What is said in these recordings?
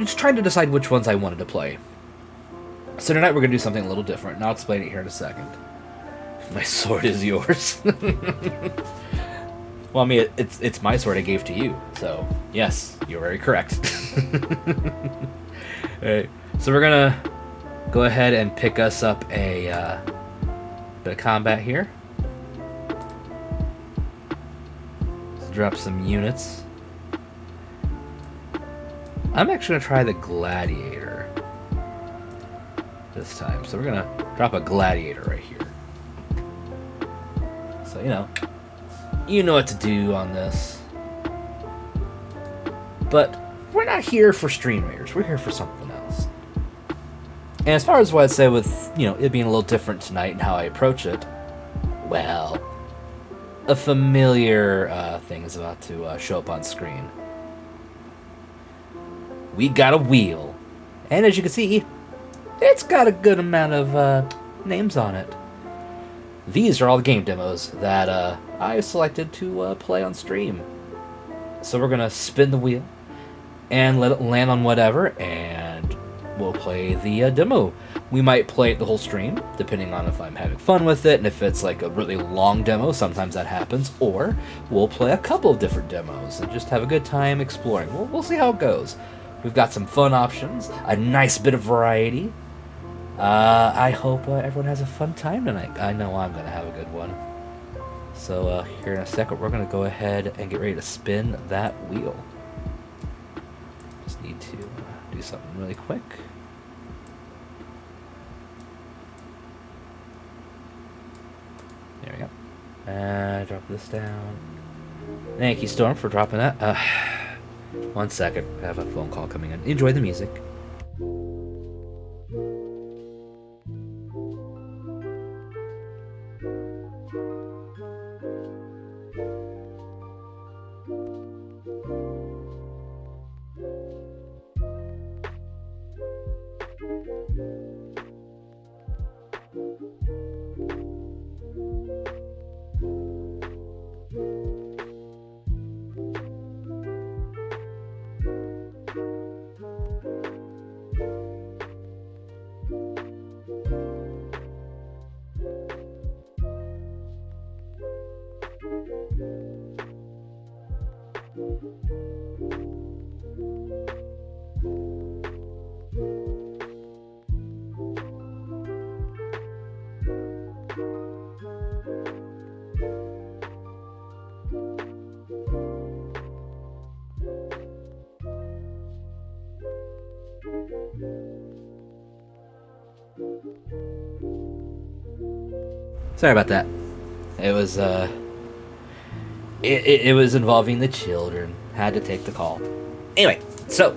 just trying to decide which ones I wanted to play. So tonight we're going to do something a little different, and I'll explain it here in a second. My sword is yours. Well, I mean, it's my sword I gave to you, so yes, you're very correct. Alright, so we're going to go ahead and pick us up a bit of combat here. Let's drop some units. I'm actually going to try the gladiator this time. So we're going to drop a gladiator right here. So, you know what to do on this. But we're not here for Stream Raiders. We're here for something else. And as far as what I'd say with, it being a little different tonight and how I approach it, well, a familiar thing is about to show up on screen. We got a wheel. And as you can see, it's got a good amount of names on it. These are all the game demos that I selected to play on stream. So we're going to spin the wheel and let it land on whatever, and we'll play the demo. We might play it the whole stream, depending on if I'm having fun with it, and if it's like a really long demo, sometimes that happens, or we'll play a couple of different demos and just have a good time exploring. We'll see how it goes. We've got some fun options, a nice bit of variety. I hope everyone has a fun time tonight. I know I'm going to have a good one. So here in a second, we're going to go ahead and get ready to spin that wheel. Just need to do something really quick. There we go. Drop this down. Thank you, Storm, for dropping that. 1 second. I have a phone call coming in. Enjoy the music. Sorry about that. It was it was involving the children. Had to take the call. Anyway, so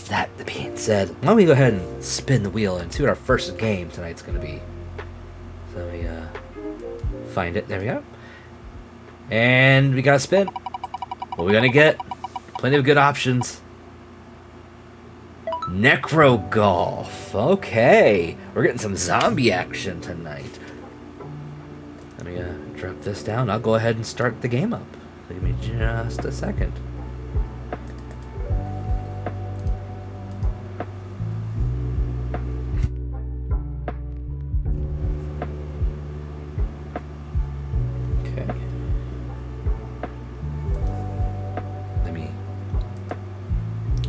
that being said, why don't we go ahead and spin the wheel and see what our first game tonight's gonna be. So let me find it. There we go. And we gotta spin. What are we gonna get? Plenty of good options. Necro Golf. Okay. We're getting some zombie action tonight. Let me drop this down. I'll go ahead and start the game up. Give me just a second. Okay. Let me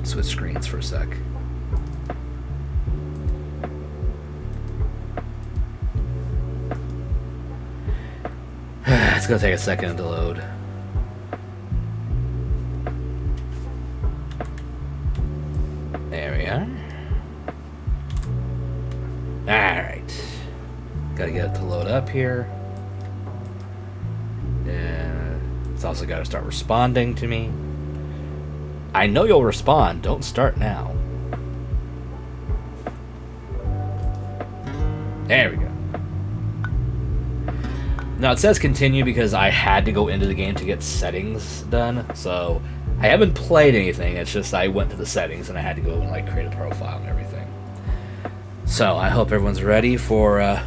switch screens for a sec. It's gonna take a second to load. There we are. Alright. Gotta get it to load up here. It's also gotta start responding to me. I know you'll respond. Don't start now. There we go. Now it says continue because I had to go into the game to get settings done, so I haven't played anything. It's just I went to the settings and I had to go and like create a profile and everything. So I hope everyone's ready for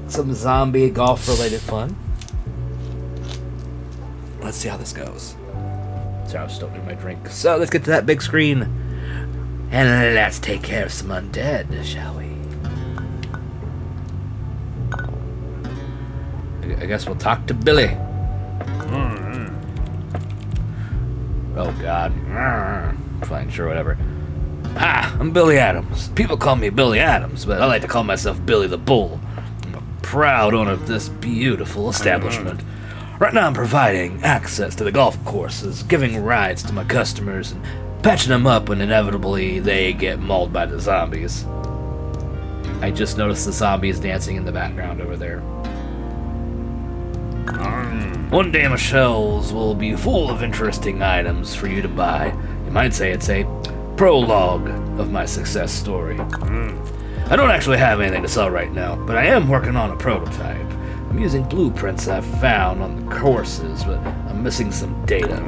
some zombie golf related fun. Let's see how this goes. Sorry, I was still doing my drink. So let's get to that big screen. And let's take care of some undead, shall we? I guess we'll talk to Billy. Oh, God. Fine, sure, whatever. Hi, I'm Billy Adams. People call me Billy Adams, but I like to call myself Billy the Bull. I'm a proud owner of this beautiful establishment. Right now I'm providing access to the golf courses, giving rides to my customers, and patching them up when inevitably they get mauled by the zombies. I just noticed the zombies dancing in the background over there. One day my shelves will be full of interesting items for you to buy. You might say it's a prologue of my success story. I don't actually have anything to sell right now, but I am working on a prototype. I'm using blueprints I've found on the courses, but I'm missing some data.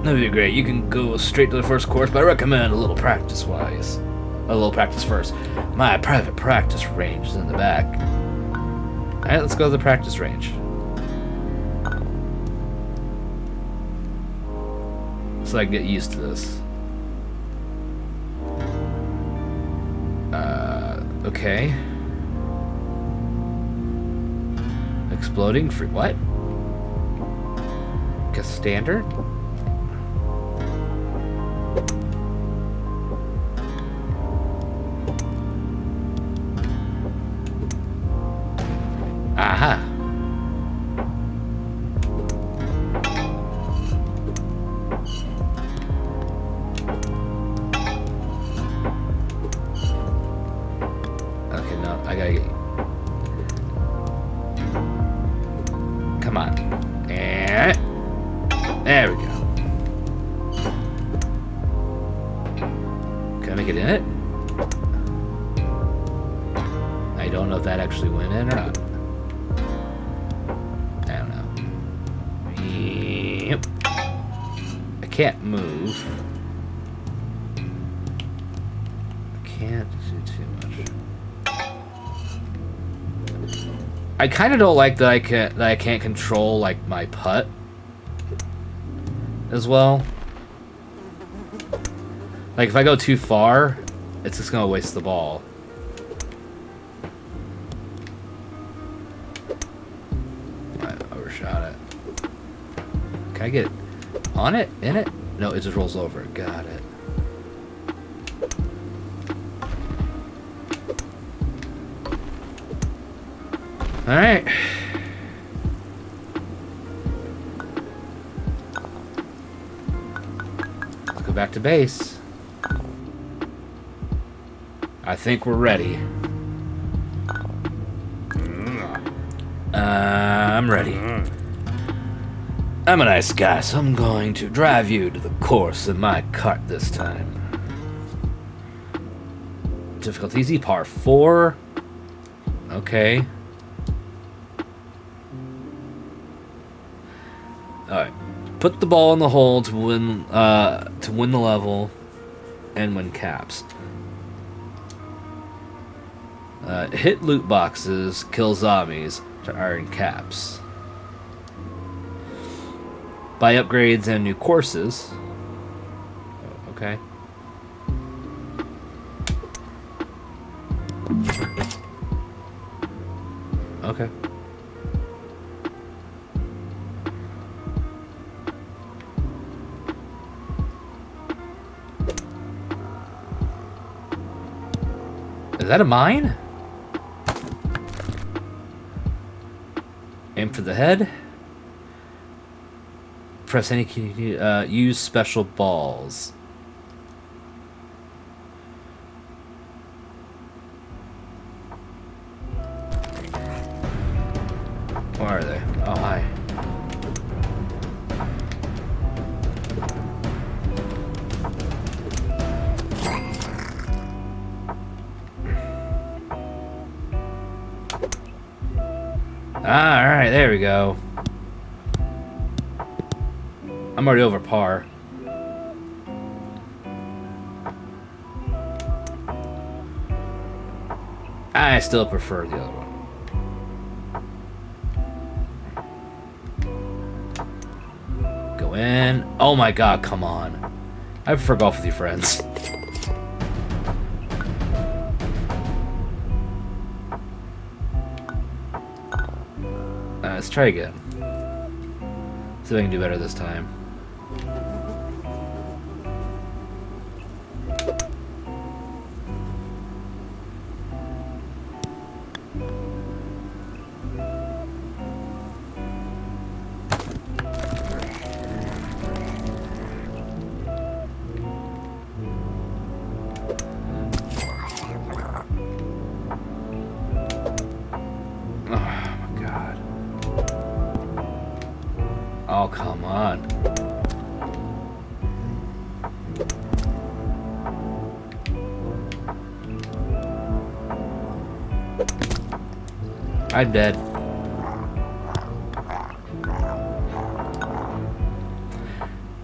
That'd be great. You can go straight to the first course, but I recommend a little practice-wise. A little practice first. My private practice range is in the back. Alright, let's go to the practice range. So I can get used to this. Okay. Exploding free. What? Guess standard? Aha. Okay, no, I gotta get... Come on. And... There we go. Can I make it in it? I don't know if that actually went in or not. I don't know. Yep. I can't move. I can't do too much. I kind of don't like that I can't control like my putt as well. Like if I go too far, it's just gonna waste the ball. I overshot it. Can I get on it? In it? No, it just rolls over. Got it. Alright. Let's go back to base. I think we're ready. I'm ready. I'm a nice guy, so I'm going to drive you to the course in my cart this time. Difficulty easy, par 4. Okay. Alright. Put the ball in the hole to win the level and win caps. Hit loot boxes, kill zombies to earn caps. Buy upgrades and new courses. Okay. Okay. Is that a mine? Aim for the head. Press any key. Use special balls. Where are they? Oh, hi. Alright, there we go. I'm already over par. I still prefer the other one. win. Oh my god, come on. I prefer golf with your friends. Let's try again. See if I can do better this time. Oh, come on. I'm dead.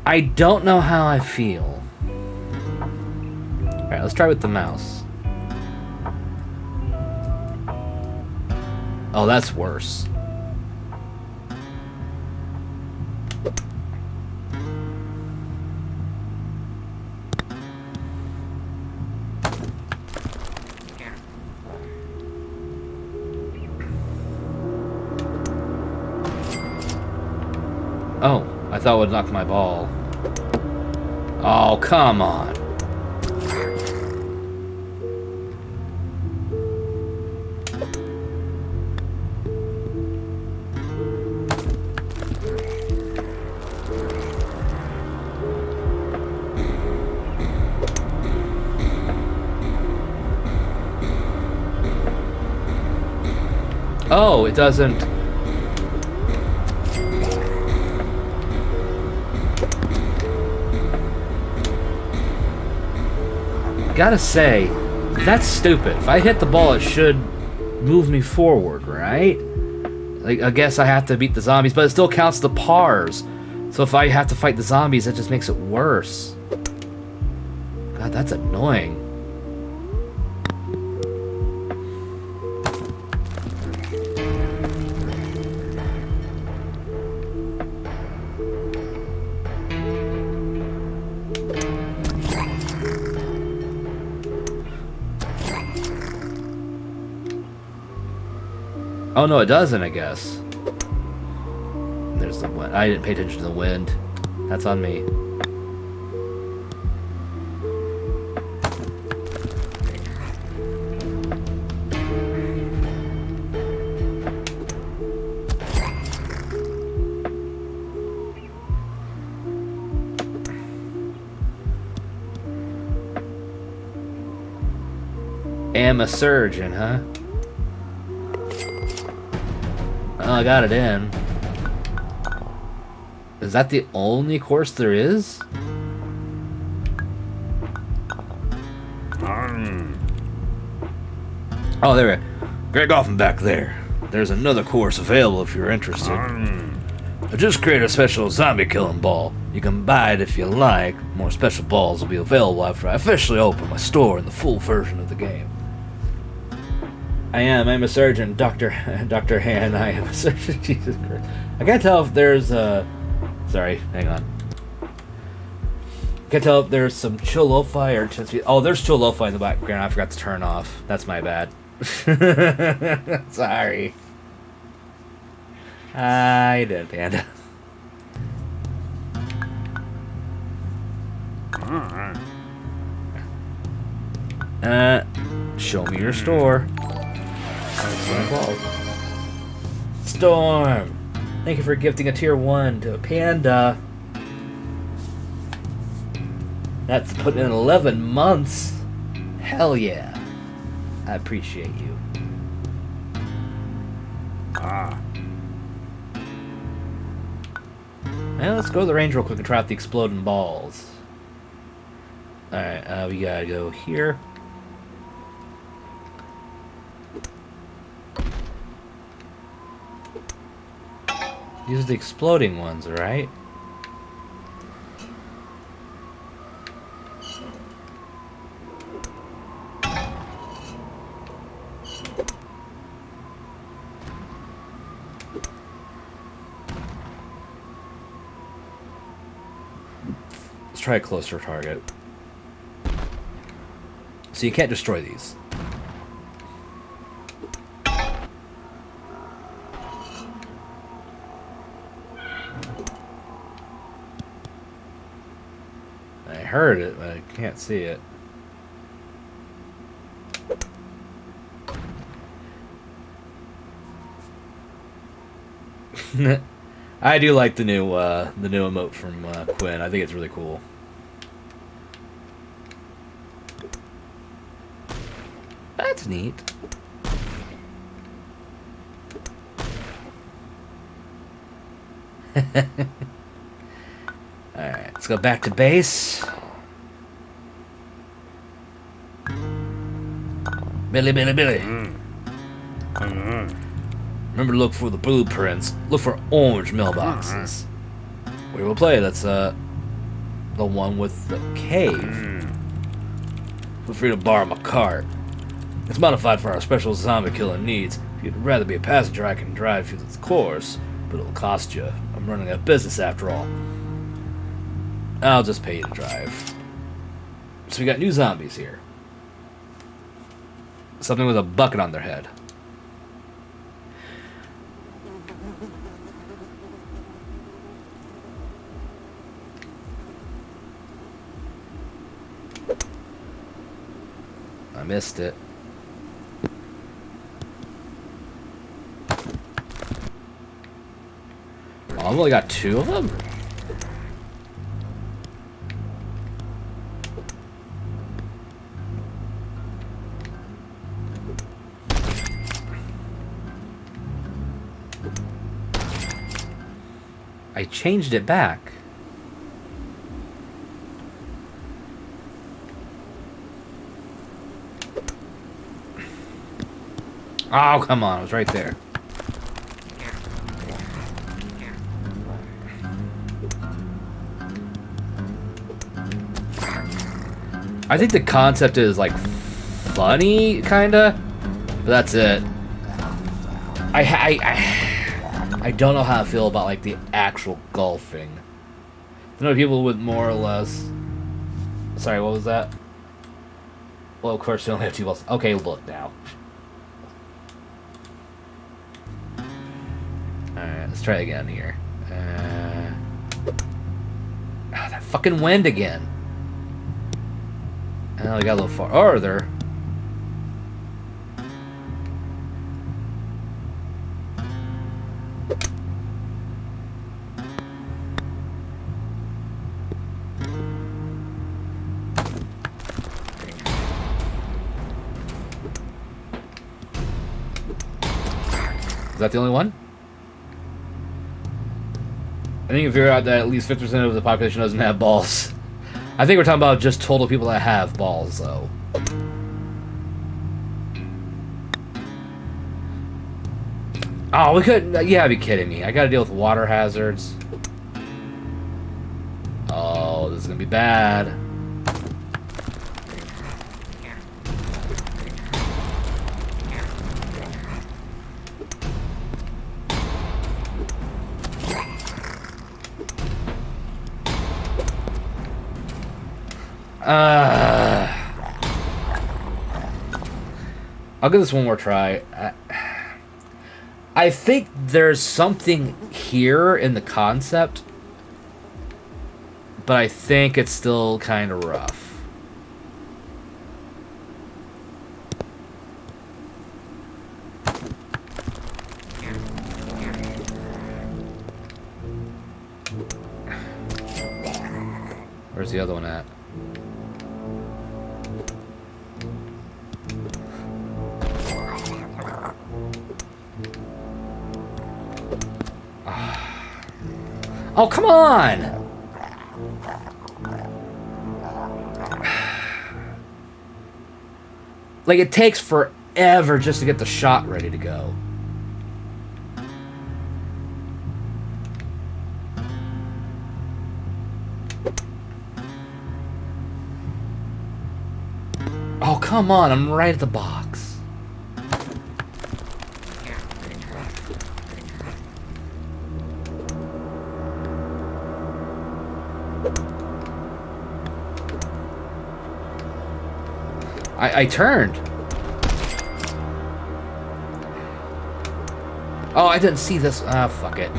I don't know how I feel. Alright, let's try with the mouse. Oh, that's worse. Oh, I thought it would knock my ball. Oh, come on. Oh, it doesn't. Gotta say, that's stupid. If I hit the ball, it should move me forward, right? Like, I guess I have to beat the zombies, but it still counts the pars. So if I have to fight the zombies, that just makes it worse. God, that's annoying. Oh no, it doesn't, I guess. There's the wind. I didn't pay attention to the wind. That's on me. Am a surgeon, huh? Oh, I got it in. Is that the only course there is? Oh, there we go. Great golfing back there. There's another course available if you're interested. I just created a special zombie killing ball. You can buy it if you like. More special balls will be available after I officially open my store in the full version of the game. I'm a surgeon, Dr. Han, I am a surgeon, Jesus Christ. I can't tell if there's sorry, hang on. I can't tell if there's some chill lo-fi or oh, there's chill lo-fi in the background I forgot to turn off. That's my bad. Sorry. I did, Panda. Show me your store. Storm! Thank you for gifting a tier 1 to a Panda. That's put in 11 months. Hell yeah. I appreciate you. Now let's go to the range real quick and try out the exploding balls. Alright, we gotta go here. These are the exploding ones, right? try a closer target. So you can't destroy these. I heard it, but I can't see it. I do like the new emote from Quinn. I think it's really cool. That's neat. Alright, let's go back to base. Billy, Billy, Billy. Remember to look for the blueprints. Look for orange mailboxes. We will play. That's the one with the cave. Feel free to borrow my cart. It's modified for our special zombie killing needs. If you'd rather be a passenger, I can drive you the course, but it'll cost you. I'm running a business after all. I'll just pay you to drive. So we got new zombies here. Something with a bucket on their head. I missed it. Oh, I've only got 2 of them? I changed it back. Oh, come on. It was right there. I think the concept is, like, funny, kinda. But that's it. I don't know how I feel about, like, the actual golfing. I know people with more or less... Sorry, what was that? Well, of course, you only have 2 balls. Okay, look now. Alright, let's try again here. That fucking wind again. Oh, we got a little farther. Is that the only one? I think you figure out that at least 50% of the population doesn't have balls. I think we're talking about just total people that have balls, though. Oh, we couldn't... Yeah, be kidding me. I gotta deal with water hazards. Oh, this is gonna be bad. I'll give this one more try. I think there's something here in the concept, but I think it's still kind of rough. Where's the other one at? Oh, come on! Like, it takes forever just to get the shot ready to go. Oh, come on, I'm right at the box. I turned. Oh, I didn't see this. Ah, fuck it.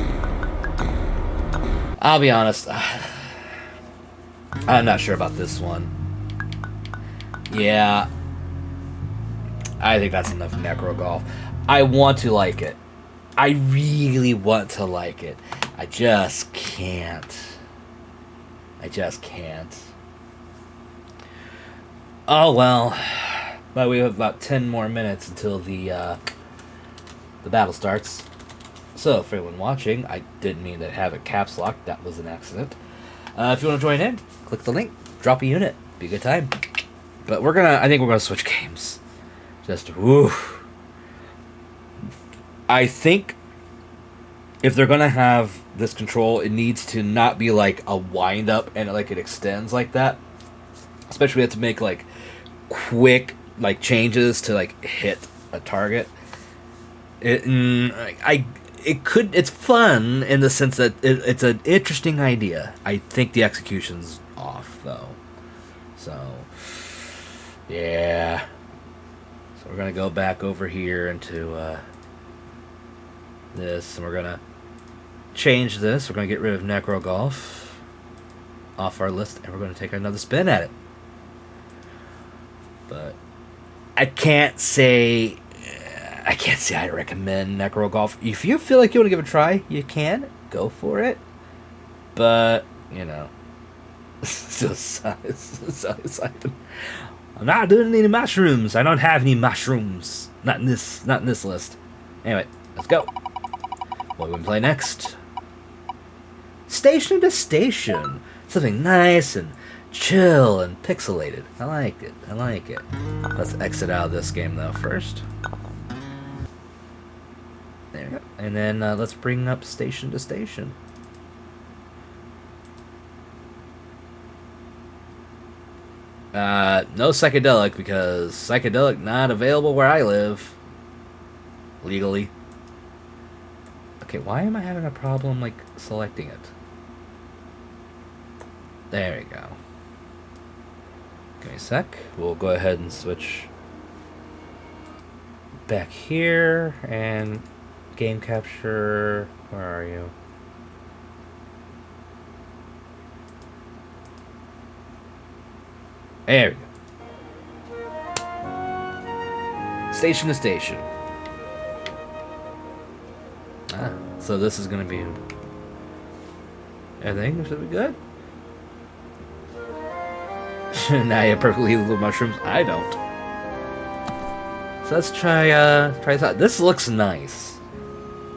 I'll be honest. I'm not sure about this one. Yeah. I think that's enough Necro Golf. I want to like it. I really want to like it. I just can't. I just can't. Oh well. But we have about 10 more minutes until the battle starts. So, for anyone watching, I didn't mean to have it caps locked. That was an accident. If you want to join in, click the link, drop a unit, be a good time. But I think we're gonna switch games. Just woo. I think if they're gonna have this control, it needs to not be like a wind up and like it extends like that. Especially we have to make like quick like changes to like hit a target. It's fun in the sense that it's an interesting idea. I think the execution's off though. So yeah. So we're gonna go back over here into this, and we're gonna change this. We're gonna get rid of Necro Golf off our list, and we're gonna take another spin at it. But I can't say I recommend Necro Golf. If you feel like you want to give it a try, you can go for it. But you know, I'm not doing any mushrooms. I don't have any mushrooms. Not in this list. Anyway, let's go. What are we gonna play next? Station to Station. Something nice and chill and pixelated. I like it. Let's exit out of this game though first. There we go. And then let's bring up Station to Station. No psychedelic because psychedelic not available where I live. Legally. Okay, why am I having a problem like selecting it? There we go. Give me a sec. We'll go ahead and switch back here and game capture. Where are you? There we go. Station to Station. So this is gonna be everything should be good. Now you have perfectly legal mushrooms. I don't. So let's try this out. This looks nice.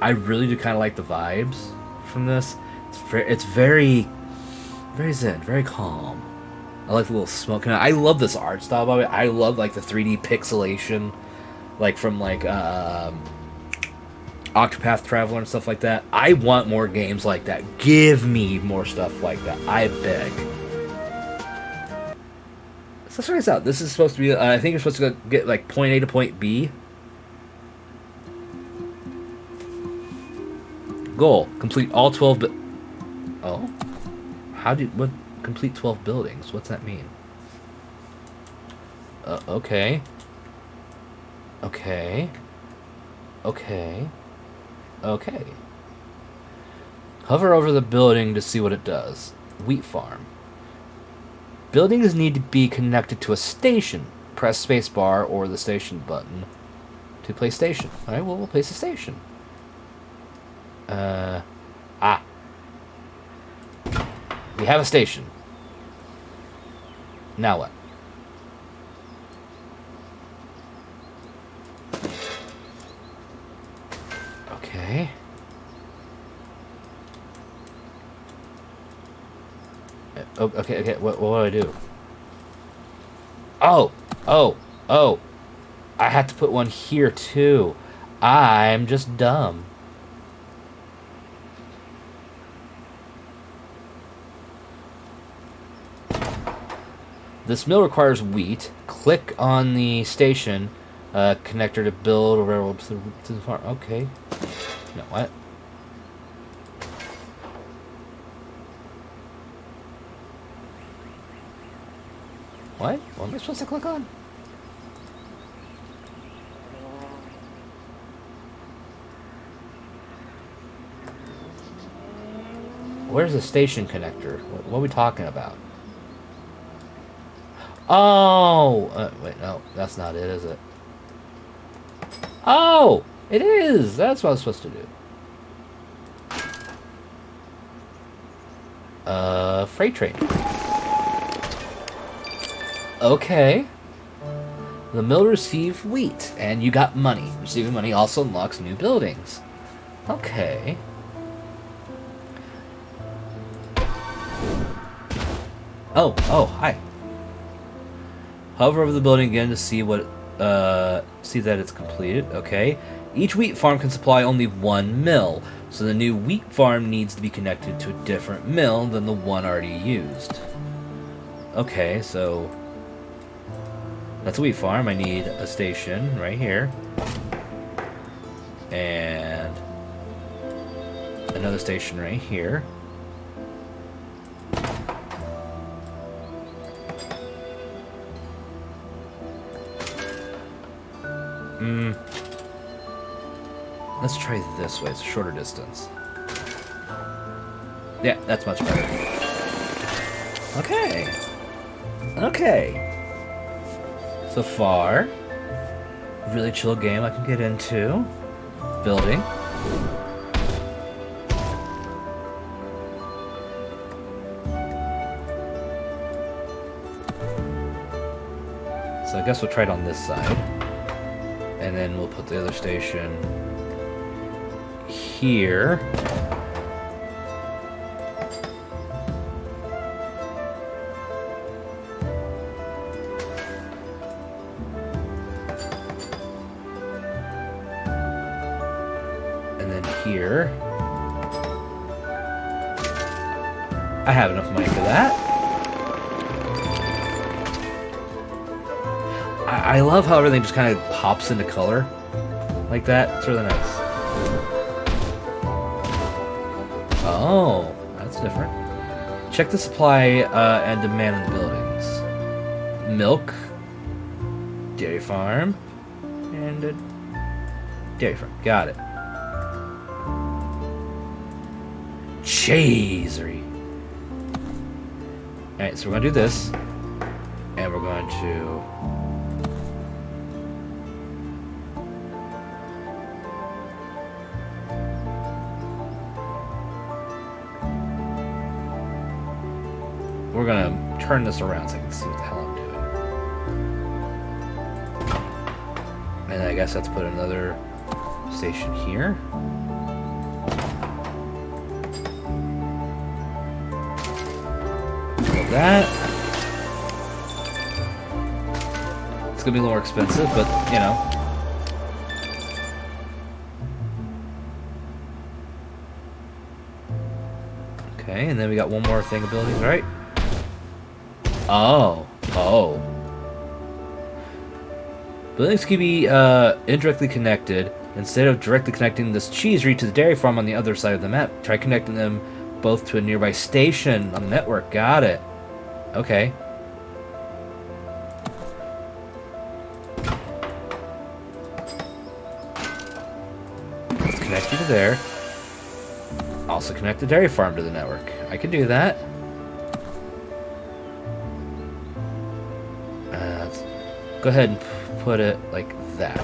I really do kind of like the vibes from this. It's very zen, very calm. I like the little smoke. I love this art style by the way. I love like the 3D pixelation, like from like Octopath Traveler and stuff like that. I want more games like that. Give me more stuff like that. I beg. So let's try this out. This is supposed to be, I think you're supposed to get like point A to point B. Goal. Complete all 12 Oh? What? Complete 12 buildings? What's that mean? Okay. Okay. Hover over the building to see what it does. Wheat farm. Buildings need to be connected to a station. Press spacebar or the station button to place station. Alright, well, we'll place a station. We have a station. Now what? Okay. Okay. What do I do? Oh. I have to put one here too. I'm just dumb. This mill requires wheat. Click on the station connector to build a railroad to the farm. Okay. No, what? What? What am I supposed to click on? Where's the station connector? What are we talking about? Oh! Wait, no. That's not it, is it? Oh! It is! That's what I was supposed to do. Freight train. Okay. The mill received wheat, and you got money. Receiving money also unlocks new buildings. Okay. Oh, hi. Hover over the building again to see what, see that it's completed. Okay. Each wheat farm can supply only one mill, so the new wheat farm needs to be connected to a different mill than the one already used. Okay, so that's a wheat farm. I need a station right here. And another station right here. Let's try this way. It's a shorter distance. Yeah, that's much better. Okay. Okay. So far, really chill game I can get into. Building. So I guess we'll try it on this side. And then we'll put the other station here. And then here. I have enough money for that. I love how everything just kind of pops into color like that. It's really nice. Oh, that's different. Check the supply and demand in the buildings. Milk, dairy farm, and a dairy farm. Got it. Cheesery. Alright, so we're going to do this. And we're going to... We're gonna turn this around so I can see what the hell I'm doing. And I guess let's put another station here. Like that. It's gonna be a little more expensive, but you know. Okay, and then we got one more thing of buildings, right? Oh. Buildings can be indirectly connected. Instead of directly connecting this cheesery to the dairy farm on the other side of the map, try connecting them both to a nearby station on the network. Got it. Okay. Let's connect you to there. Also connect the dairy farm to the network. I can do that. Go ahead and put it like that.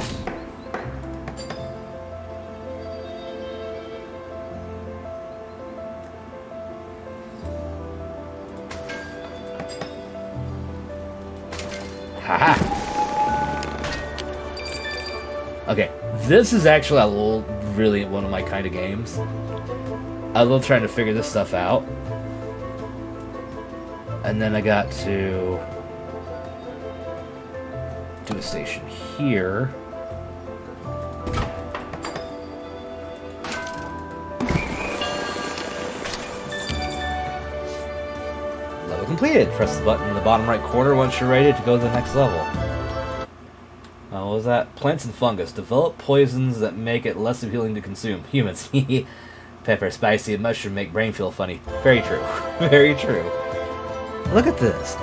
Haha! Okay, this is actually really one of my kind of games. I love trying to figure this stuff out. And then I got to do a station here. Level completed. Press the button in the bottom right corner once you're ready to go to the next level. What was that? Plants and fungus. Develop poisons that make it less appealing to consume. Humans. Pepper, spicy, and mushroom make brain feel funny. Very true. Very true. Look at this.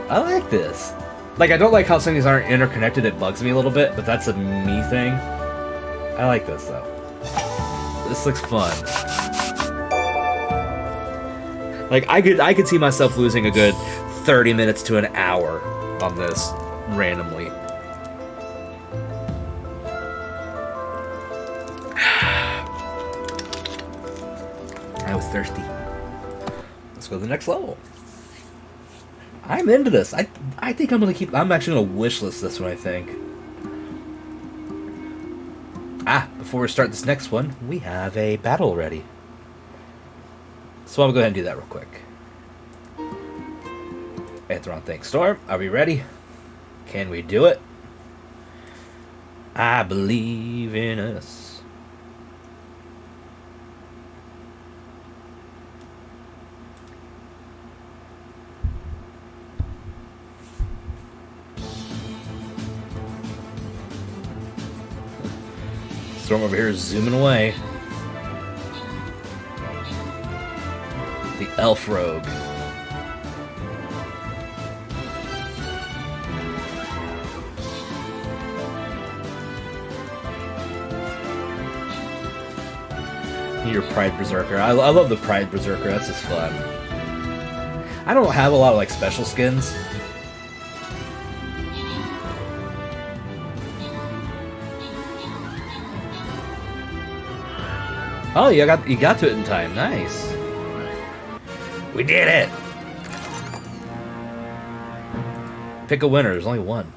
I like this. Like, I don't like how some of these aren't interconnected. It bugs me a little bit, but that's a me thing. I like this, though. This looks fun. Like I could see myself losing a good 30 minutes to an hour on this randomly. I was thirsty. Let's go to the next level. I'm into this. I think I'm gonna keep. I'm actually gonna wishlist this one. I think. Before we start this next one, we have a battle ready. So I'm gonna go ahead and do that real quick. I hit the wrong thing. Storm, are we ready? Can we do it? I believe in us. Storm over here is zooming away. The elf rogue. Your Pride Berserker. I love the Pride Berserker. That's just fun. I don't have a lot of like special skins. Oh, you got to it in time. Nice. We did it. Pick a winner. There's only one.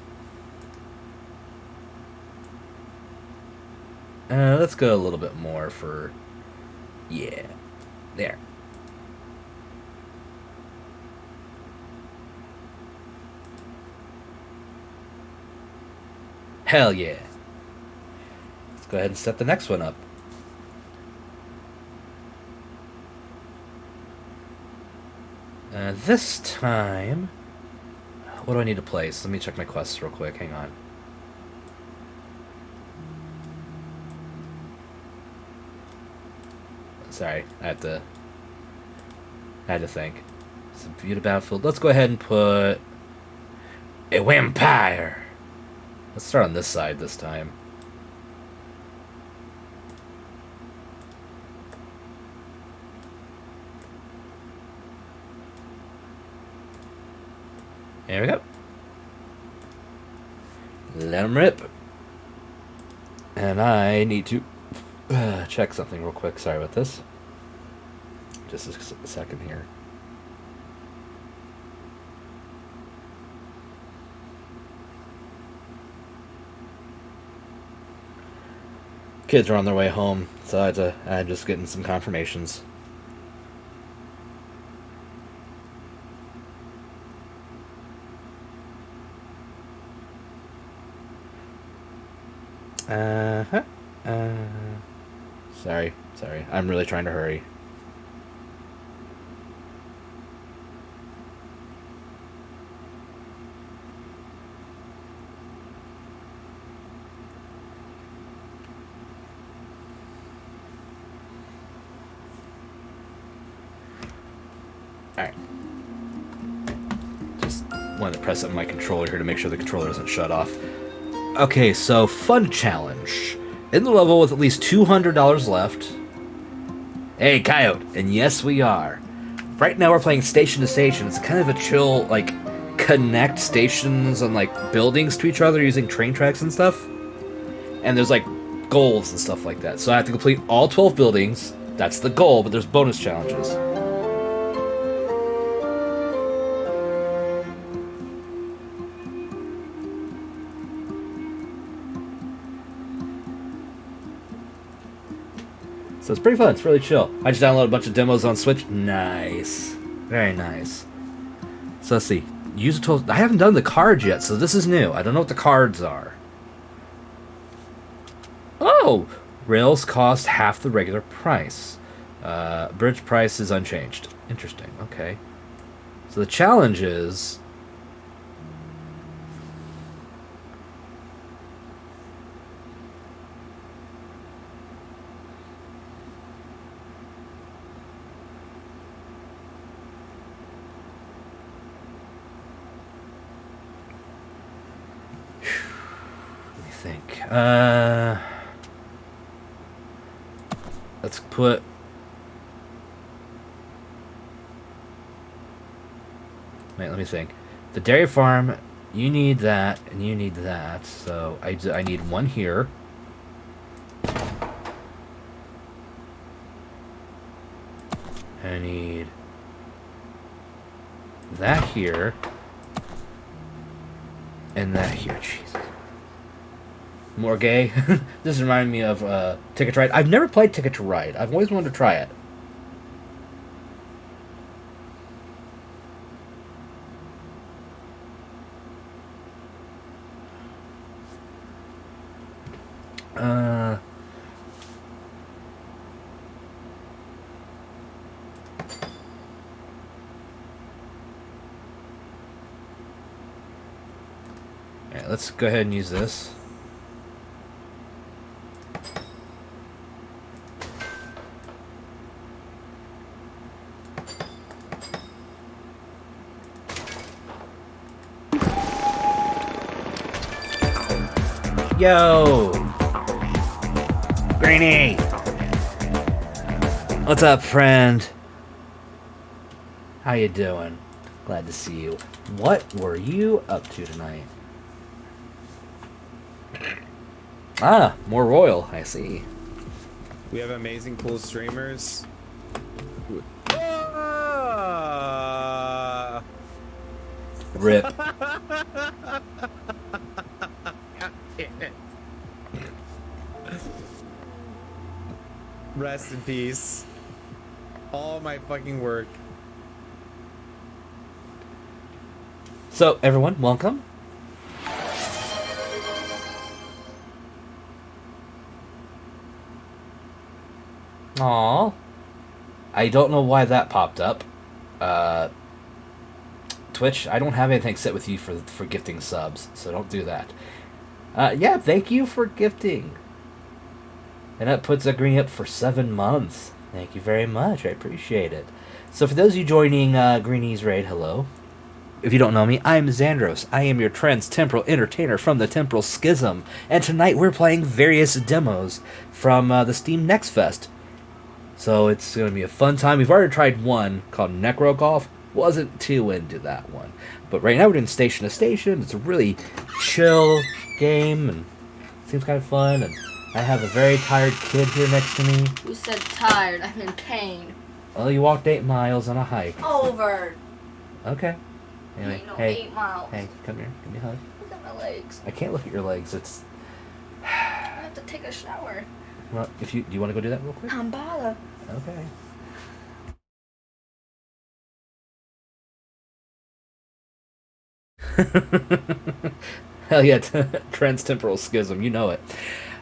Let's go a little bit more for. Yeah. There. Hell yeah. Let's go ahead and set the next one up. This time, what do I need to place? Let me check my quests real quick. Hang on. Sorry, I had to think. It's a beautiful battlefield. Let's go ahead and put a vampire. Let's start on this side this time. There we go. Let him rip. And I need to check something real quick. Sorry about this. Just a second here. Kids are on their way home, so I'm just getting some confirmations. Sorry. I'm really trying to hurry. Alright. Just wanted to press up my controller here to make sure the controller doesn't shut off. Okay, so fun challenge. In the level with at least $200 left. Hey, Coyote. And yes, we are. Right now we're playing station to station. It's kind of a chill, like, connect stations and, like, buildings to each other using train tracks and stuff. And there's, like, goals and stuff like that. So I have to complete all 12 buildings. That's the goal, but there's bonus challenges. So it's pretty fun. It's really chill. I just downloaded a bunch of demos on Switch. Nice. Very nice. So let's see. Use a tool. I haven't done the cards yet, so this is new. I don't know what the cards are. Oh! Rails cost half the regular price. Bridge price is unchanged. Interesting. Okay. So the challenge is... think. Let's put... Wait, let me think. The dairy farm, you need that, and you need that. So I need one here. I need that here. And that here. Jesus. More gay. This reminded me of Ticket to Ride. I've never played Ticket to Ride. I've always wanted to try it. Alright, let's go ahead and use this. Yo! Greenie! What's up, friend? How you doing? Glad to see you. What were you up to tonight? Ah, more royal, I see. We have amazing, cool streamers. Rip. Rest in peace. All my fucking work. So, everyone, welcome. Aww. I don't know why that popped up. Twitch, I don't have anything set with you for gifting subs, so don't do that. Yeah, thank you for gifting. And that puts a green up for 7 months. Thank you very much. I appreciate it. So for those of you joining Greenie's Raid, hello. If you don't know me, I'm Xandros. I am your trans-temporal entertainer from the Temporal Schism. And tonight we're playing various demos from the Steam Next Fest. So it's going to be a fun time. We've already tried one called Necro Golf. Wasn't too into that one. But right now we're doing Station to Station. It's a really chill game and seems kind of fun. And I have a very tired kid here next to me. Who said tired? I'm in pain. Well, you walked 8 miles on a hike. Over. Okay. Anyway, Ain't no hey, 8 miles. hey, come here. Give me a hug. Look at my legs. I can't look at your legs. It's... I have to take a shower. Well, if you... Do you want to go do that real quick? I'm bala. Okay. Hell yeah, trans-temporal schism, you know it.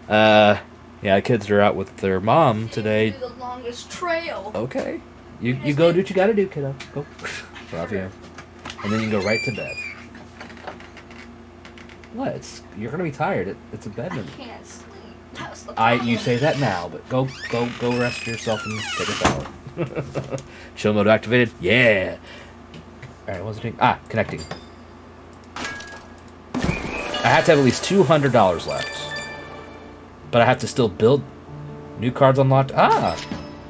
Yeah, kids are out with their mom today. The longest trail. Okay. You go do what you gotta do, kiddo. Go. Love you. And then you can go right to bed. What? You're gonna be tired. It's a bed. I can't sleep. That's the problem. You say that now, but go rest yourself and take a shower. Chill mode activated. Yeah. All right, what was it doing? Connecting. I have to have at least $200 left, but I have to still build new cards unlocked.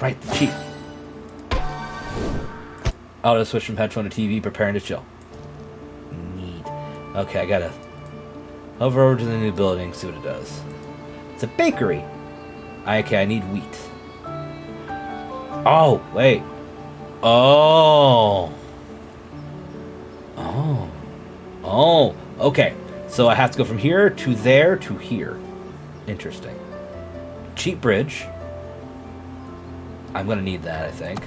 Right, cheap. Auto switch from headphone to TV, preparing to chill. Neat. Okay, I gotta hover over to the new building, see what it does. It's a bakery. Okay, I need wheat. Oh, wait. Oh. Okay. So I have to go from here to there to here. Interesting. Cheap bridge. I'm gonna need that, I think.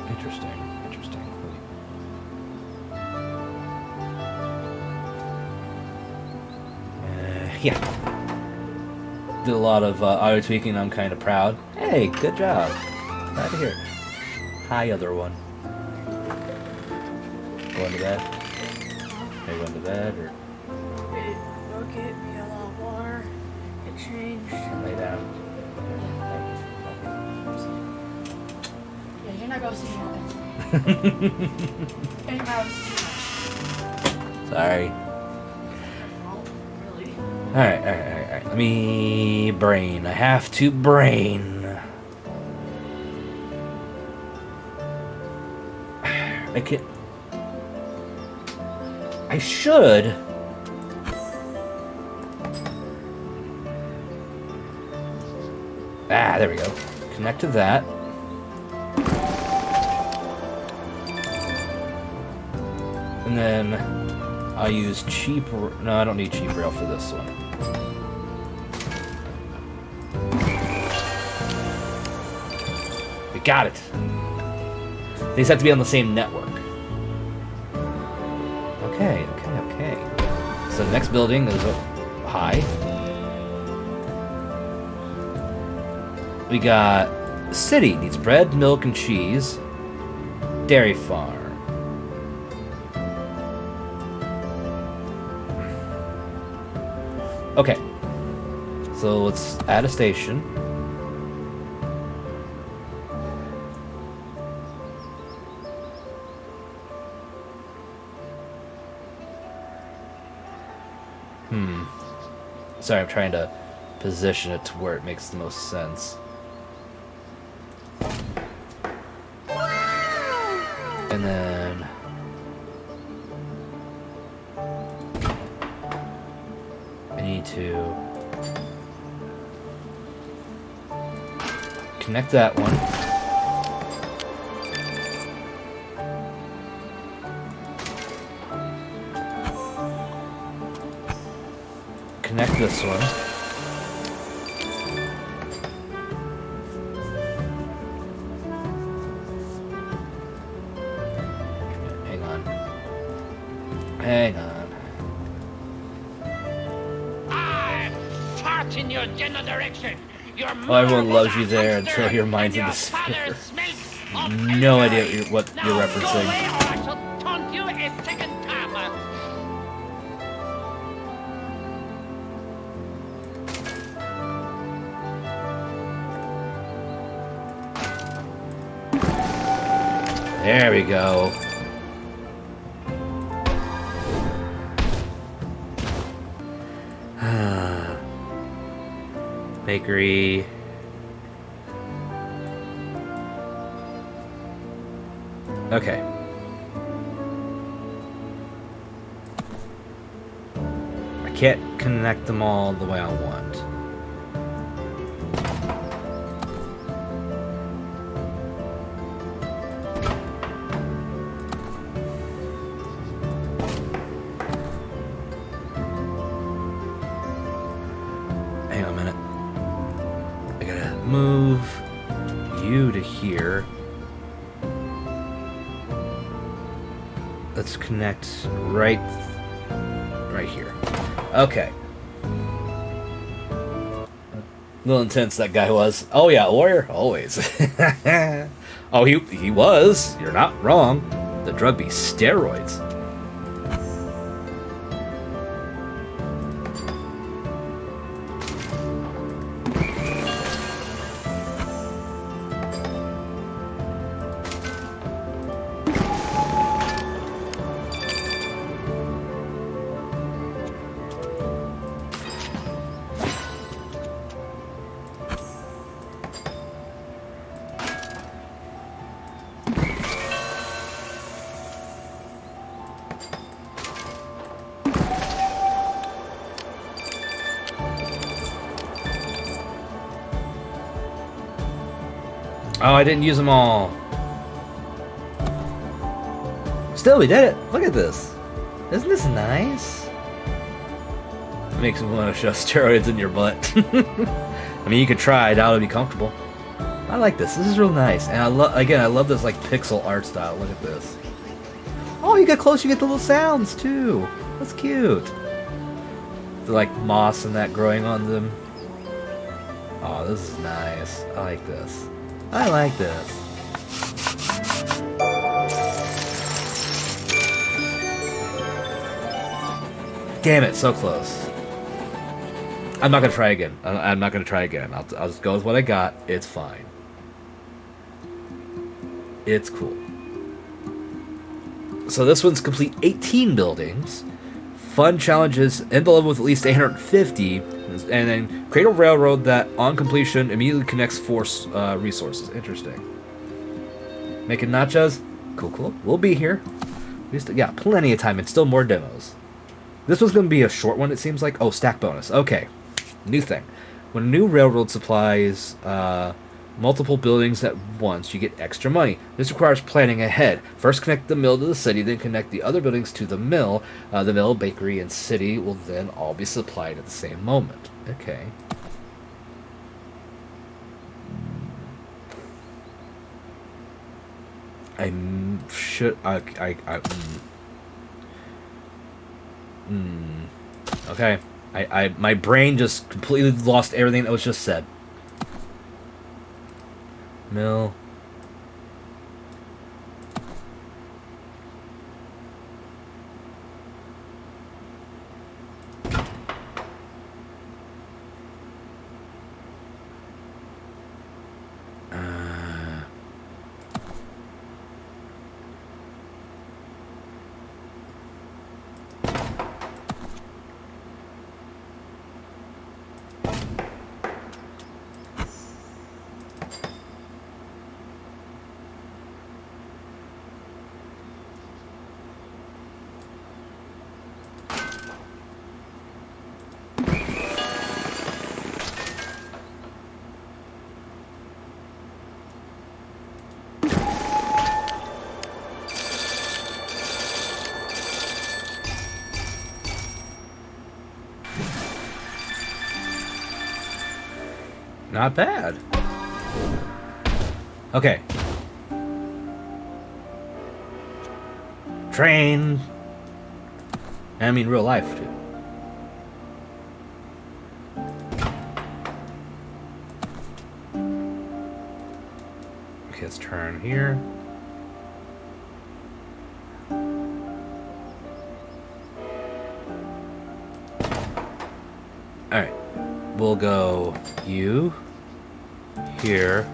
Interesting. Yeah. Did a lot of auto tweaking. I'm kind of proud. Hey, good job. Glad to hear it. Hi, other one. Going to bed? Are you going to bed or? Go get me a lot of water. Get changed. Lay down. Yeah, you're not going to see me. 8 miles is too much. Sorry. Oh, really? Alright. Let me brain. I have to brain. I should. Ah, there we go. Connect to that. And then I'll use cheap... No, I don't need cheap rail for this one. We got it. These have to be on the same network. Okay. So the next building is up high. We got city. Needs bread, milk, and cheese. Dairy farm. Okay. So let's add a station. Sorry, I'm trying to position it to where it makes the most sense. And then... I need to... connect that one. Connect this one. Hang on. I fart in your general direction. Your Oh, everyone loves you there until your mind's in despair. No idea what you're referencing. Go away or I shall taunt you a second time. There we go. Bakery. Okay. I can't connect them all the way I want. Hang on a minute. I gotta move you to here. Let's connect right here. Okay. A little intense that guy was. Oh yeah, warrior, always. Oh, he was. You're not wrong. The drug be steroids. Oh, I didn't use them all. Still, we did it. Look at this. Isn't this nice? It makes me want to shove steroids in your butt. I mean, you could try. That would be comfortable. I like this. This is real nice. And I love this like pixel art style. Look at this. Oh, you get close, you get the little sounds too. That's cute. The like moss and that growing on them. Oh, this is nice. I like this. I like this. Damn it, so close. I'm not gonna try again. I'm not gonna try again. I'll just go with what I got. It's fine. It's cool. So this one's complete 18 buildings. Fun challenges end the level with at least 850, and then create a railroad that, on completion, immediately connects 4 resources. Interesting. Making nachos? Cool. We'll be here. We still got plenty of time and still more demos. This was going to be a short one, it seems like. Oh, stack bonus. Okay. New thing. When a new railroad supplies multiple buildings at once, you get extra money. This requires planning ahead. First connect the mill to the city, then connect the other buildings to the mill. The mill, bakery, and city will then all be supplied at the same moment. Okay. Okay. My brain just completely lost everything that was just said. Mill. Not bad. Okay. Train. I mean, real life, too. Okay, let's turn here. Alright. We'll go you here.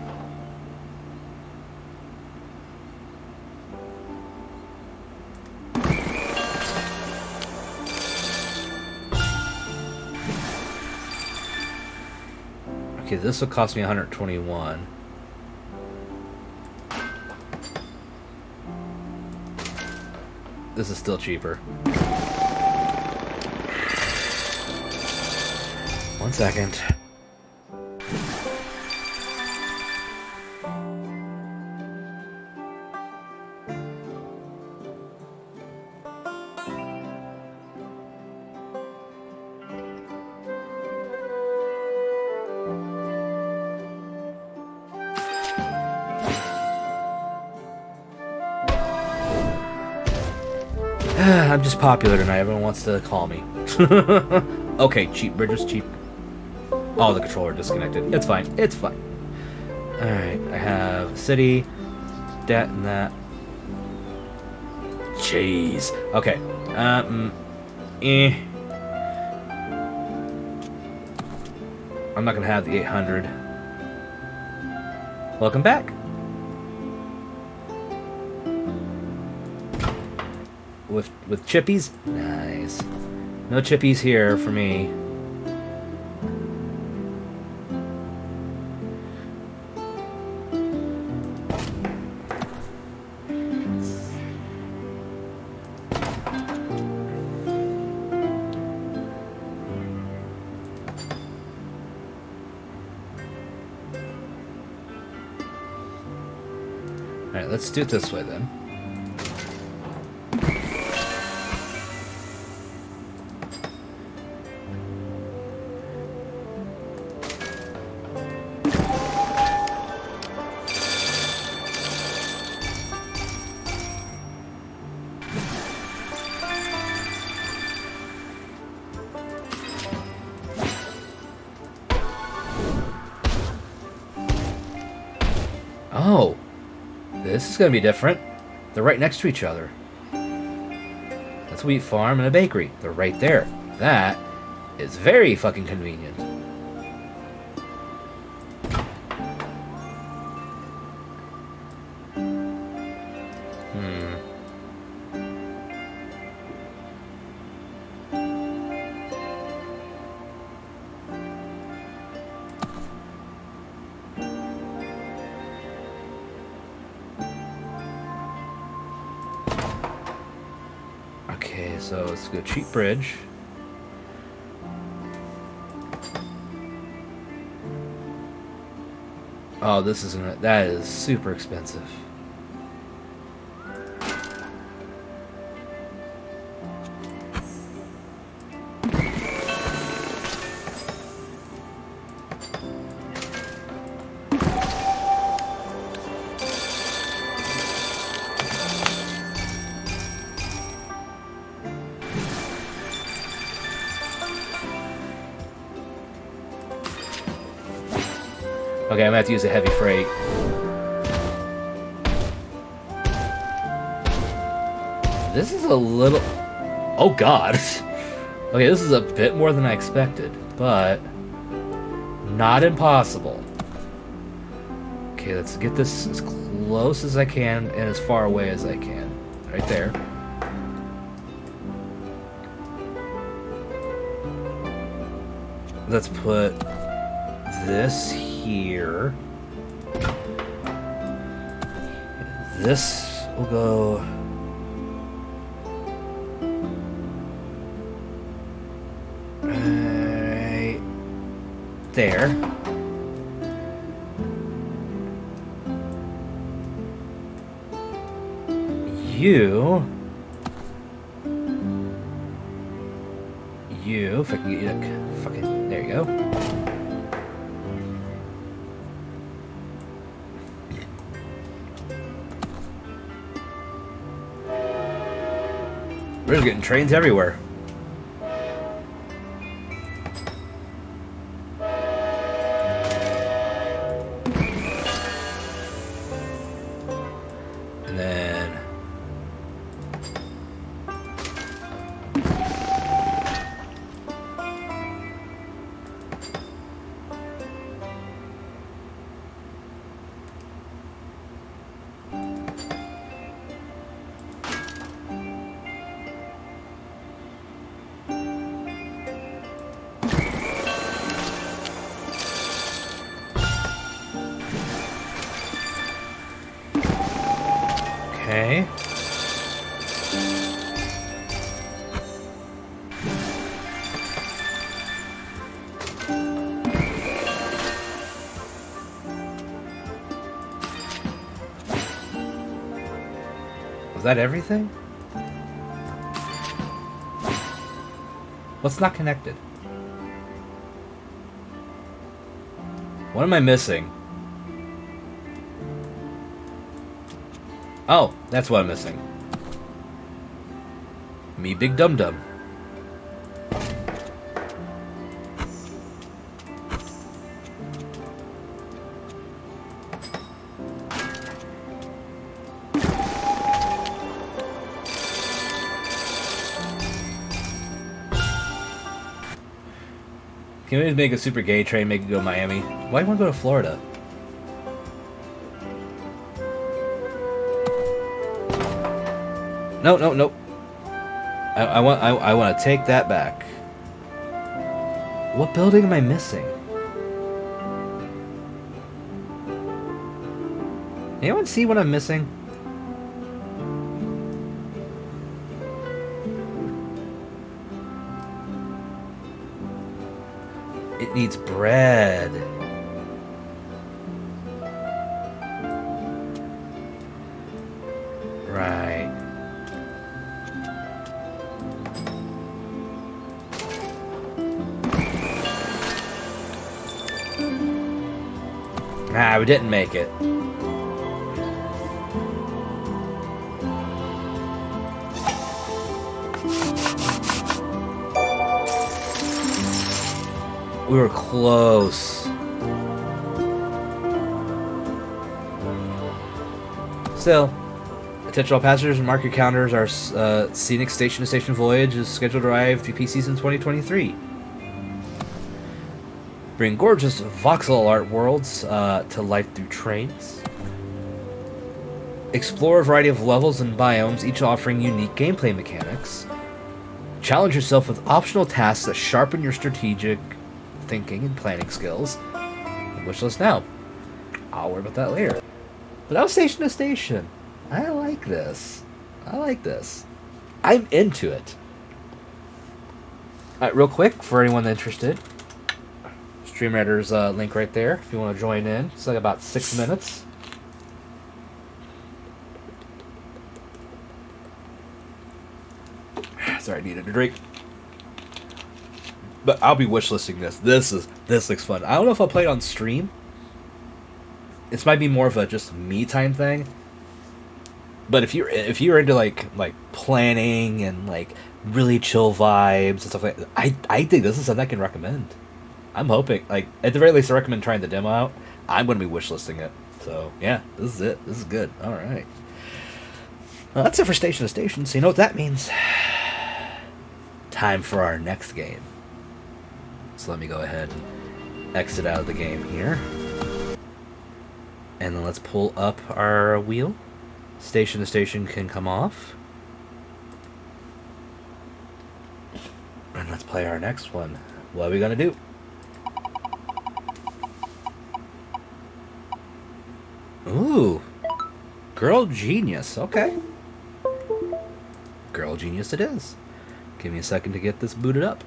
Okay, this will cost me 121. This is still cheaper. 1 second. I'm just popular tonight. Everyone wants to call me. Okay, cheap. Bridger's cheap. Oh, the controller disconnected. It's fine. It's fine. Alright, I have city, that and that. Jeez. Okay. I'm not gonna have the 800. Welcome back. With chippies? Nice. No chippies here for me. Alright, let's do it this way then. Oh, this is going to be different. They're right next to each other. That's a wheat farm and a bakery. They're right there. That is very fucking convenient. Okay, so let's go cheap bridge. Oh, this isn't. That is super expensive. Okay, I'm gonna have to use a heavy freight. This is a little... Oh god! Okay, this is a bit more than I expected, but... not impossible. Okay, let's get this as close as I can and as far away as I can. Right there. Let's put this here. This will go... right there. You, if I can get you to fucking, there you go. We're just getting trains everywhere. And then... okay. Was that everything? What's not connected? What am I missing? Oh, that's what I'm missing. Me big dum-dum. Can we just make a super gay train, make it go to Miami? Why do you want to go to Florida? No, no, no. I want to take that back. What building am I missing? Anyone see what I'm missing? It needs bread. Right. Ah, we didn't make it. We were close. Still, attention all passengers, mark your calendars. Our scenic station-to-station voyage is scheduled to arrive to PCs in 2023. Bring gorgeous voxel art worlds to life through trains. Explore a variety of levels and biomes, each offering unique gameplay mechanics. Challenge yourself with optional tasks that sharpen your strategic thinking and planning skills. Wishlist now. I'll worry about that later. But that was station to station. I like this. I like this. I'm into it. Real quick, for anyone interested, StreamRider's link right there if you want to join in. It's like about 6 minutes. Sorry, I needed a drink. But I'll be wishlisting this. This looks fun. I don't know if I'll play it on stream. This might be more of a just me time thing. But if you're into like planning and like really chill vibes and stuff like that, I think this is something I can recommend. I'm hoping, like, at the very least, I recommend trying the demo out. I'm going to be wishlisting it. So yeah, this is it. This is good. All right. Well, that's it for Station to Station. So you know what that means. Time for our next game. So let me go ahead and exit out of the game here. And then let's pull up our wheel. Station to Station can come off. And let's play our next one. What are we going to do? Ooh. Girl Genius. Okay. Girl Genius it is. Give me a second to get this booted up.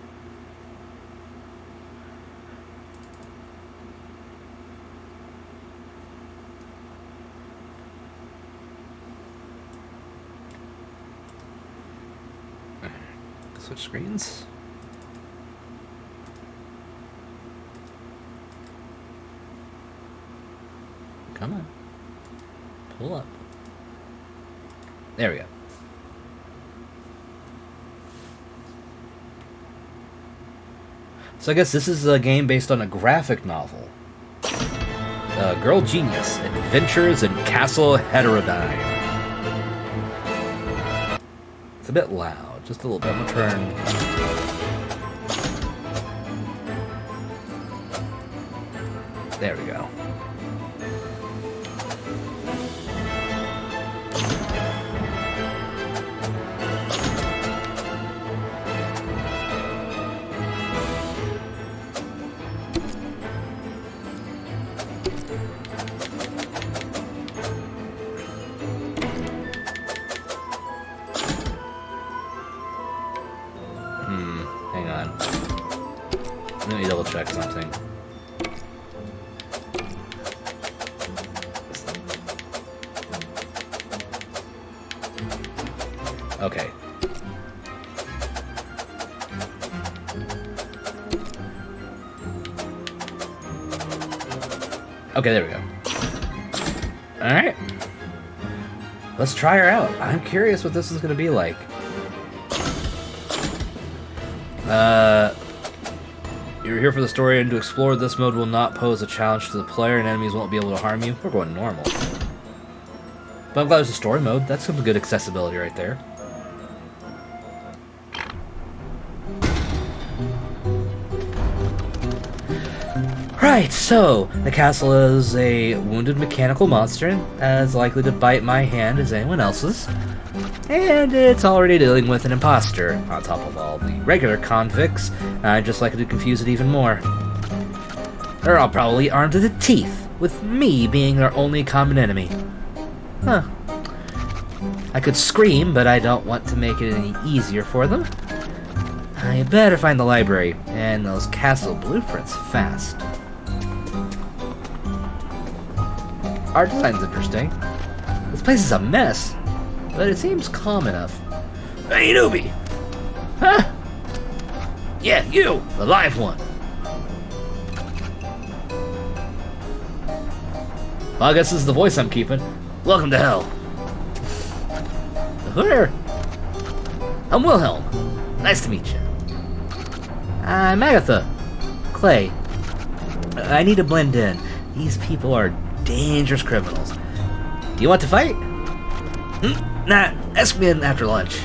Switch screens. Come on. Pull up. There we go. So I guess this is a game based on a graphic novel. Girl Genius, Adventures in Castle Heterodyne. It's a bit loud, just a little bit. I'm gonna turn. There we go. Hang on. Let me double check something. Okay. Okay, there we go. Alright. Let's try her out. I'm curious what this is going to be like. You're here for the story and to explore. This mode will not pose a challenge to the player and enemies won't be able to harm you. We're going normal. But I'm glad there's a story mode. That's some good accessibility right there. Right, so the castle is a wounded mechanical monster, as likely to bite my hand as anyone else's. And it's already dealing with an imposter, on top of all the regular convicts. I'd just like to confuse it even more. They're all probably armed to the teeth, with me being their only common enemy. Huh. I could scream, but I don't want to make it any easier for them. I better find the library, and those castle blueprints fast. Art design's interesting. This place is a mess, but it seems calm enough. Hey, newbie! Huh? Yeah, you! The live one! Well, I guess this is the voice I'm keeping. Welcome to hell. Where? I'm Wilhelm. Nice to meet you. I'm Agatha. Clay. I need to blend in. These people are dangerous criminals. Do you want to fight? Nah, ask me in after lunch.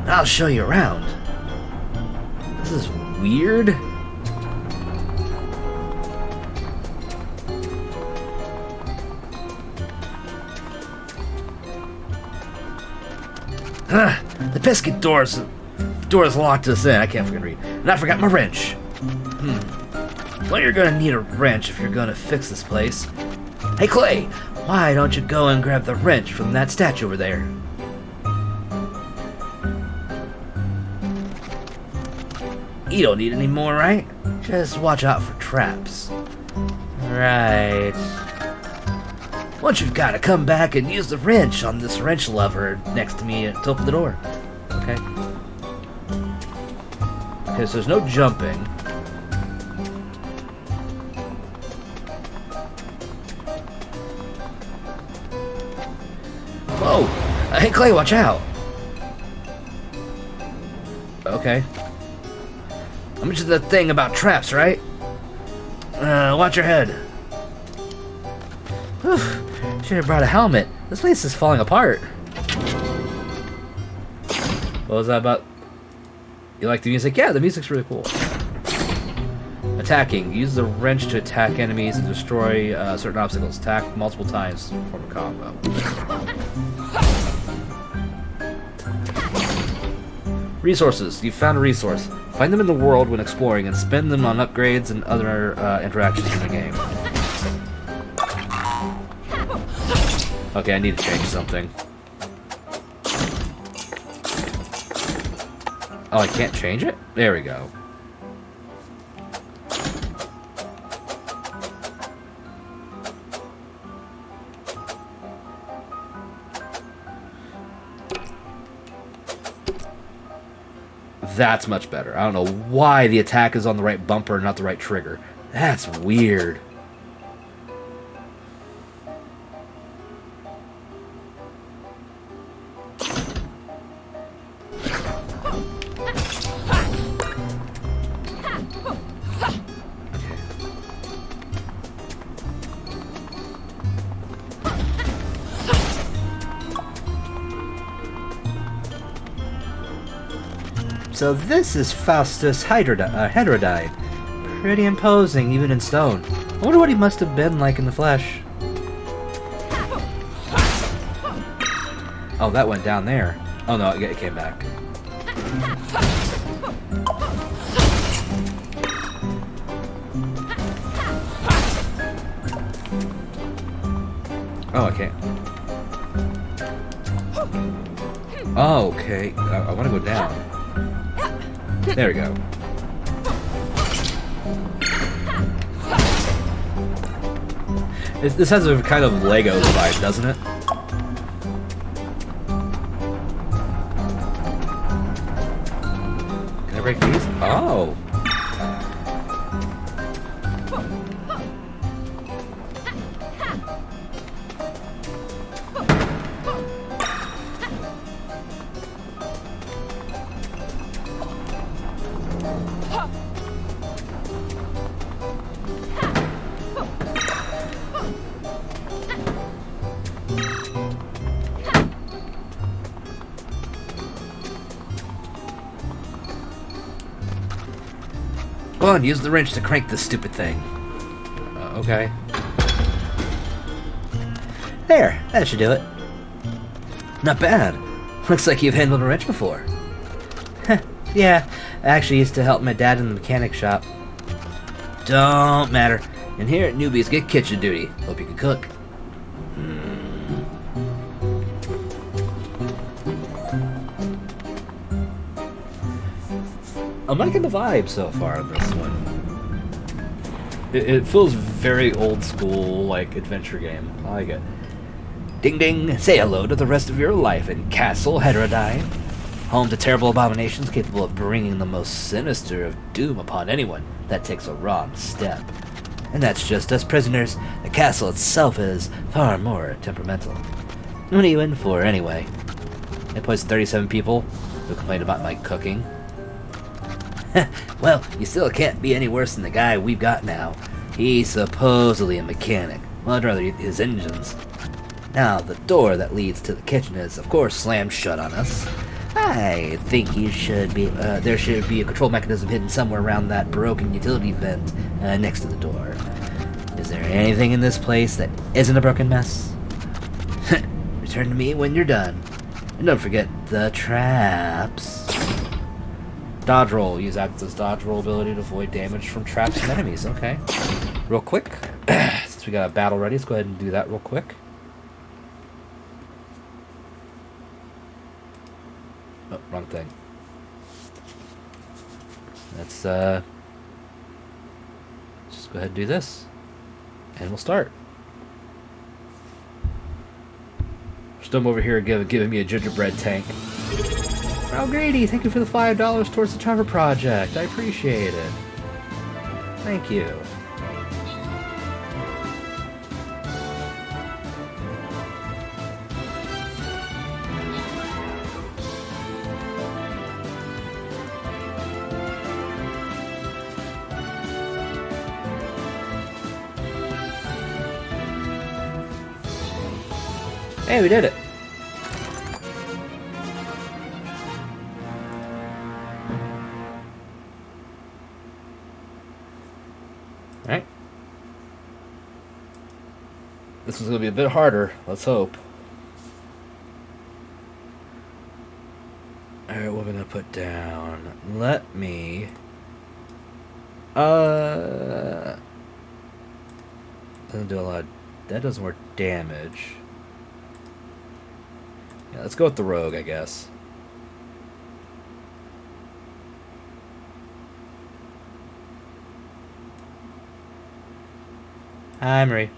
I'll show you around. This is weird. The pesky door's locked us in. I can't fucking read. And I forgot my wrench. Well, you're gonna need a wrench if you're gonna fix this place. Hey, Clay, why don't you go and grab the wrench from that statue over there? You don't need any more, right? Just watch out for traps. Right. Once you've got to come back and use the wrench on this wrench lever next to me to open the door. Okay. Okay, so there's no jumping. Whoa! Hey, Clay, watch out! Okay. I mentioned the thing about traps, right? Watch your head. Whew. Should have brought a helmet. This place is falling apart. What was that about? You like the music? Yeah, the music's really cool. Attacking. Use the wrench to attack enemies and destroy certain obstacles. Attack multiple times to form a combo. Resources. You found a resource. Find them in the world when exploring and spend them on upgrades and other interactions in the game. Okay, I need to change something. Oh, I can't change it? There we go. That's much better. I don't know why the attack is on the right bumper and not the right trigger. That's weird. So this is Faustus Heterodite. Pretty imposing, even in stone. I wonder what he must have been like in the flesh. Oh, that went down there. Oh no, it came back. Oh, I can't. Oh, okay. I want to go down. There we go. This has a kind of Lego vibe, doesn't it? Can I break these? Oh! Go on, use the wrench to crank this stupid thing. Okay. There, that should do it. Not bad. Looks like you've handled a wrench before. Yeah, I actually used to help my dad in the mechanic shop. Don't matter. And here at Newbies get kitchen duty. Hope you can cook. I'm liking the vibe so far on this one. It feels very old school, like, adventure game. I like it. Ding ding, say hello to the rest of your life in Castle Heterodite. Home to terrible abominations capable of bringing the most sinister of doom upon anyone that takes a wrong step. And that's just us prisoners. The castle itself is far more temperamental. What are you in for, anyway? I poisoned 37 people who complained about my cooking. Well, you still can't be any worse than the guy we've got now. He's supposedly a mechanic. Well, I'd rather eat his engines. Now, the door that leads to the kitchen is, of course, slammed shut on us. I think there should be a control mechanism hidden somewhere around that broken utility vent next to the door. Is there anything in this place that isn't a broken mess? Return to me when you're done. And don't forget the traps. Dodge roll. Use Active's dodge roll ability to avoid damage from traps and enemies. Okay. Real quick. Since we got a battle ready, let's go ahead and do that real quick. Oh, wrong thing. let's just go ahead and do this. And we'll start. Stum over here giving me a gingerbread tank. Oh, Grady, thank you for the $5 towards the Trevor Project. I appreciate it. Thank you. Hey, we did it! Alright. This is going to be a bit harder. Let's hope. Alright, what am I going to put down? Let me... Doesn't do a lot of... That does more damage. Yeah, let's go with the rogue, I guess. Hi, Marie.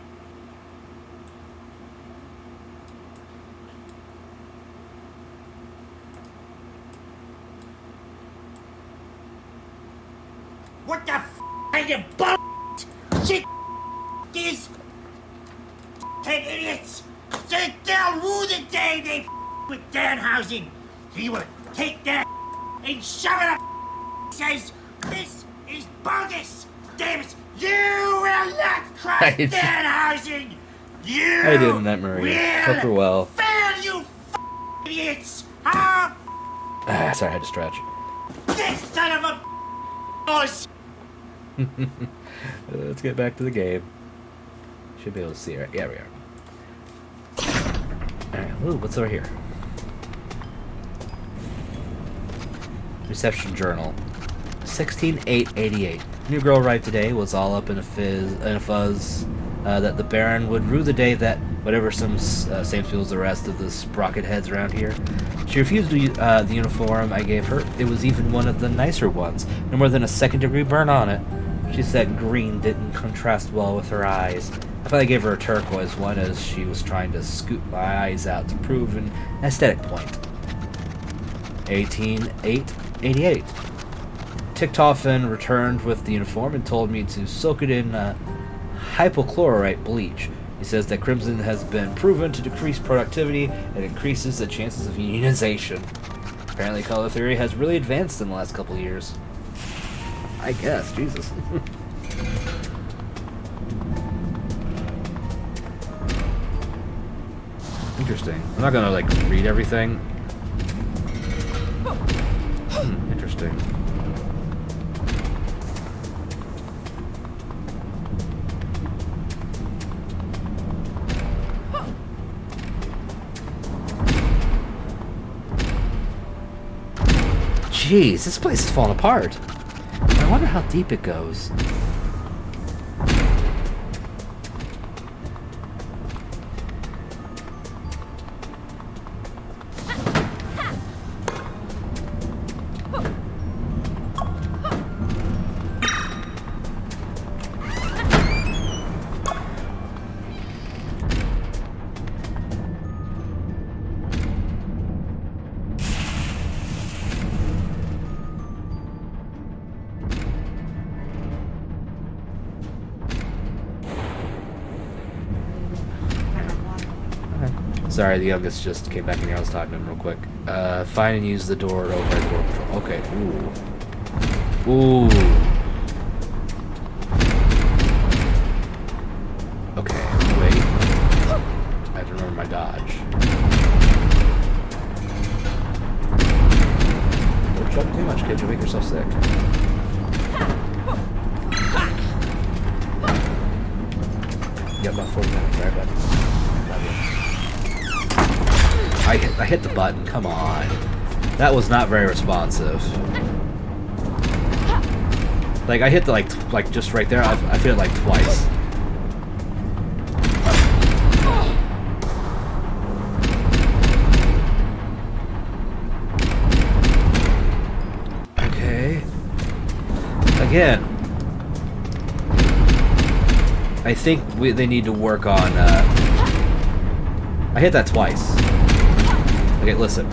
What the kind of bull shit is? Ten idiots! They'll rue the day they with Danhausen. He will take that and shove it up. Says this is bogus. Davis, you will not cross Danhausen. You How you doing, Aunt Marie? Hope you're well. fail, you idiots. Ah, Sorry, I had to stretch. this son of a boss. Let's get back to the game. Should be able to see it. Yeah, we are. Alright, ooh, what's over here? Reception journal. 16/8/88. New girl arrived today, was all up in a fuzz that the Baron would rue the day that whatever same feels as the rest of the sprocket heads around here. She refused the uniform I gave her. It was even one of the nicer ones, no more than a second-degree burn on it. She said green didn't contrast well with her eyes. I finally gave her a turquoise one as she was trying to scoop my eyes out to prove an aesthetic point. 18/8/88. Ticktoffen returned with the uniform and told me to soak it in hypochlorite bleach. He says that crimson has been proven to decrease productivity and increases the chances of unionization. Apparently color theory has really advanced in the last couple of years. I guess, Jesus. Interesting. I'm not gonna, like, read everything. Interesting. Jeez, this place is falling apart. I wonder how deep it goes. Sorry, the youngest just came back in here. I was talking to him real quick. Find and use the door to open the door control. Okay. Ooh. Ooh. Okay, wait. I have to remember my dodge. Don't jump too much, kid. You'll make yourself sick. Yeah, about 40 minutes. Right, bud. I hit the button. Come on. That was not very responsive. Like, I hit the, like just right there. I've hit it, like, twice. Okay. again, I think they need to work on, I hit that twice. Okay, listen.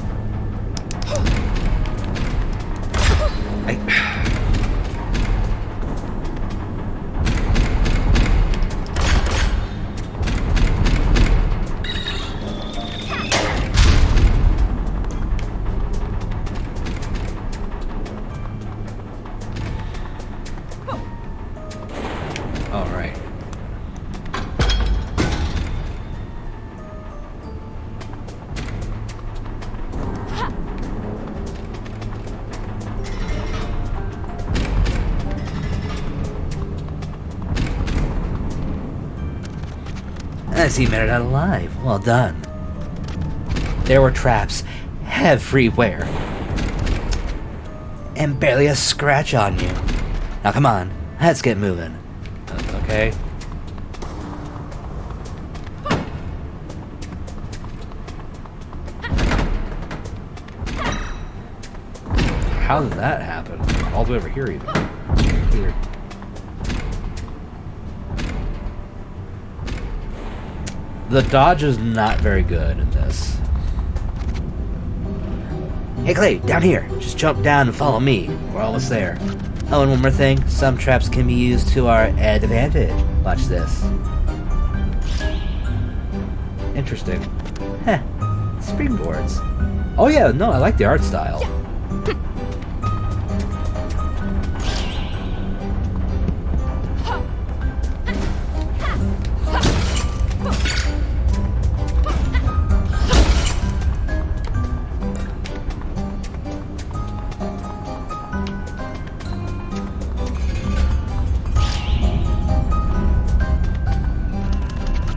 All right. I see you made it out alive. Well done. There were traps everywhere. And barely a scratch on you. Now come on, let's get moving. Okay. How did that happen? All the way over here even. Weird. The dodge is not very good in this. Hey Clay, down here. Just jump down and follow me. We're almost there. Oh, and one more thing. Some traps can be used to our advantage. Watch this. Interesting. Heh. Springboards. Oh yeah, no, I like the art style.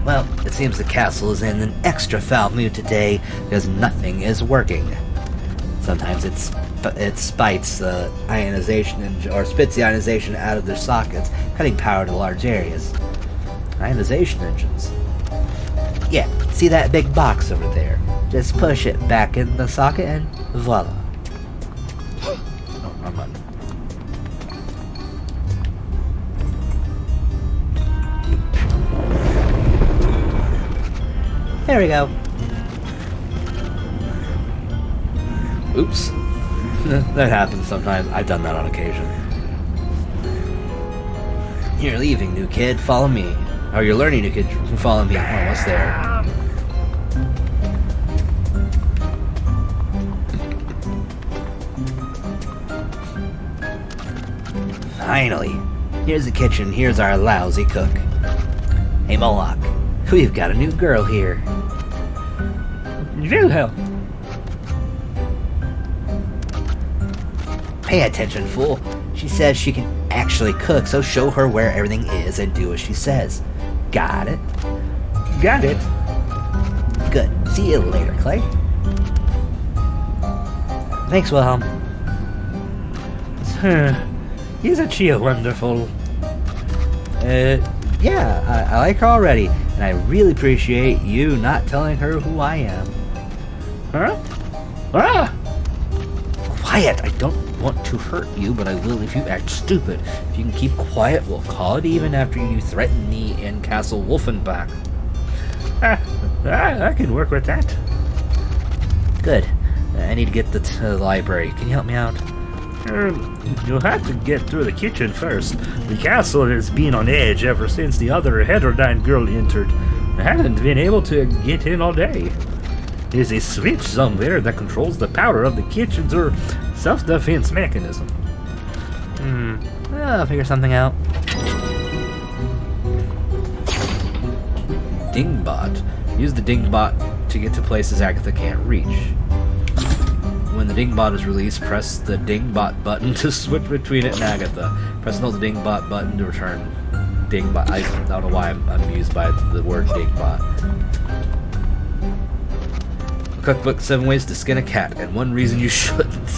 Well, it seems the castle is in an extra foul mood today because nothing is working. Sometimes it spits the ionization or spits the ionization out of their sockets, cutting power to large areas. Ionization engines. Yeah, see that big box over there? Just push it back in the socket and voila. Oh, wrong button. There we go. Oops. That happens sometimes. I've done that on occasion. You're leaving, new kid. Follow me. Oh, you're learning, new kid. Follow me. Almost there. Finally. Here's the kitchen. Here's our lousy cook. Hey, Moloch. We've got a new girl here. Wilhelm. Pay attention, fool. She says she can actually cook, so show her where everything is and do as she says. Got it? Got it. Good. See you later, Clay. Thanks, Wilhelm. Isn't she wonderful? Yeah, I like her already, and I really appreciate you not telling her who I am. Huh? Ah! Quiet! I don't want to hurt you, but I will if you act stupid. If you can keep quiet, we'll call it even after you threaten me in Castle Wolfenbach. I can work with that. Good. I need to get to the library. Can you help me out? You'll have to get through the kitchen first. The castle has been on edge ever since the other heterodyne girl entered. I haven't been able to get in all day. There's a switch somewhere that controls the power of the kitchen's or self-defense mechanism. I'll figure something out. Dingbot. Use the Dingbot to get to places Agatha can't reach. When the Dingbot is released, press the Dingbot button to switch between it and Agatha. Press and hold the Dingbot button to return Dingbot. I don't know why I'm amused by the word Dingbot. Cookbook 7 ways to skin a cat and 1 reason you shouldn't.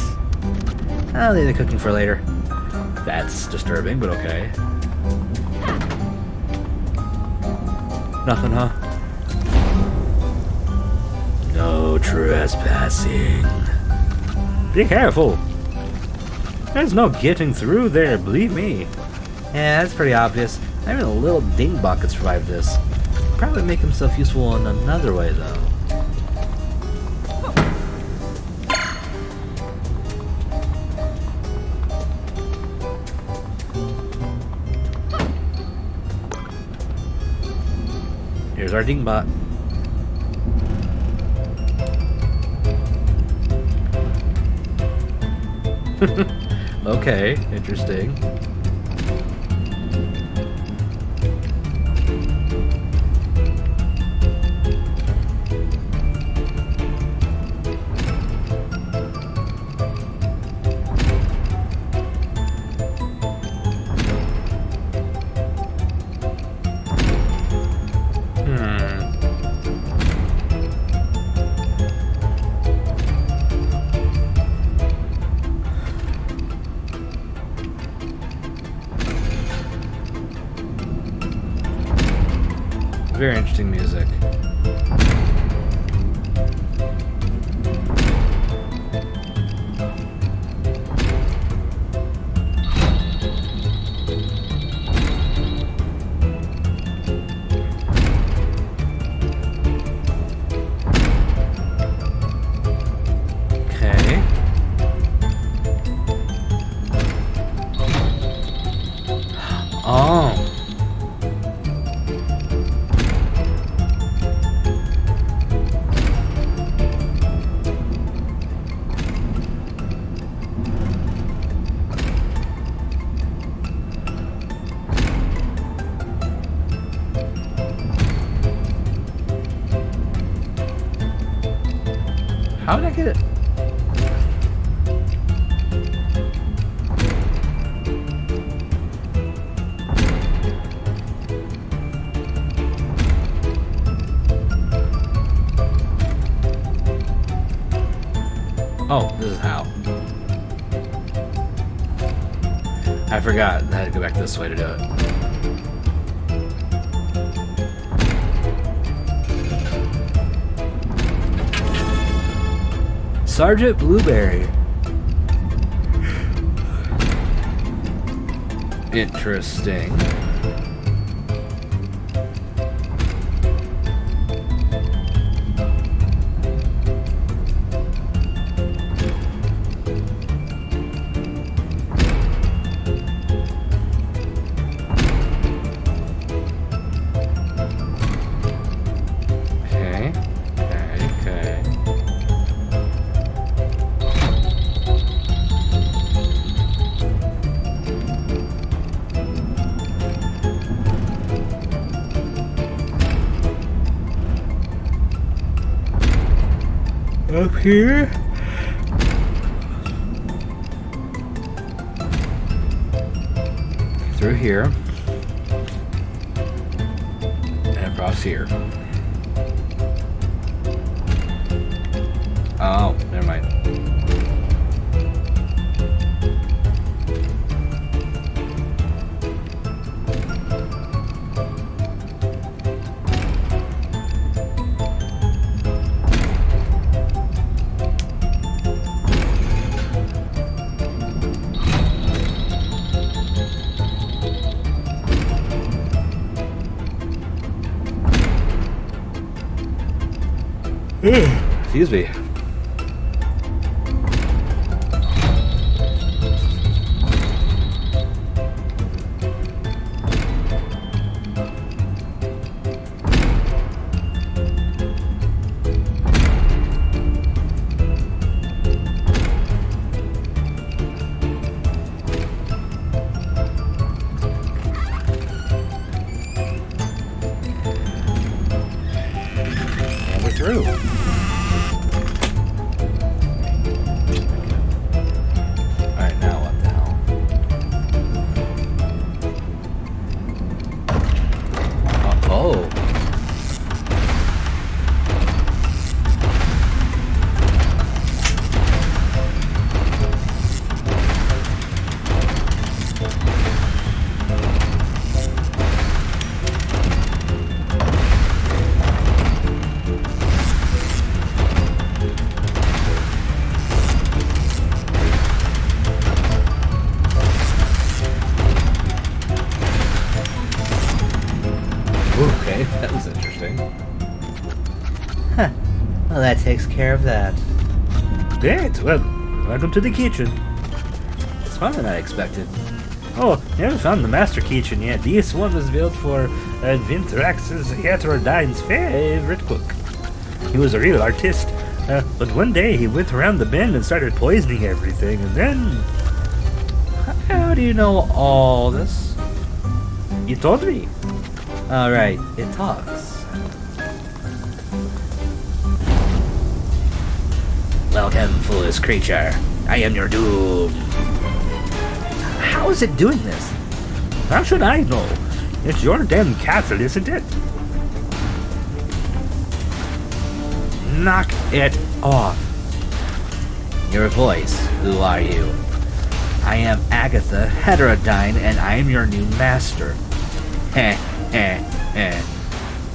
I'll leave the cooking for later. That's disturbing, but okay. Nothing, huh? No trespassing. Be careful. There's no getting through there, believe me. Yeah, that's pretty obvious. Even a little dingbat could survive this. Probably make himself useful in another way, though. Here's our dingbat. Okay, interesting. Very interesting music. Okay. Oh. How did I get it? Oh, this is how. I forgot. I had to go back this way to do it. Sergeant Blueberry. Interesting. Okay. Up here? Through here. And across here. Oh, never mind. Excuse me. And we're through. takes care of that. Great. Well, welcome to the kitchen. It's fun than I expected. Oh, you haven't found the master kitchen yet. This one was built for Vintrax's Heterodyne's favorite cook. He was a real artist, but one day he went around the bend and started poisoning everything, and then... How do you know all this? He told me. Alright, it talks. Welcome, foolish creature. I am your doom. How is it doing this? How should I know? It's your damn castle, isn't it? Knock it off. Your voice. Who are you? I am Agatha Heterodyne, and I am your new master. Heh, heh, heh.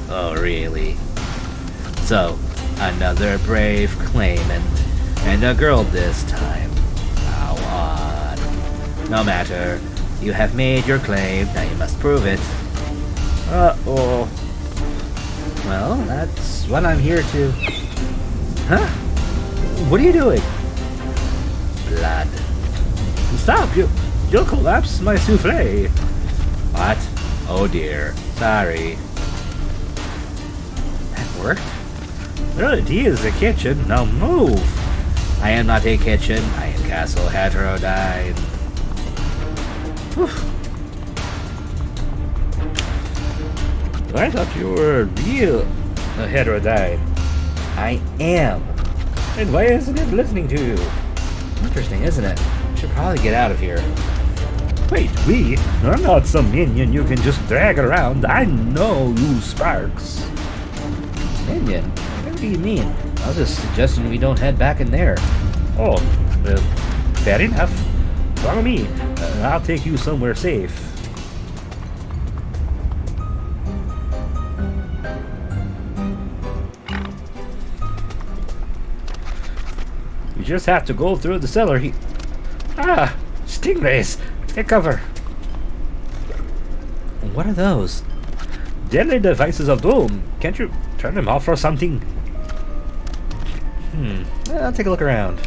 Oh, really? So, another brave claimant, and a girl this time. How odd. No matter. You have made your claim, now you must prove it. Uh-oh. Well, that's what I'm here to... Huh? What are you doing? Blood. Stop! You'll collapse my souffle. What? Oh dear. Sorry. That worked? Well, it is a kitchen. Now move. I am not a kitchen. I am Castle Heterodyne. I thought you were real Heterodyne. I am. And why isn't it listening to you? Interesting, isn't it? Should probably get out of here. Wait, I'm not some minion you can just drag around. I know you Sparks. Minion? What do you mean? I was just suggesting we don't head back in there. Oh, fair enough. Follow me. I'll take you somewhere safe. You just have to go through the cellar. Ah! Stingrays! Take cover! What are those? Deadly devices of doom. Can't you turn them off or something? I'll take a look around.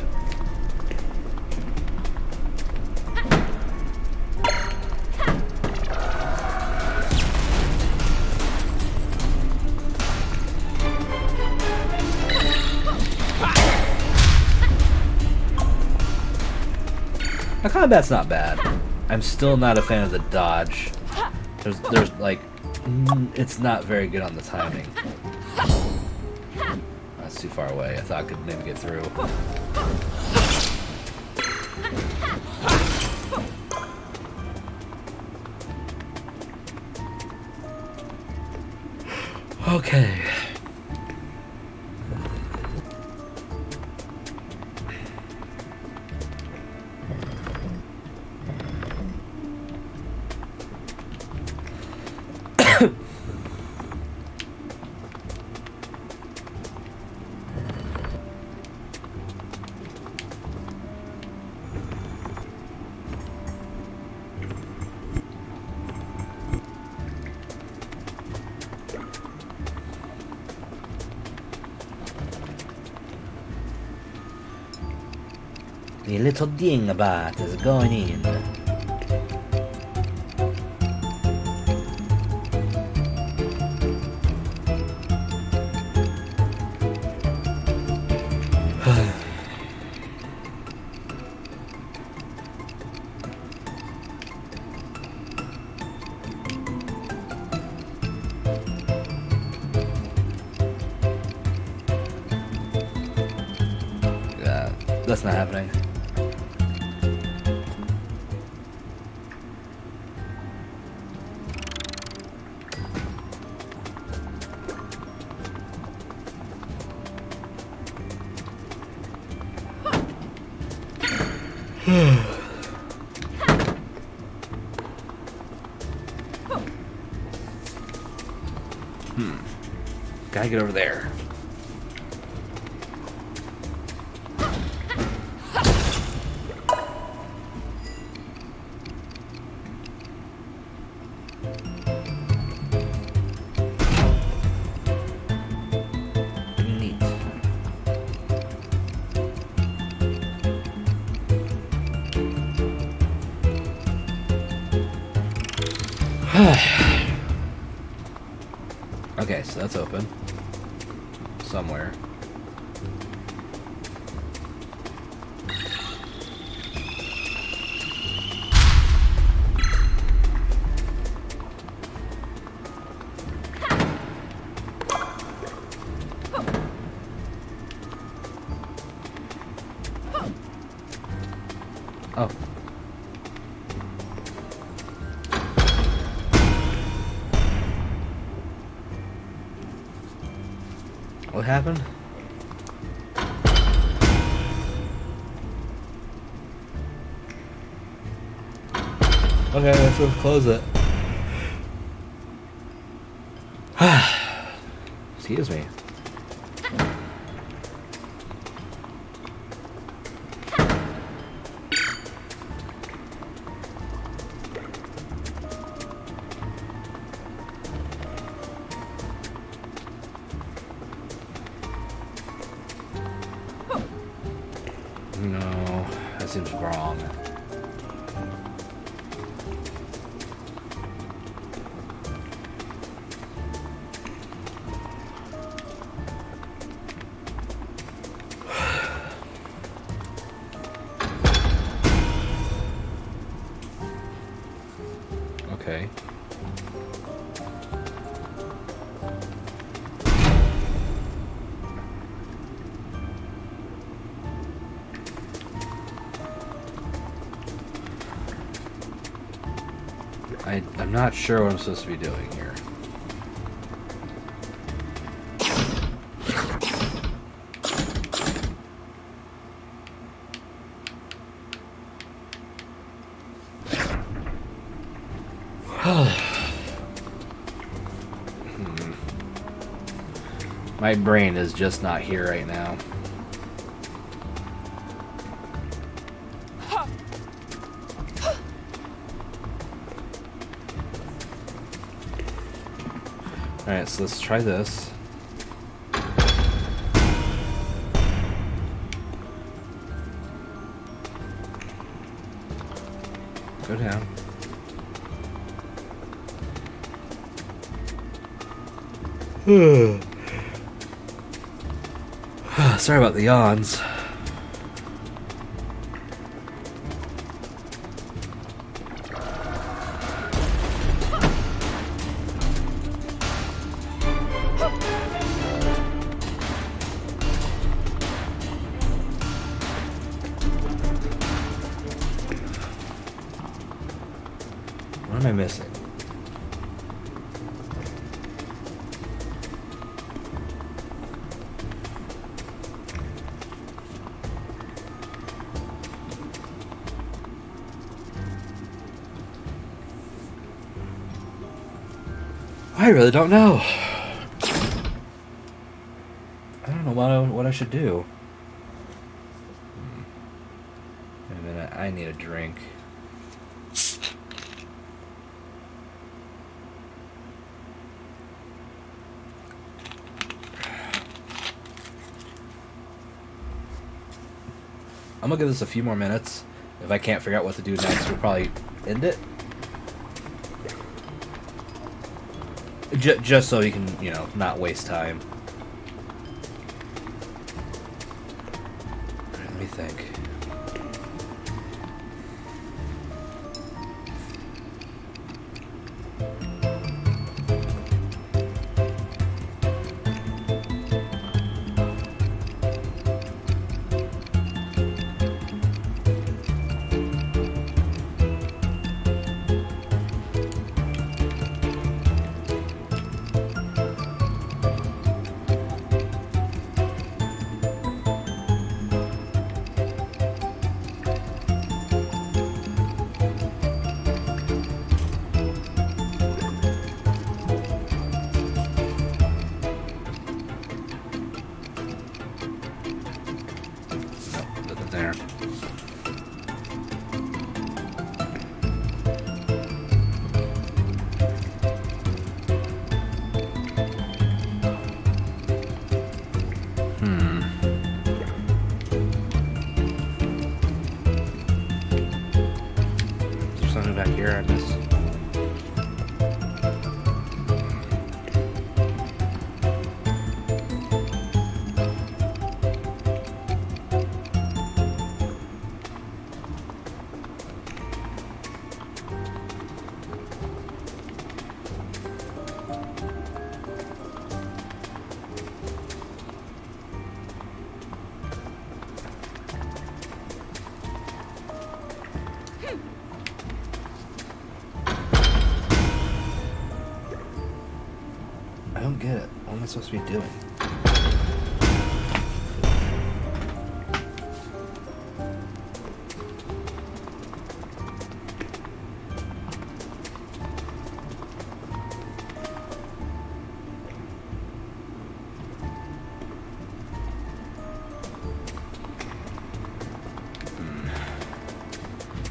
The combat's not bad. I'm still not a fan of the dodge. There's like, it's not very good on the timing. That's too far away. I thought I could maybe get through. Okay. The little dingbat is going in. That's not happening. Gotta get over there. Neat. Okay, so that's open. Somewhere. Oh. What happened? Okay, let's go close it. Excuse me. No, that seems wrong. Okay. I'm not sure what I'm supposed to be doing here. My brain is just not here right now. Alright, so let's try this. Go down. Sorry about the yawns. What am I missing? I really don't know. I don't know what I should do. Wait a minute, I need a drink. I'm gonna give this a few more minutes. If I can't figure out what to do next, we'll probably end it. Just so you can, you know, not waste time. Let me think. Nothing there. Is there something back here I missed? don't get it. What am I supposed to be doing?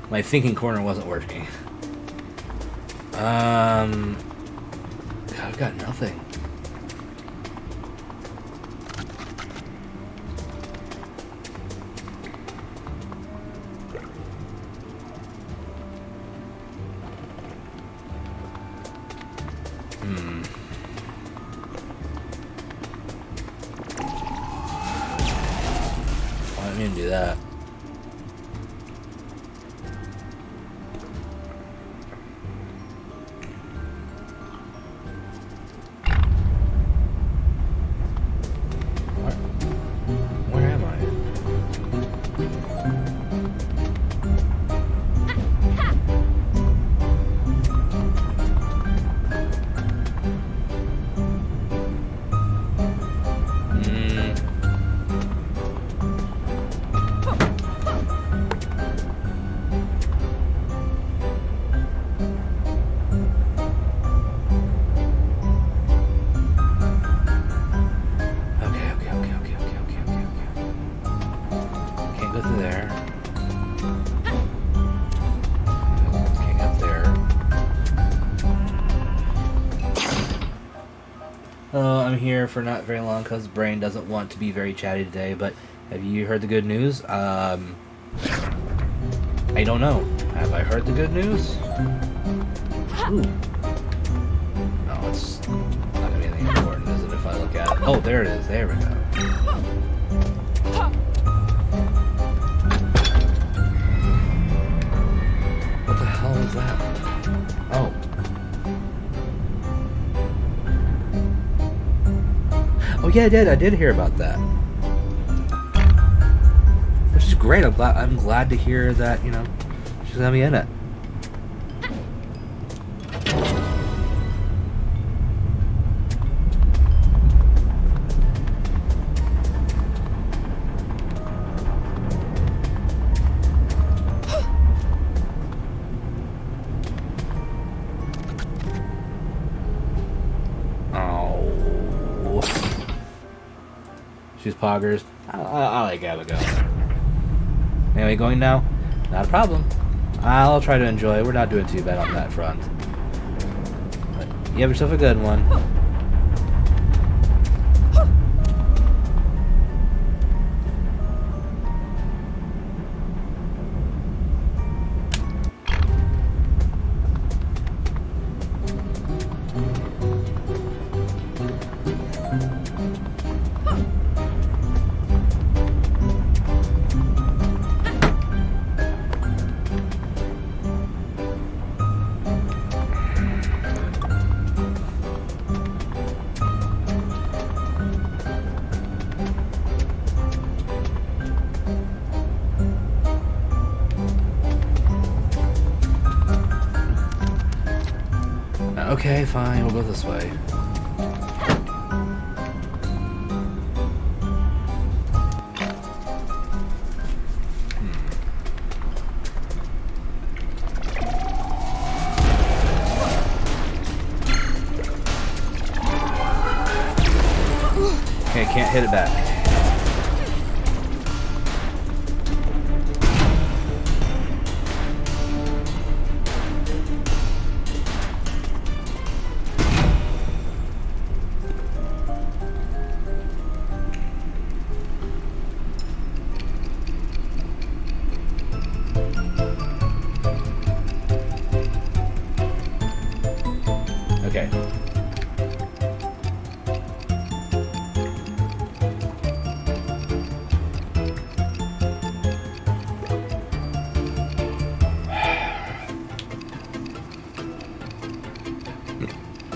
My thinking corner wasn't working. God, I've got nothing. Why didn't even do that? Where am I? Okay. Can't go through there. Can't get there. I'm here for not very long because Brain doesn't want to be very chatty today, but have you heard the good news? I don't know. Have I heard the good news? Ooh. No, it's not gonna be anything important, is it, if I look at it? Oh, there it is. There we go. What the hell was that? Oh. Oh yeah, I did hear about that. Which is great. I'm glad to hear that, you know, she's gonna be in it. Oh. She's poggers. I like Abigail. Anyway, going now? Not a problem. I'll try to enjoy. We're not doing too bad on that front. But you have yourself a good one. Okay, fine, we'll go this way. Okay, can't hit it back. Okay.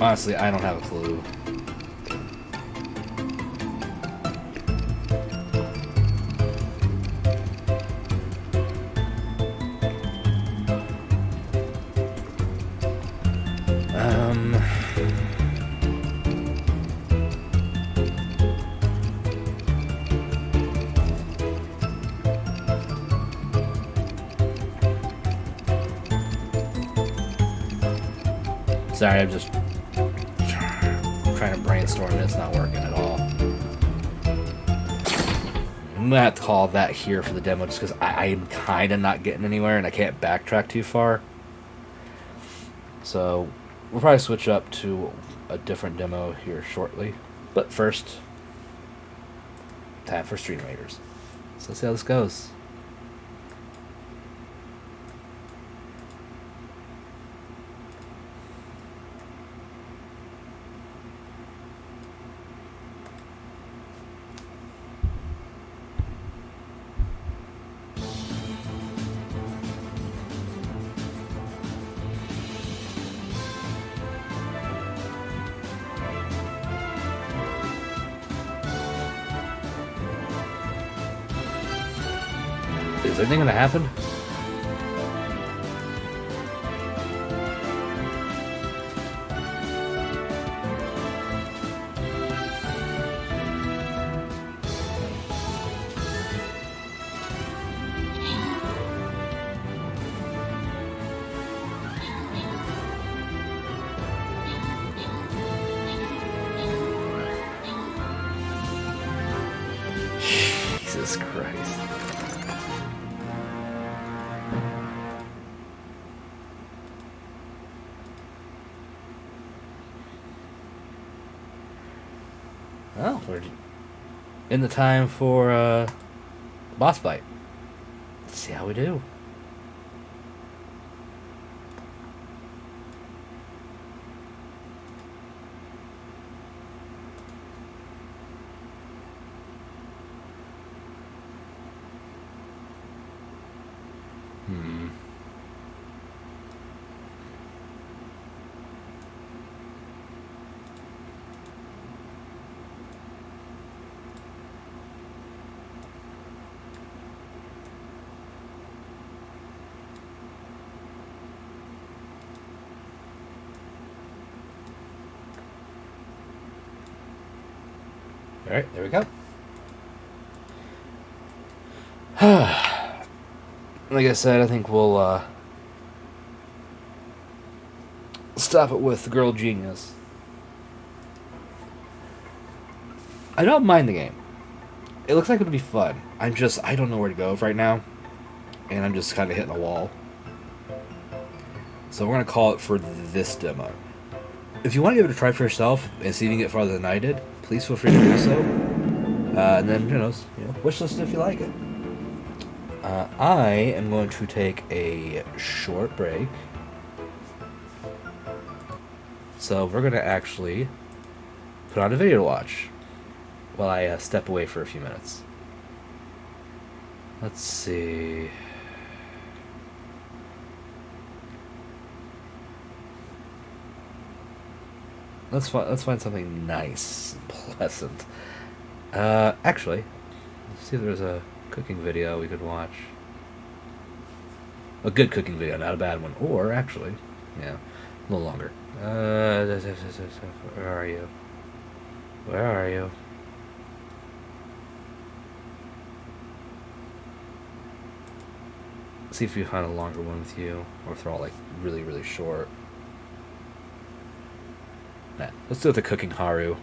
Honestly, I don't have a clue. Sorry, I'm just trying to brainstorm and it's not working at all. I'm gonna have to call that here for the demo just because I'm kind of not getting anywhere and I can't backtrack too far. So we'll probably switch up to a different demo here shortly. But first, time for Stream Raiders. So let's see how this goes. Is anything gonna happen? Jesus Christ. Well, we're in the time for boss fight. Let's see how we do. Alright, there we go. Like I said, I think we'll stop it with Girl Genius. I don't mind the game. It looks like it'll be fun. I don't know where to go right now. And I'm just kind of hitting a wall. So we're going to call it for this demo. If you want to give it a try for yourself and see if you can get farther than I did, please feel free to do so. And then, wishlist if you like it. I am going to take a short break. So we're going to actually put on a video to watch while I step away for a few minutes. Let's see. Let's find something nice and pleasant. Actually, let's see if there's a cooking video we could watch. A good cooking video, not a bad one. Or, actually, yeah, a little longer. Where are you? Where are you? See if you find a longer one with you, or if they're all like really, really short. Nah, let's do it with the cooking Haru.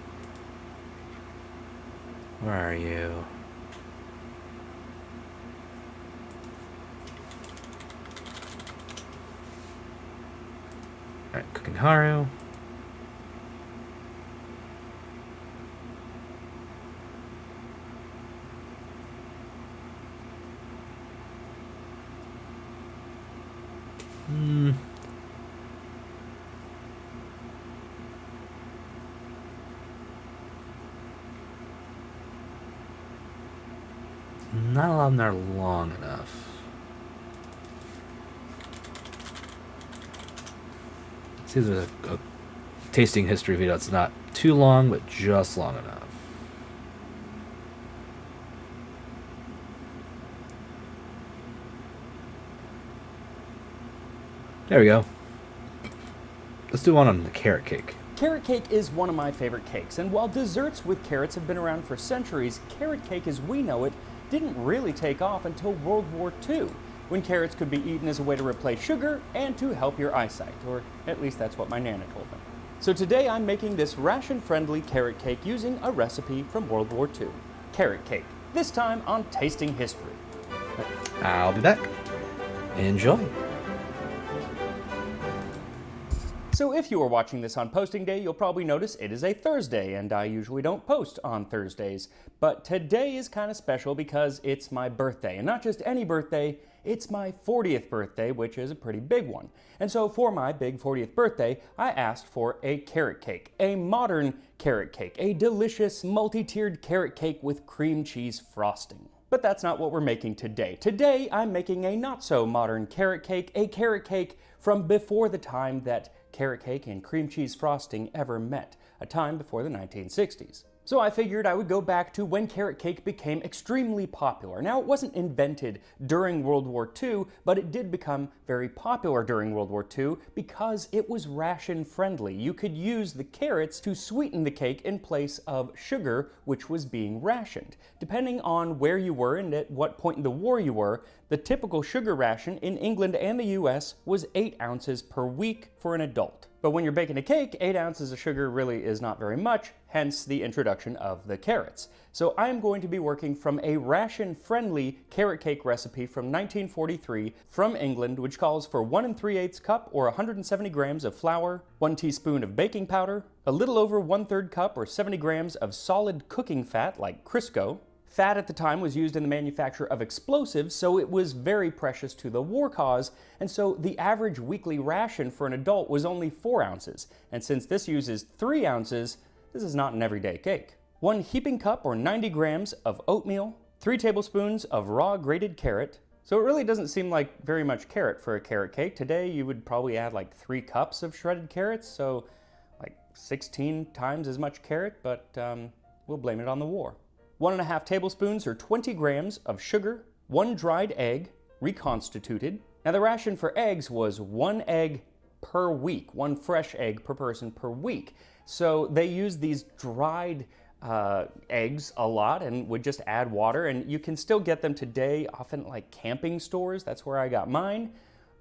Where are you? Alright, cooking Haru. Not a lot of them are long enough. See, there's a tasting history video. It's not too long, but just long enough. There we go. Let's do one on the carrot cake. Carrot cake is one of my favorite cakes, and while desserts with carrots have been around for centuries, carrot cake as we know it didn't really take off until World War II. when carrots could be eaten as a way to replace sugar and to help your eyesight, or at least that's what my Nana told me. So today I'm making this ration-friendly carrot cake using a recipe from World War II. Carrot cake, this time on Tasting History. I'll be back. Enjoy. So if you are watching this on posting day, you'll probably notice it is a Thursday, and I usually don't post on Thursdays. But today is kind of special because it's my birthday, and not just any birthday, it's my 40th birthday, which is a pretty big one. And so for my big 40th birthday, I asked for a carrot cake, a modern carrot cake, a delicious multi-tiered carrot cake with cream cheese frosting. But that's not what we're making today. Today, I'm making a not-so-modern carrot cake, a carrot cake from before the time that carrot cake and cream cheese frosting ever met, a time before the 1960s. So I figured I would go back to when carrot cake became extremely popular. Now, it wasn't invented during World War II, but it did become very popular during World War II because it was ration-friendly. You could use the carrots to sweeten the cake in place of sugar, which was being rationed. Depending on where you were and at what point in the war you were, the typical sugar ration in England and the US was 8 ounces per week for an adult. But when you're baking a cake, 8 ounces of sugar really is not very much, hence the introduction of the carrots. So I am going to be working from a ration-friendly carrot cake recipe from 1943 from England, which calls for 1 3/8 cup or 170 grams of flour, 1 teaspoon of baking powder, a little over 1/3 cup or 70 grams of solid cooking fat like Crisco. Fat at the time was used in the manufacture of explosives, so it was very precious to the war cause, and so the average weekly ration for an adult was only 4 ounces. And since this uses 3 ounces, this is not an everyday cake. 1 heaping cup or 90 grams of oatmeal, 3 tablespoons of raw grated carrot. So it really doesn't seem like very much carrot for a carrot cake. Today you would probably add like 3 cups of shredded carrots, so like 16 times as much carrot, but we'll blame it on the war. 1.5 tablespoons or 20 grams of sugar, 1 dried egg, reconstituted. Now the ration for eggs was 1 egg per week, 1 fresh egg per person per week. So they used these dried eggs a lot and would just add water, and you can still get them today, often at like camping stores. That's where I got mine.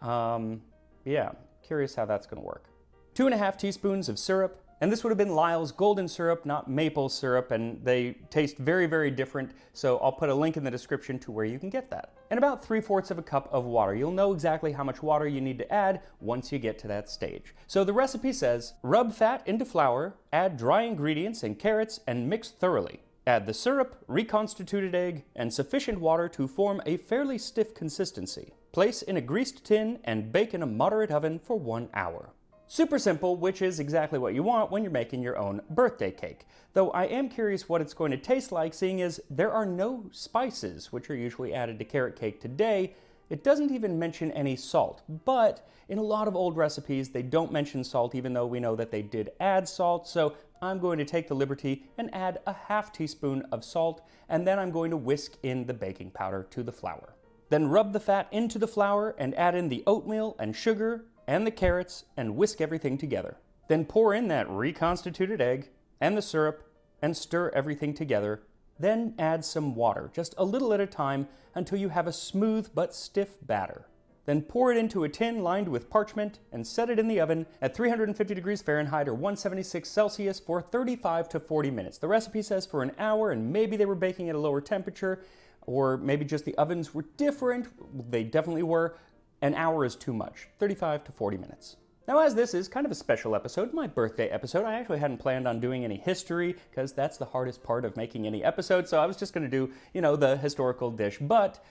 Yeah, curious how that's gonna work. 2.5 teaspoons of syrup. And this would have been Lyle's golden syrup, not maple syrup, and they taste very, very different, so I'll put a link in the description to where you can get that. And about 3/4 of a cup of water. You'll know exactly how much water you need to add once you get to that stage. So the recipe says, rub fat into flour, add dry ingredients and carrots, and mix thoroughly. Add the syrup, reconstituted egg, and sufficient water to form a fairly stiff consistency. Place in a greased tin and bake in a moderate oven for 1 hour. Super simple, which is exactly what you want when you're making your own birthday cake. Though I am curious what it's going to taste like, seeing as there are no spices, which are usually added to carrot cake today. It doesn't even mention any salt, but in a lot of old recipes, they don't mention salt, even though we know that they did add salt. So I'm going to take the liberty and add a 1/2 teaspoon of salt, and then I'm going to whisk in the baking powder to the flour. Then rub the fat into the flour and add in the oatmeal and sugar, and the carrots, and whisk everything together. Then pour in that reconstituted egg and the syrup and stir everything together. Then add some water, just a little at a time, until you have a smooth but stiff batter. Then pour it into a tin lined with parchment and set it in the oven at 350 degrees Fahrenheit or 176 Celsius for 35 to 40 minutes. The recipe says for an hour, and maybe they were baking at a lower temperature, or maybe just the ovens were different. They definitely were. An hour is too much, 35 to 40 minutes. Now, as this is kind of a special episode, my birthday episode, I actually hadn't planned on doing any history because that's the hardest part of making any episode, so I was just gonna do, the historical dish, but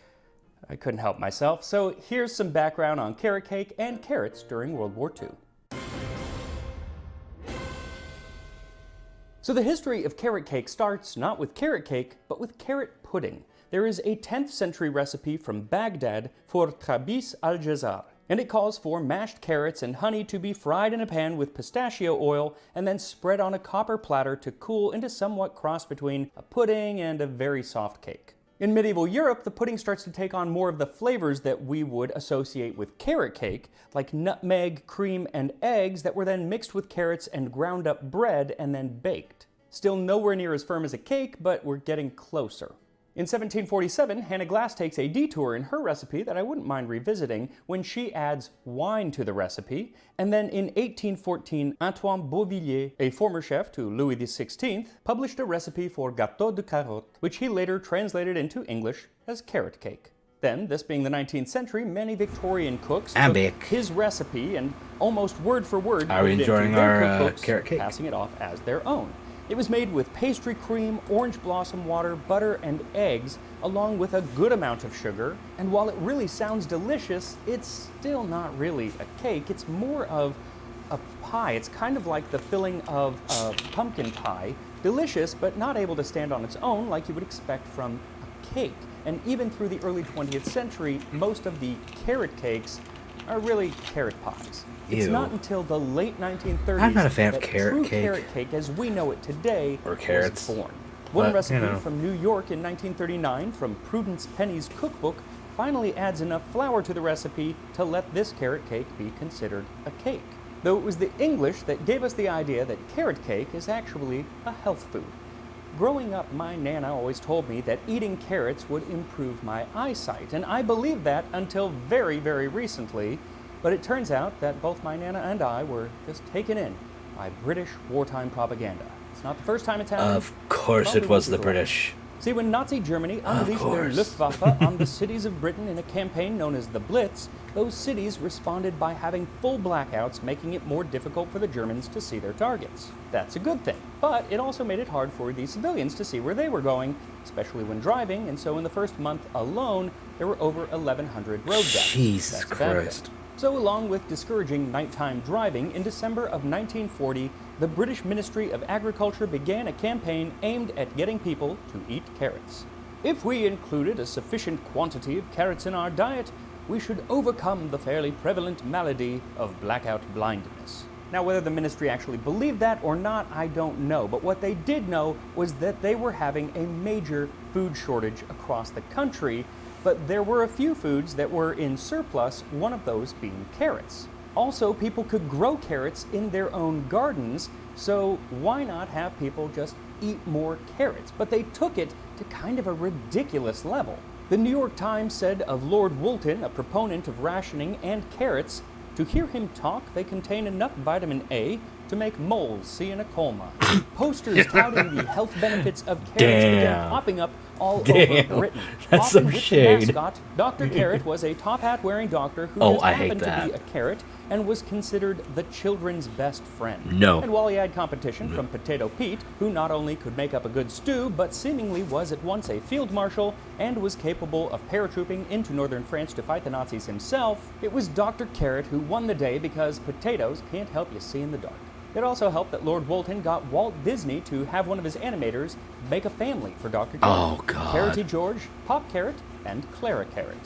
I couldn't help myself. So here's some background on carrot cake and carrots during World War II. So the history of carrot cake starts not with carrot cake, but with carrot pudding. There is a 10th century recipe from Baghdad for Tabis al-Jazar, and it calls for mashed carrots and honey to be fried in a pan with pistachio oil and then spread on a copper platter to cool into somewhat cross between a pudding and a very soft cake. In medieval Europe, the pudding starts to take on more of the flavors that we would associate with carrot cake, like nutmeg, cream, and eggs that were then mixed with carrots and ground up bread and then baked. Still nowhere near as firm as a cake, but we're getting closer. In 1747, Hannah Glass takes a detour in her recipe that I wouldn't mind revisiting when she adds wine to the recipe. And then in 1814, Antoine Beauvilliers, a former chef to Louis XVI, published a recipe for gâteau de carotte, which he later translated into English as carrot cake. Then, this being the 19th century, many Victorian cooks took his recipe and almost word for word Are we put it into enjoying their our cookbooks, carrot cake? passing it off as their own. It was made with pastry cream, orange blossom water, butter, and eggs, along with a good amount of sugar. And while it really sounds delicious, it's still not really a cake. It's more of a pie. It's kind of like the filling of a pumpkin pie. Delicious, but not able to stand on its own like you would expect from a cake. And even through the early 20th century, most of the carrot cakes are really carrot pies. It's Ew. not until the late 1930s I'm not a fan of that carrot true cake. carrot cake as we know it today Or carrots. was born. One But, recipe you know. from New York in 1939 from Prudence Penny's cookbook finally adds enough flour to the recipe to let this carrot cake be considered a cake. Though it was the English that gave us the idea that carrot cake is actually a health food. Growing up, my Nana always told me that eating carrots would improve my eyesight, and I believed that until very, very recently. But it turns out that both my Nana and I were just taken in by British wartime propaganda. It's not the first time it's happened. Of course Probably it was won't be the last. British. See, when Nazi Germany unleashed their course. Luftwaffe on the cities of Britain in a campaign known as the Blitz, those cities responded by having full blackouts, making it more difficult for the Germans to see their targets. That's a good thing, but it also made it hard for the civilians to see where they were going, especially when driving, and so in the first month alone, there were over 1,100 road deaths. Jesus That's a bad Christ. thing. So along with discouraging nighttime driving, in December of 1940, the British Ministry of Agriculture began a campaign aimed at getting people to eat carrots. If we included a sufficient quantity of carrots in our diet, we should overcome the fairly prevalent malady of blackout blindness. Now, whether the ministry actually believed that or not, I don't know, but what they did know was that they were having a major food shortage across the country, but there were a few foods that were in surplus, one of those being carrots. Also, people could grow carrots in their own gardens, so why not have people just eat more carrots? But they took it to kind of a ridiculous level. The New York Times said of Lord Woolton, a proponent of rationing and carrots, to hear him talk, they contain enough vitamin A to make moles see in a coal mine. Posters touting the health benefits of carrots began Damn. popping up all Damn. over Britain. That's Often some with shade. the mascot, Dr. Carrot was a top hat wearing doctor who Oh, just I hate happened to that. be a carrot and was considered the children's best friend. No. And while he had competition from P.2 Pete, who not only could make up a good stew, but seemingly was at once a field marshal and was capable of paratrooping into northern France to fight the Nazis himself, it was Dr. Carrot who won the day because potatoes can't help you see in the dark. It also helped that Lord Woolton got Walt Disney to have one of his animators make a family for Dr. Carrot. Oh, God. Carroty George, Pop Carrot, and Clara Carrot.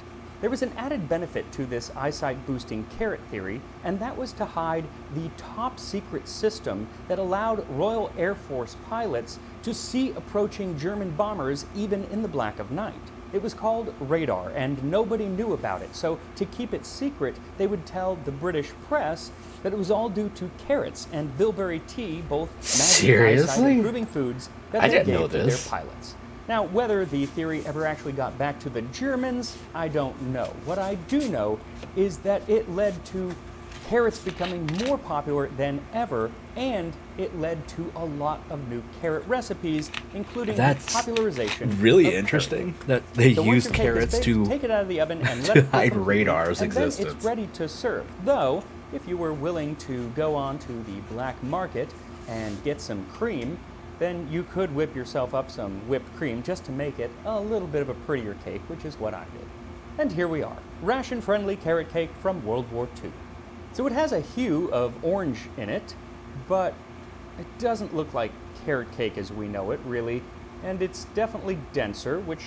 There was an added benefit to this eyesight-boosting carrot theory, and that was to hide the top-secret system that allowed Royal Air Force pilots to see approaching German bombers even in the black of night. It was called radar, and nobody knew about it, so to keep it secret, they would tell the British press that it was all due to carrots and bilberry tea, both magic eyesight Seriously? improving foods that I they didn't know gave to their this. pilots. Now, whether the theory ever actually got back to the Germans, I don't know. What I do know is that it led to carrots becoming more popular than ever, and it led to a lot of new carrot recipes, including That's the popularization really of interesting carrot. that they So once used your cake is carrots baked, to take it out of the oven and let to it cool hide completely, radar's and then existence. it's ready to serve. Though, if you were willing to go on to the black market and get some cream, then you could whip yourself up some whipped cream just to make it a little bit of a prettier cake, which is what I did. And here we are, ration-friendly carrot cake from World War II. So it has a hue of orange in it, but it doesn't look like carrot cake as we know it, really, and it's definitely denser, which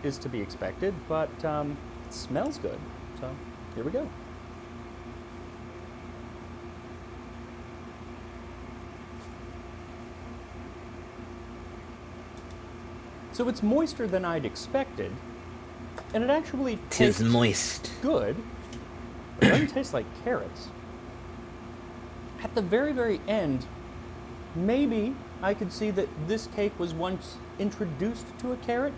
is to be expected, but it smells good. So here we go. So it's moister than I'd expected, and it actually Tis tastes moist. good, but it doesn't taste like carrots. At the very, very end, maybe I could see that this cake was once introduced to a carrot,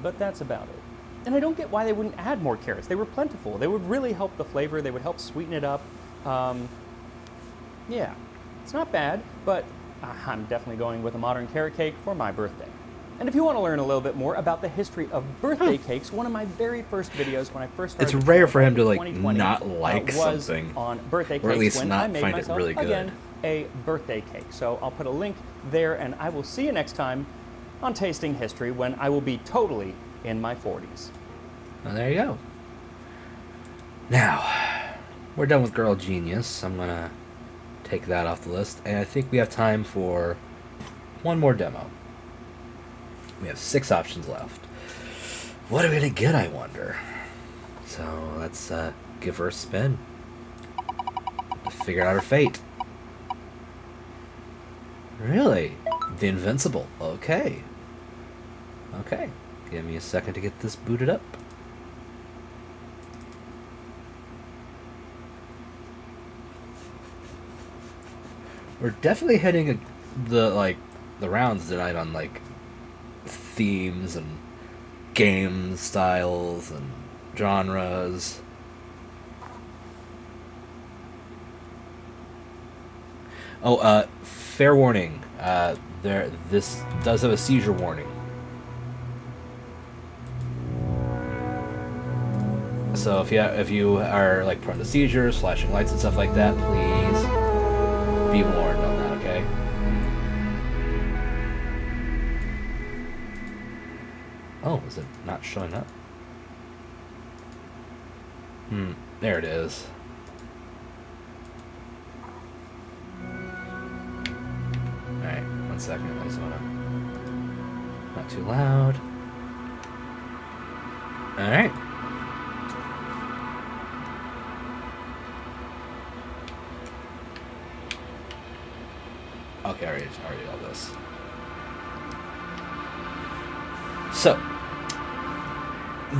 but that's about it. And I don't get why they wouldn't add more carrots. They were plentiful. They would really help the flavor. They would help sweeten it up. Yeah, it's not bad, but I'm definitely going with a modern carrot cake for my birthday. And if you want to learn a little bit more about the history of birthday cakes, one of my very first videos when I first started... It's rare for him to, like, 2020, not like was something. on birthday cakes, Or at least when not I made find it myself, really good. again, a birthday cake. So I'll put a link there, and I will see you next time on Tasting History when I will be totally in my 40s. Well, there you go. Now, we're done with Girl Genius. I'm going to take that off the list. And I think we have time for one more demo. We have 6 options left. What are we going to get, I wonder? So let's give her a spin. Figure out her fate. Really? The Invincible. Okay. Okay. Give me a second to get this booted up. We're definitely hitting the rounds tonight on like themes and game styles and genres. Oh, fair warning. This does have a seizure warning. So if you are like prone to seizures, flashing lights and stuff like that, please be warned on that, okay? Oh, is it not showing up? There it is. Alright, 1 second. I just wanna... Not too loud. Alright. Okay, I already all this. So,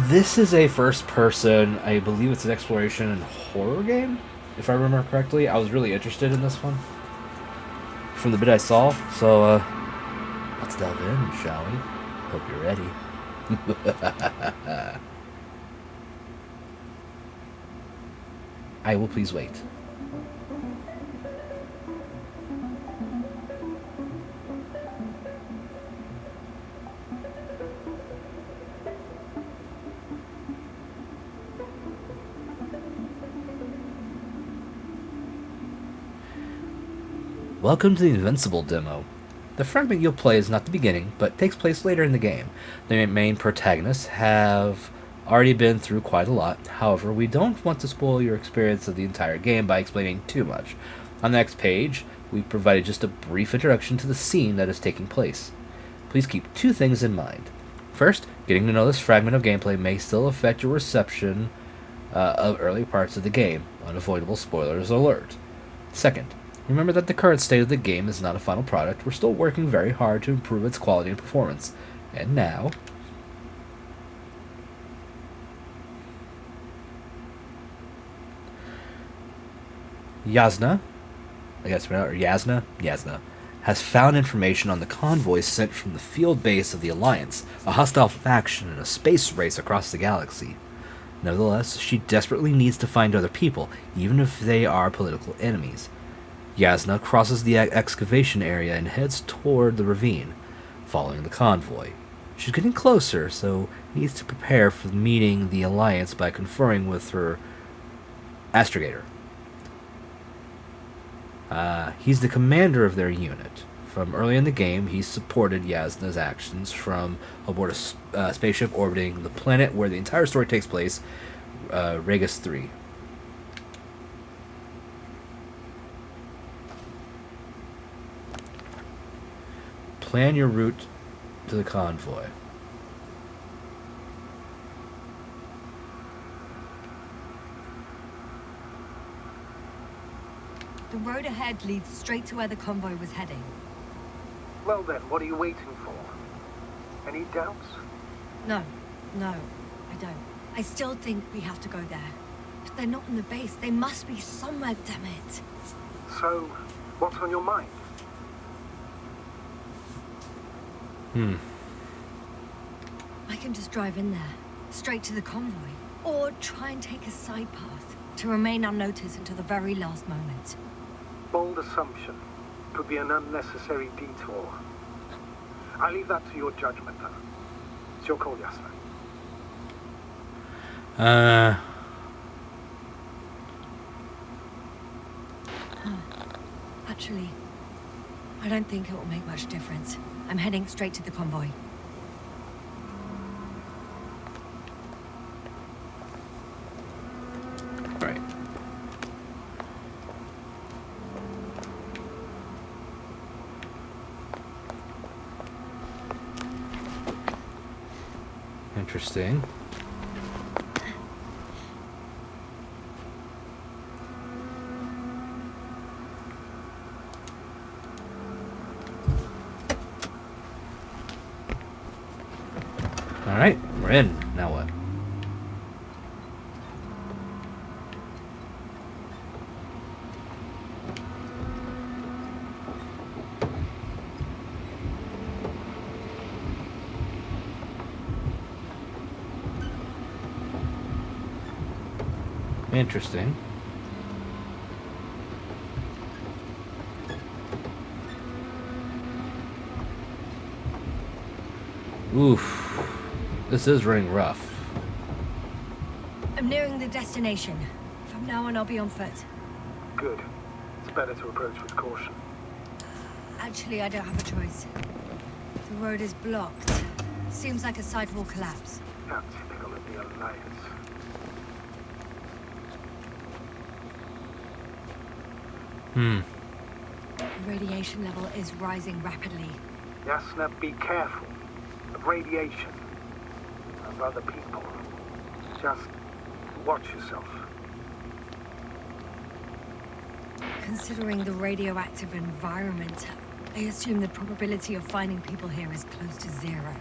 this is a first-person, I believe it's an exploration and horror game, if I remember correctly. I was really interested in this one from the bit I saw, so let's delve in, shall we? Hope you're ready. I will please wait. Welcome to the Invincible demo. The fragment you'll play is not the beginning, but takes place later in the game. The main protagonists have already been through quite a lot. However, we don't want to spoil your experience of the entire game by explaining too much. On the next page, we've provided just a brief introduction to the scene that is taking place. Please keep 2 things in mind. First, getting to know this fragment of gameplay may still affect your reception of early parts of the game. Unavoidable spoilers alert. Second, remember that the current state of the game is not a final product. We're still working very hard to improve its quality and performance. And now... Yasna, has found information on the convoys sent from the field base of the Alliance, a hostile faction in a space race across the galaxy. Nevertheless, she desperately needs to find other people, even if they are political enemies. Yasna crosses the excavation area and heads toward the ravine, following the convoy. She's getting closer, so needs to prepare for meeting the Alliance by conferring with her astrogator. He's the commander of their unit. From early in the game, he's supported Yasna's actions from aboard a spaceship orbiting the planet where the entire story takes place, Regis 3. Plan your route to the convoy. The road ahead leads straight to where the convoy was heading. Well then, what are you waiting for? Any doubts? No, I don't. I still think we have to go there. If they're not in the base, they must be somewhere, damn it. So, what's on your mind? My can just drive in there, straight to the convoy, or try and take a side path to remain unnoticed until the very last moment. Bold assumption. Could be an unnecessary detour. I leave that to your judgment, though. It's your call, Yasmin. Actually, I don't think it will make much difference. I'm heading straight to the convoy. Right. Interesting. Alright, we're in. Now what? Interesting. Oof. This is running rough. I'm nearing the destination. From now on, I'll be on foot. Good. It's better to approach with caution. Actually, I don't have a choice. The road is blocked. Seems like a site will collapse. How typical of the Alliance. The radiation level is rising rapidly. Yasna, be careful of radiation. Of other people. Just watch yourself. Considering the radioactive environment, I assume the probability of finding people here is close to zero.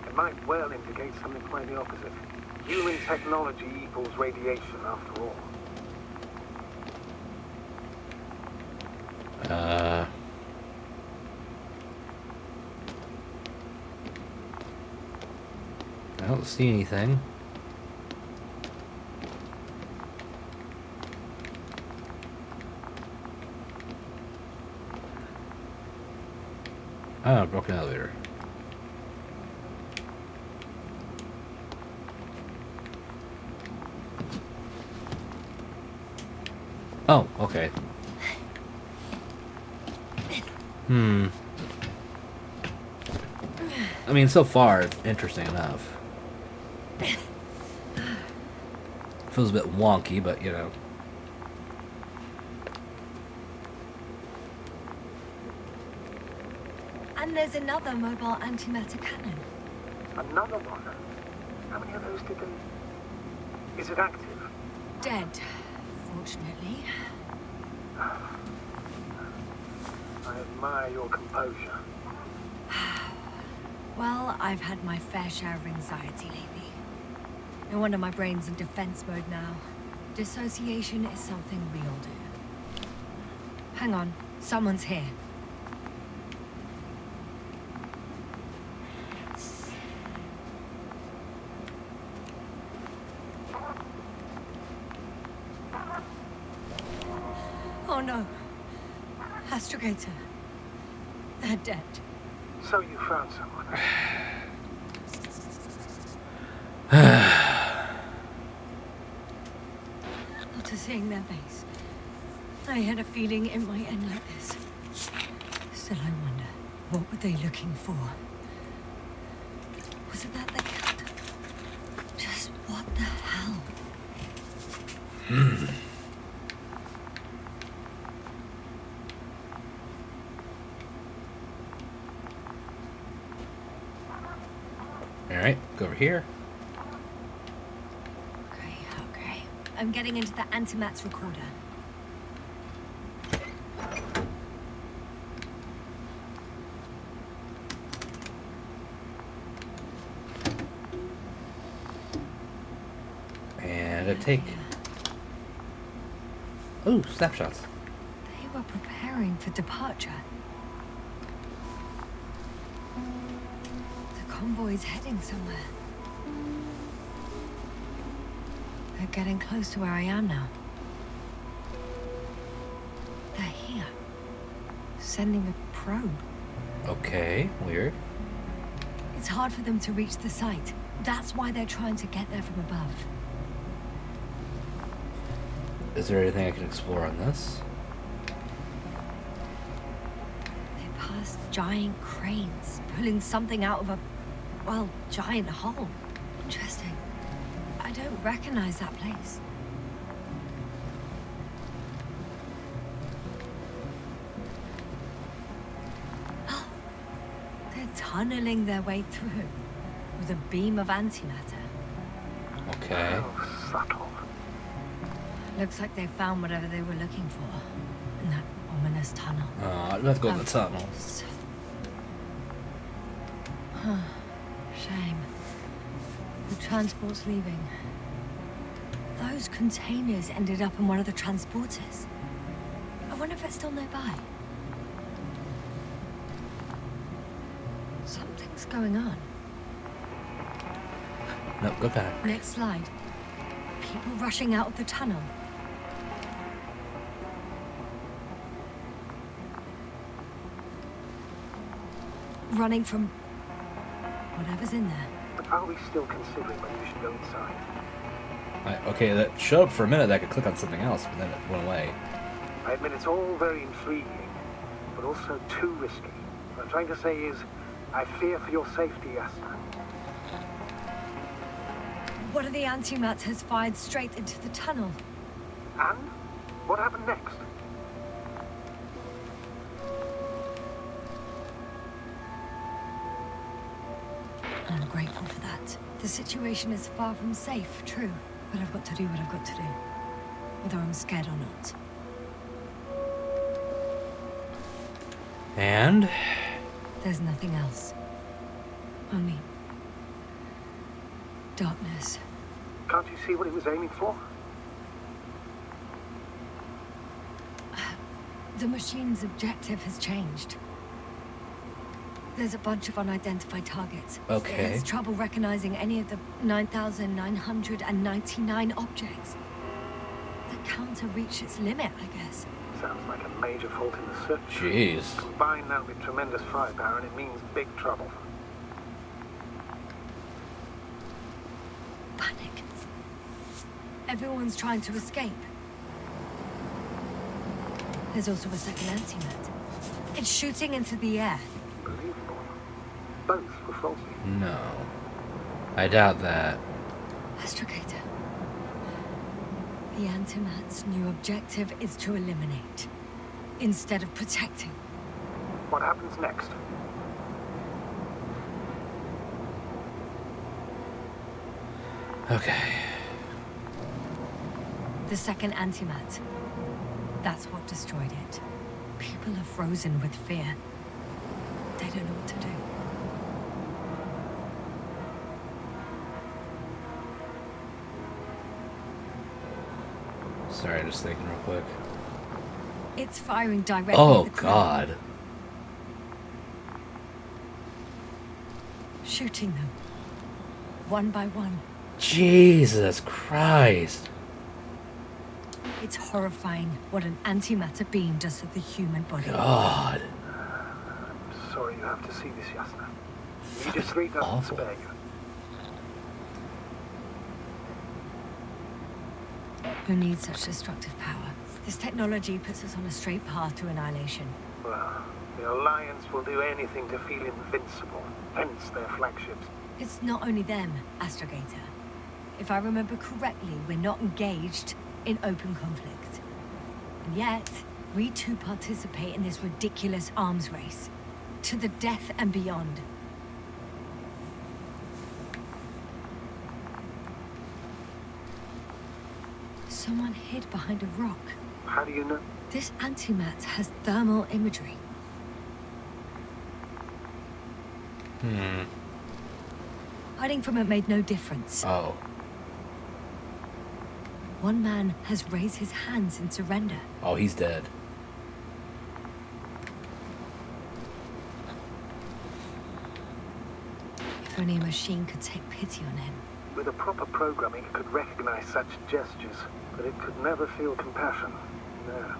It might well indicate something quite the opposite. Human technology equals radiation, after all. I don't see anything. Ah, broken elevator. Oh, okay. I mean, so far, interesting enough. Feels a bit wonky, but you know. And there's another mobile antimatter cannon. Another one? How many of those did they... Is it active? Dead, fortunately. I admire your composure. Well, I've had my fair share of anxiety lately. No wonder my brain's in defense mode now. Dissociation is something we all do. Hang on, someone's here. Oh no. Astrogator. They're dead. So you found someone. After seeing their face, I had a feeling it might end like this. Still, I wonder, what were they looking for? Was it that they killed? Just what the hell? Alright, go over here. Okay. I'm getting into the antimat's recorder. And a take. Ooh, snapshots. They were preparing for departure. The convoy's heading somewhere. They're getting close to where I am now. They're here. Sending a probe. Okay, weird. It's hard for them to reach the site. That's why they're trying to get there from above. Is there anything I can explore on this? They passed giant cranes, pulling something out of a, well, giant hole. Interesting. I don't recognize that place. Oh, they're tunneling their way through with a beam of antimatter. Okay. How subtle. Looks like they found whatever they were looking for in that ominous tunnel. I'd have to go in the tunnel. Huh. Shame. The transport's leaving. Those containers ended up in one of the transporters. I wonder if it's still nearby. Something's going on. Nope, go back. Next slide. People rushing out of the tunnel. Running from whatever's in there. But are we still considering whether we should go inside? Okay, that showed up for a minute that I could click on something else, but then it went away. I admit it's all very intriguing, but also too risky. What I'm trying to say is, I fear for your safety, Yasna. One of the antimatters fired straight into the tunnel. And? What happened next? I'm grateful for that. The situation is far from safe, true. But I've got to do what I've got to do. Whether I'm scared or not. And? There's nothing else. Only darkness. Can't you see what he was aiming for? The machine's objective has changed. There's a bunch of unidentified targets. Okay. It has trouble recognizing any of the 9,999 objects. The counter reached its limit, I guess. Sounds like a major fault in the search. Jeez. Combine that with tremendous firepower and it means big trouble. Panic. Everyone's trying to escape. There's also a second antimat. It's shooting into the air. Believable. Both were faulty. No. I doubt that. Astrogator. The antimat's new objective is to eliminate, instead of protecting. What happens next? Okay. The second antimat. That's what destroyed it. People are frozen with fear. They don't know what to do. Sorry, just thinking real quick. It's firing directly Oh, at the crew. God. Shooting them. One by one. Jesus Christ. It's horrifying what an antimatter beam does to the human body. God. I'm sorry you have to see this, Yasna. Need your 3 doesn't awful. spare you. Who needs such destructive power? This technology puts us on a straight path to annihilation. Well, the Alliance will do anything to feel invincible, hence their flagships. It's not only them, Astrogator. If I remember correctly, we're not engaged in open conflict. And yet, we too participate in this ridiculous arms race. To the death and beyond. Someone hid behind a rock. How do you know? This antimat has thermal imagery. Hiding from it made no difference. Oh. One man has raised his hands in surrender. Oh, he's dead. If If only a machine could take pity on him. With a proper programming, it could recognize such gestures, but it could never feel compassion. No.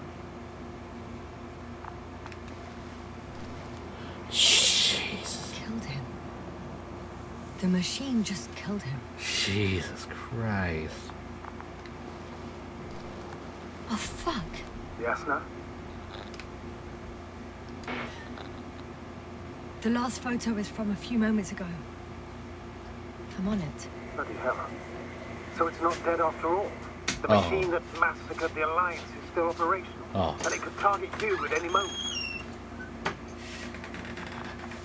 Jesus. Killed him. The machine just killed him. Jesus Christ. Oh, fuck. Yasna? The last photo is from a few moments ago. I'm on it. Bloody hell. So it's not dead after all. The Oh. machine that massacred the Alliance is still operational. Oh. And it could target you at any moment.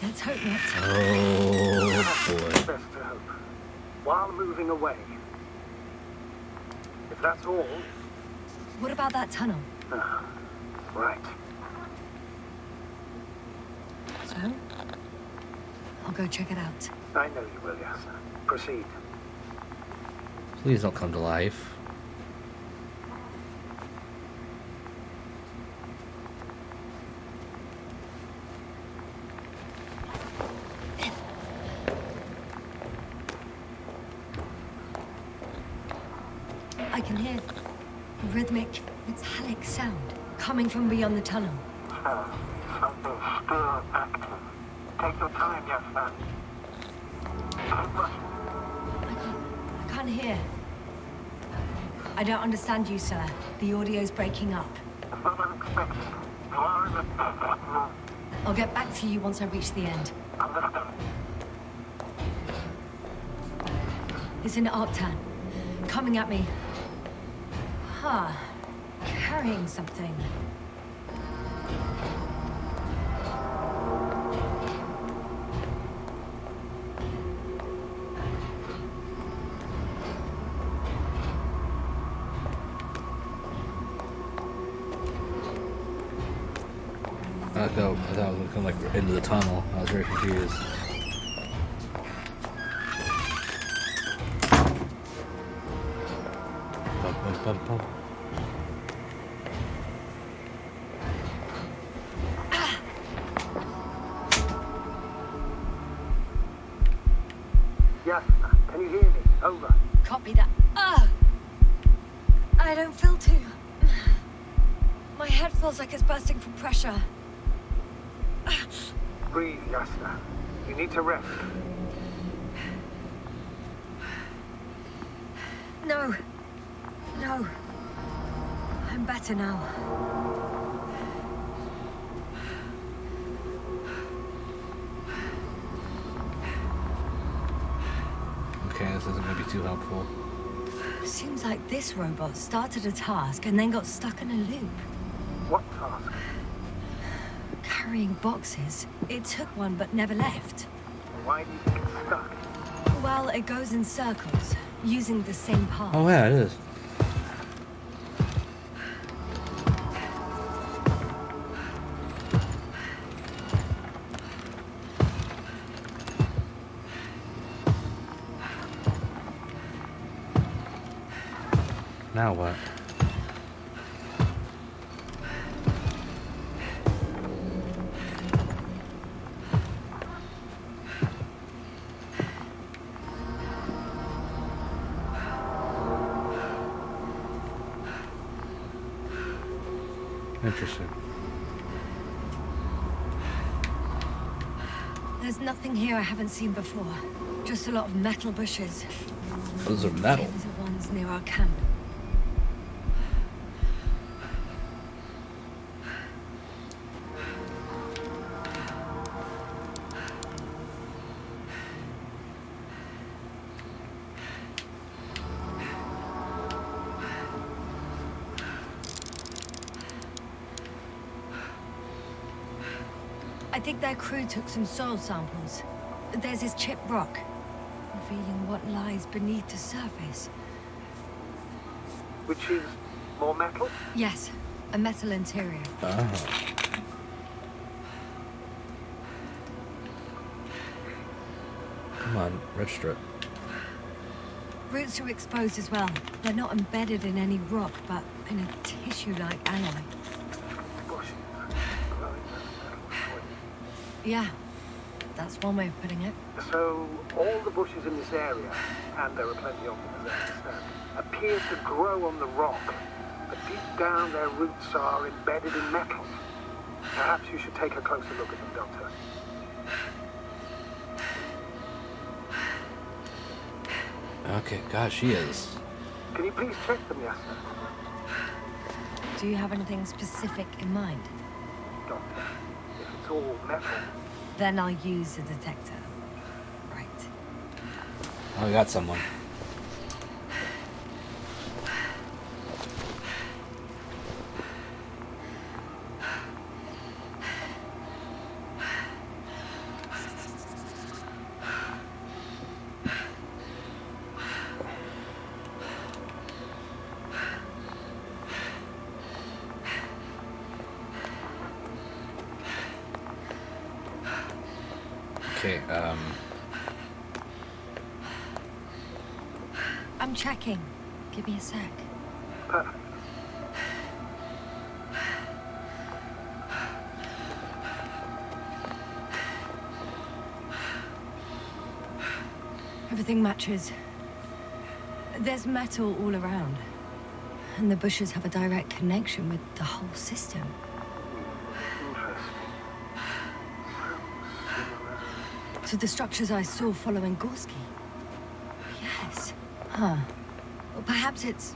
Let's hope not. Oh That's boy. best to hope. While moving away. If that's all, What about that tunnel? right. So? I'll go check it out. I know you will, Yasna. Proceed. Please don't come to life. I can hear a rhythmic, metallic sound coming from beyond the tunnel. Something still active. Take your time, Yasna. I can't hear. I don't understand you, sir. The audio's breaking up. Not unexpected. You are in a perfect room. I'll get back to you once I reach the end. Understood. It's an Arctan. Coming at me. Huh. Carrying something. I thought it was gonna come like into the tunnel. I was very confused. Bum, bum, bum, bum. Yasna, can you hear me? Over. Copy that. I don't feel too. My head feels like it's bursting from pressure. Breathe, Yasna. You need to rest. No. No. I'm better now. Okay, this isn't gonna be too helpful. Seems like this robot started a task and then got stuck in a loop. What task? Carrying boxes. It took one but never left. Why do you think it's stuck? Well, it goes in circles, using the same path. Oh yeah, it is. Now what? Interesting. There's nothing here I haven't seen before. Just a lot of metal bushes. Those are metal. Those are ones near our camp. I think their crew took some soil samples. There's this chipped rock, revealing what lies beneath the surface. Which is more metal? Yes, a metal interior. Oh. Come on, register it. Roots are exposed as well. They're not embedded in any rock, but in a tissue-like alloy. Bushes. Glowing metal. Yeah, That's one way of putting it. So, all the bushes in this area, and there are plenty of them as I understand, appear to grow on the rock, but deep down their roots are embedded in metal. Perhaps you should take a closer look at them, Doctor. Okay, gosh, she is. Can you please check them, Yasna? Do you have anything specific in mind? Doctor, if it's all metal, Then I'll use a detector. Right. Oh, we got someone. Okay, I'm checking. Give me a sec. perfect. Everything matches. There's metal all around. And the bushes have a direct connection with the whole system. Interesting. To the structures I saw following Gorski. Yes. Huh. Well, perhaps it's...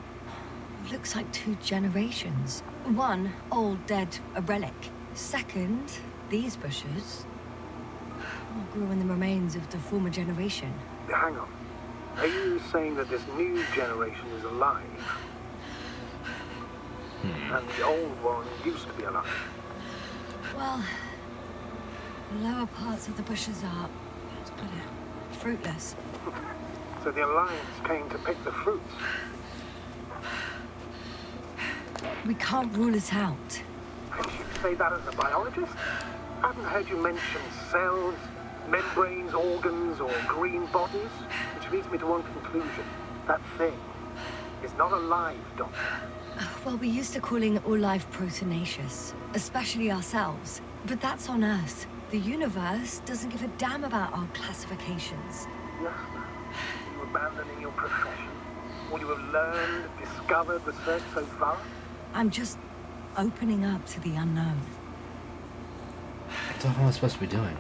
looks like 2 generations. One, old, dead, a relic. Second, these bushes all grew in the remains of the former generation. Hang on. Are you saying that this new generation is alive? And the old one used to be alive? Well, the lower parts of the bushes are, let's put it, fruitless. So the Alliance came to pick the fruits? We can't rule it out. And you say that as a biologist? I haven't heard you mention cells, membranes, organs, or green bodies, which leads me to one conclusion. That thing is not alive, Doctor. Well, we used to calling all life proteinaceous, especially ourselves. But that's on Earth. The universe doesn't give a damn about our classifications. Yes, ma'am. Are you abandoning your profession? All you have learned, discovered, researched so far? I'm just opening up to the unknown. what the hell am I supposed to be doing?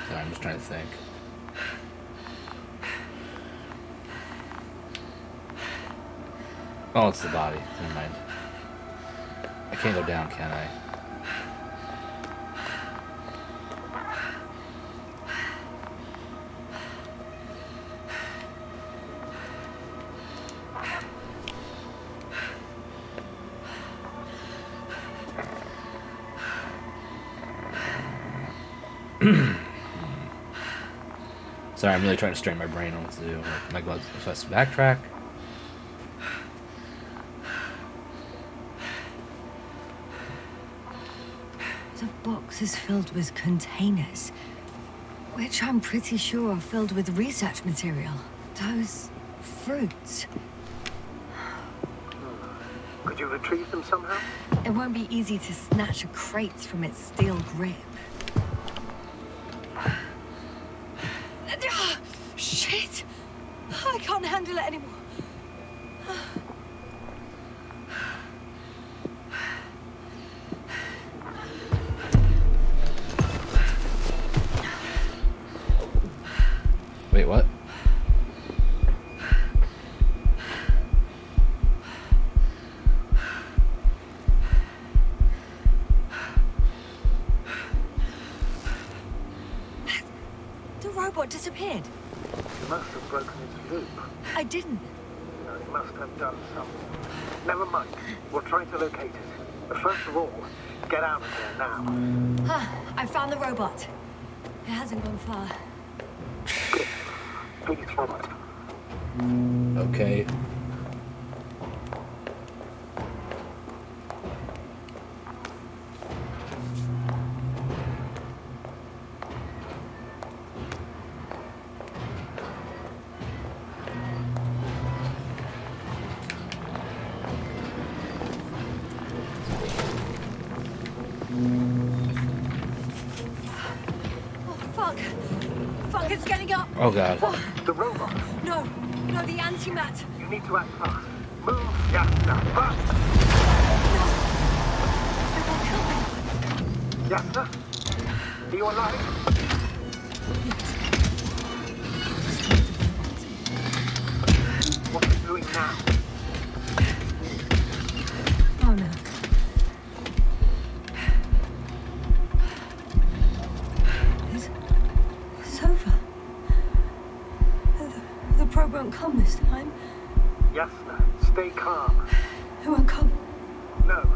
Sorry, I'm just trying to think. Oh, it's the body. Never mind. I can't go down, can I? Sorry, I'm really trying to strain my brain on what to do. Like, am I supposed to backtrack? The box is filled with containers, which I'm pretty sure are filled with research material. Those fruits. Could you retrieve them somehow? It won't be easy to snatch a crate from its steel grip. Shit! I can't handle it anymore. Wait, what? The robot disappeared. You must have broken its loop. I didn't. No, you must have done something. Never mind. We'll try to locate it. But first of all, get out of there now. I found the robot. It hasn't gone far. Good. Please follow it. Okay. Fuck! Fuck, it's getting up! Oh god. The robot. No, no, the antimat! You need to act fast. Move, Yasna, fast! It will kill me! Yasna? Are you alive? What are you doing now? Oh no. It's over. The probe won't come this time. Yasna, stay calm. It won't come. No,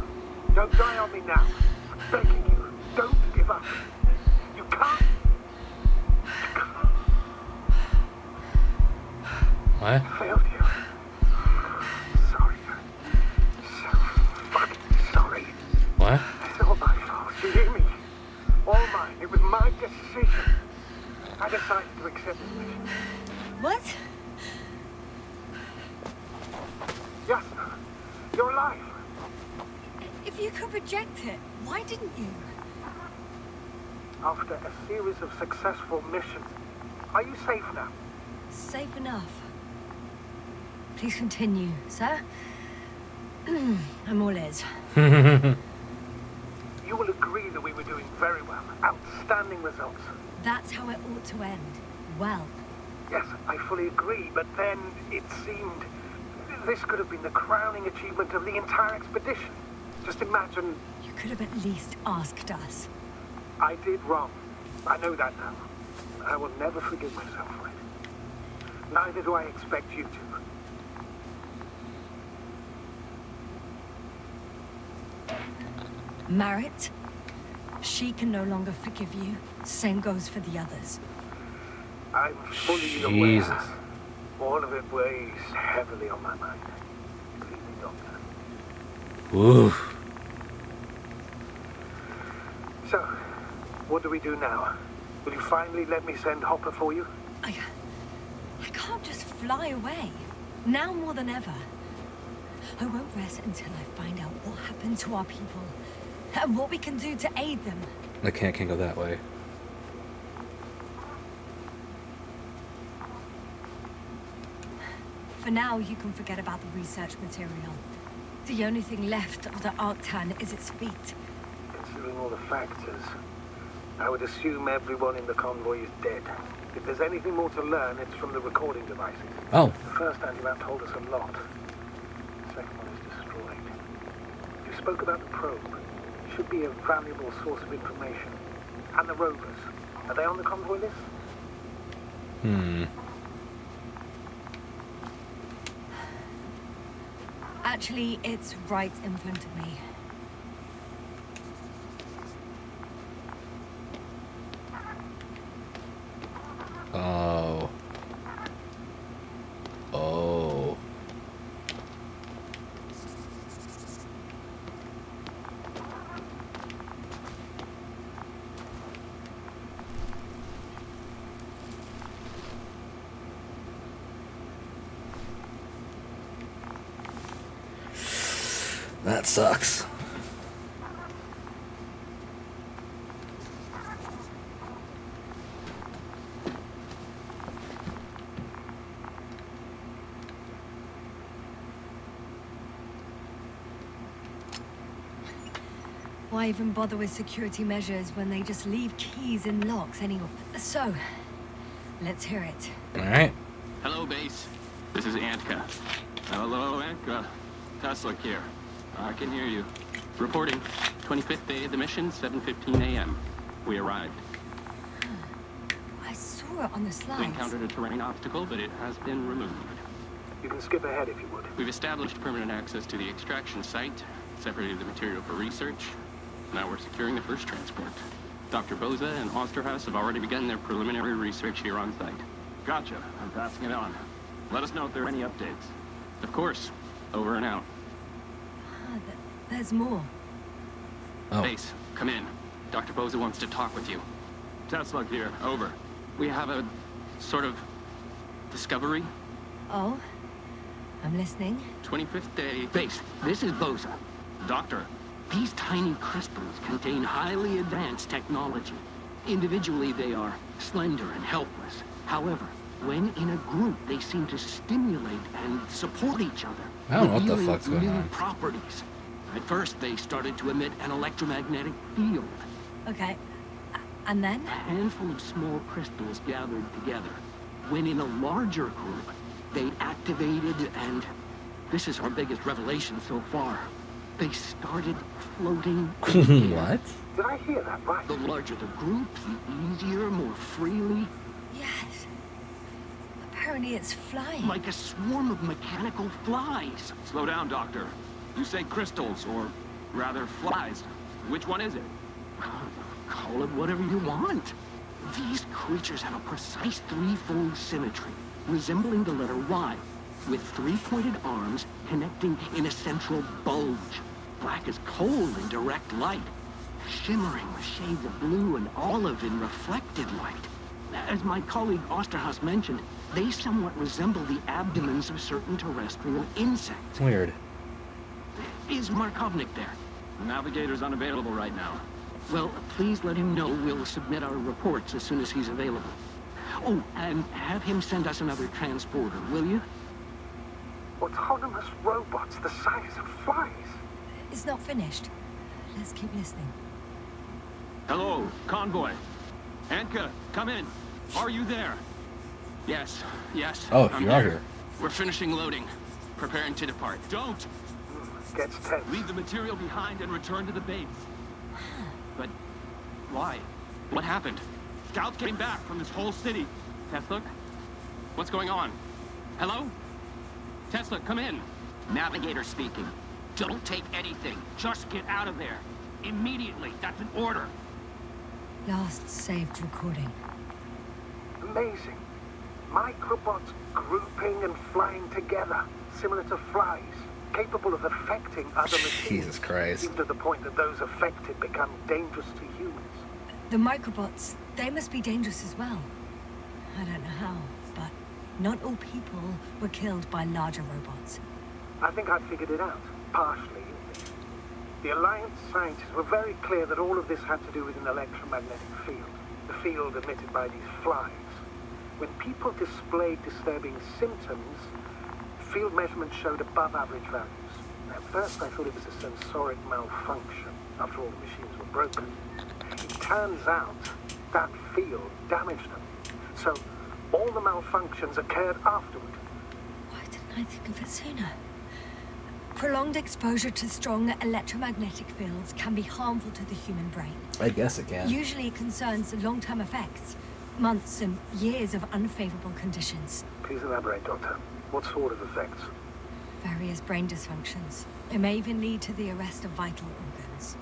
don't die on me now. I'm begging you, don't give up. You can't. What? I failed you. Sorry. So fucking sorry. What? It's all my fault, you hear me? All mine. It was my decision. I decided to accept this mission. What? Yasna, you're alive. If you could reject it, why didn't you? After a series of successful missions, are you safe now? Safe enough. Please continue, sir. I'm all ears. You will agree that we were doing very well. Outstanding results. That's how it ought to end. Well. Yes, I fully agree, but then it seemed this could have been the crowning achievement of the entire expedition. Just imagine. You could have at least asked us. I did wrong. I know that now. I will never forgive myself for it. Neither do I expect you to. Marit, she can no longer forgive you. Same goes for the others. I'm fully Jesus. aware. All of it weighs heavily on my mind. Believe me, Doctor. Oof. So, what do we do now? Will you finally let me send Hopper for you? I can't just fly away. Now more than ever. I won't rest until I find out what happened to our people. And what we can do to aid them. I can't go that way. For now, you can forget about the research material. The only thing left of the Arctan is its feet. Considering all the factors, I would assume everyone in the convoy is dead. If there's anything more to learn, it's from the recording devices. Oh. The first anti-map told us a lot. The second one is destroyed. You spoke about the probe. Should be a valuable source of information. And the rovers. Are they on the convoy list? Actually, it's right in front of me. Oh. Oh. That sucks. Why even bother with security measures when they just leave keys in locks anyway? So, let's hear it. Alright. Hello, base. This is Antka. Hello, Antka. Tesla here. I can hear you. Reporting. 25th day of the mission, 7:15 a.m. We arrived. I saw it on the We slides. encountered a terrain obstacle, but it has been removed. You can skip ahead if you would. We've established permanent access to the extraction site, separated the material for research. Now we're securing the first transport. Dr. Boza and Osterhaus have already begun their preliminary research here on site. Gotcha. I'm passing it on. Let us know if there are any updates. Of course. Over and out. There's more. Oh. Base, come in. Dr. Boza wants to talk with you. Tesla here. Over. We have a sort of discovery. Oh? I'm listening. 25th day. Base, this is Boza. Doctor. These tiny crystals contain highly advanced technology. Individually, they are slender and helpless. However, when in a group, they seem to stimulate and support each other. I don't know what the revealing fuck's going new on. properties. At first, they started to emit an electromagnetic field. Okay. And then? A handful of small crystals gathered together. When in a larger group, they activated and... this is our biggest revelation so far. They started floating in the air. What? Did I hear that right? The larger the group, the easier, more freely. Yes. Apparently it's flying. Like a swarm of mechanical flies. Slow down, Doctor. You say crystals, or rather flies. Which one is it? Call it whatever you want. These creatures have a precise threefold symmetry, resembling the letter Y, with three-pointed arms connecting in a central bulge. Black as coal in direct light, shimmering with shades of blue and olive in reflected light. As my colleague Osterhaus mentioned, they somewhat resemble the abdomens of certain terrestrial insects. Weird. Is Markovnik there? The navigator's unavailable right now. Well, please let him know we'll submit our reports as soon as he's available. Oh, and have him send us another transporter, will you? Autonomous robots the size of flies. It's not finished. Let's keep listening. Hello, convoy. Anka, come in. Are you there? Yes, yes. Oh, I'm you are here. We're finishing loading. Preparing to depart. Don't! Gets tense. Leave the material behind and return to the base. But why? What happened? Scouts came back from this whole city. Tesla? What's going on? Hello? Tesla, come in. Navigator speaking. Don't take anything. Just get out of there. Immediately. That's an order. Last saved recording. Amazing. Microbots grouping and flying together, similar to flies, capable of affecting other machines. Jesus Christ. Even to the point that those affected become dangerous to humans. The microbots, they must be dangerous as well. I don't know how, but not all people were killed by larger robots. I think I figured it out, partially at least. The Alliance scientists were very clear that all of this had to do with an electromagnetic field, the field emitted by these flies. When people displayed disturbing symptoms, field measurements showed above average values. At first I thought it was a sensoric malfunction, after all the machines were broken. It turns out that field damaged them. So all the malfunctions occurred afterward. Why didn't I think of it sooner? Prolonged exposure to strong electromagnetic fields can be harmful to the human brain. I guess it can. Usually it concerns long-term effects, months and years of unfavorable conditions. Please elaborate, Doctor. What sort of effects? Various brain dysfunctions. It may even lead to the arrest of vital organs.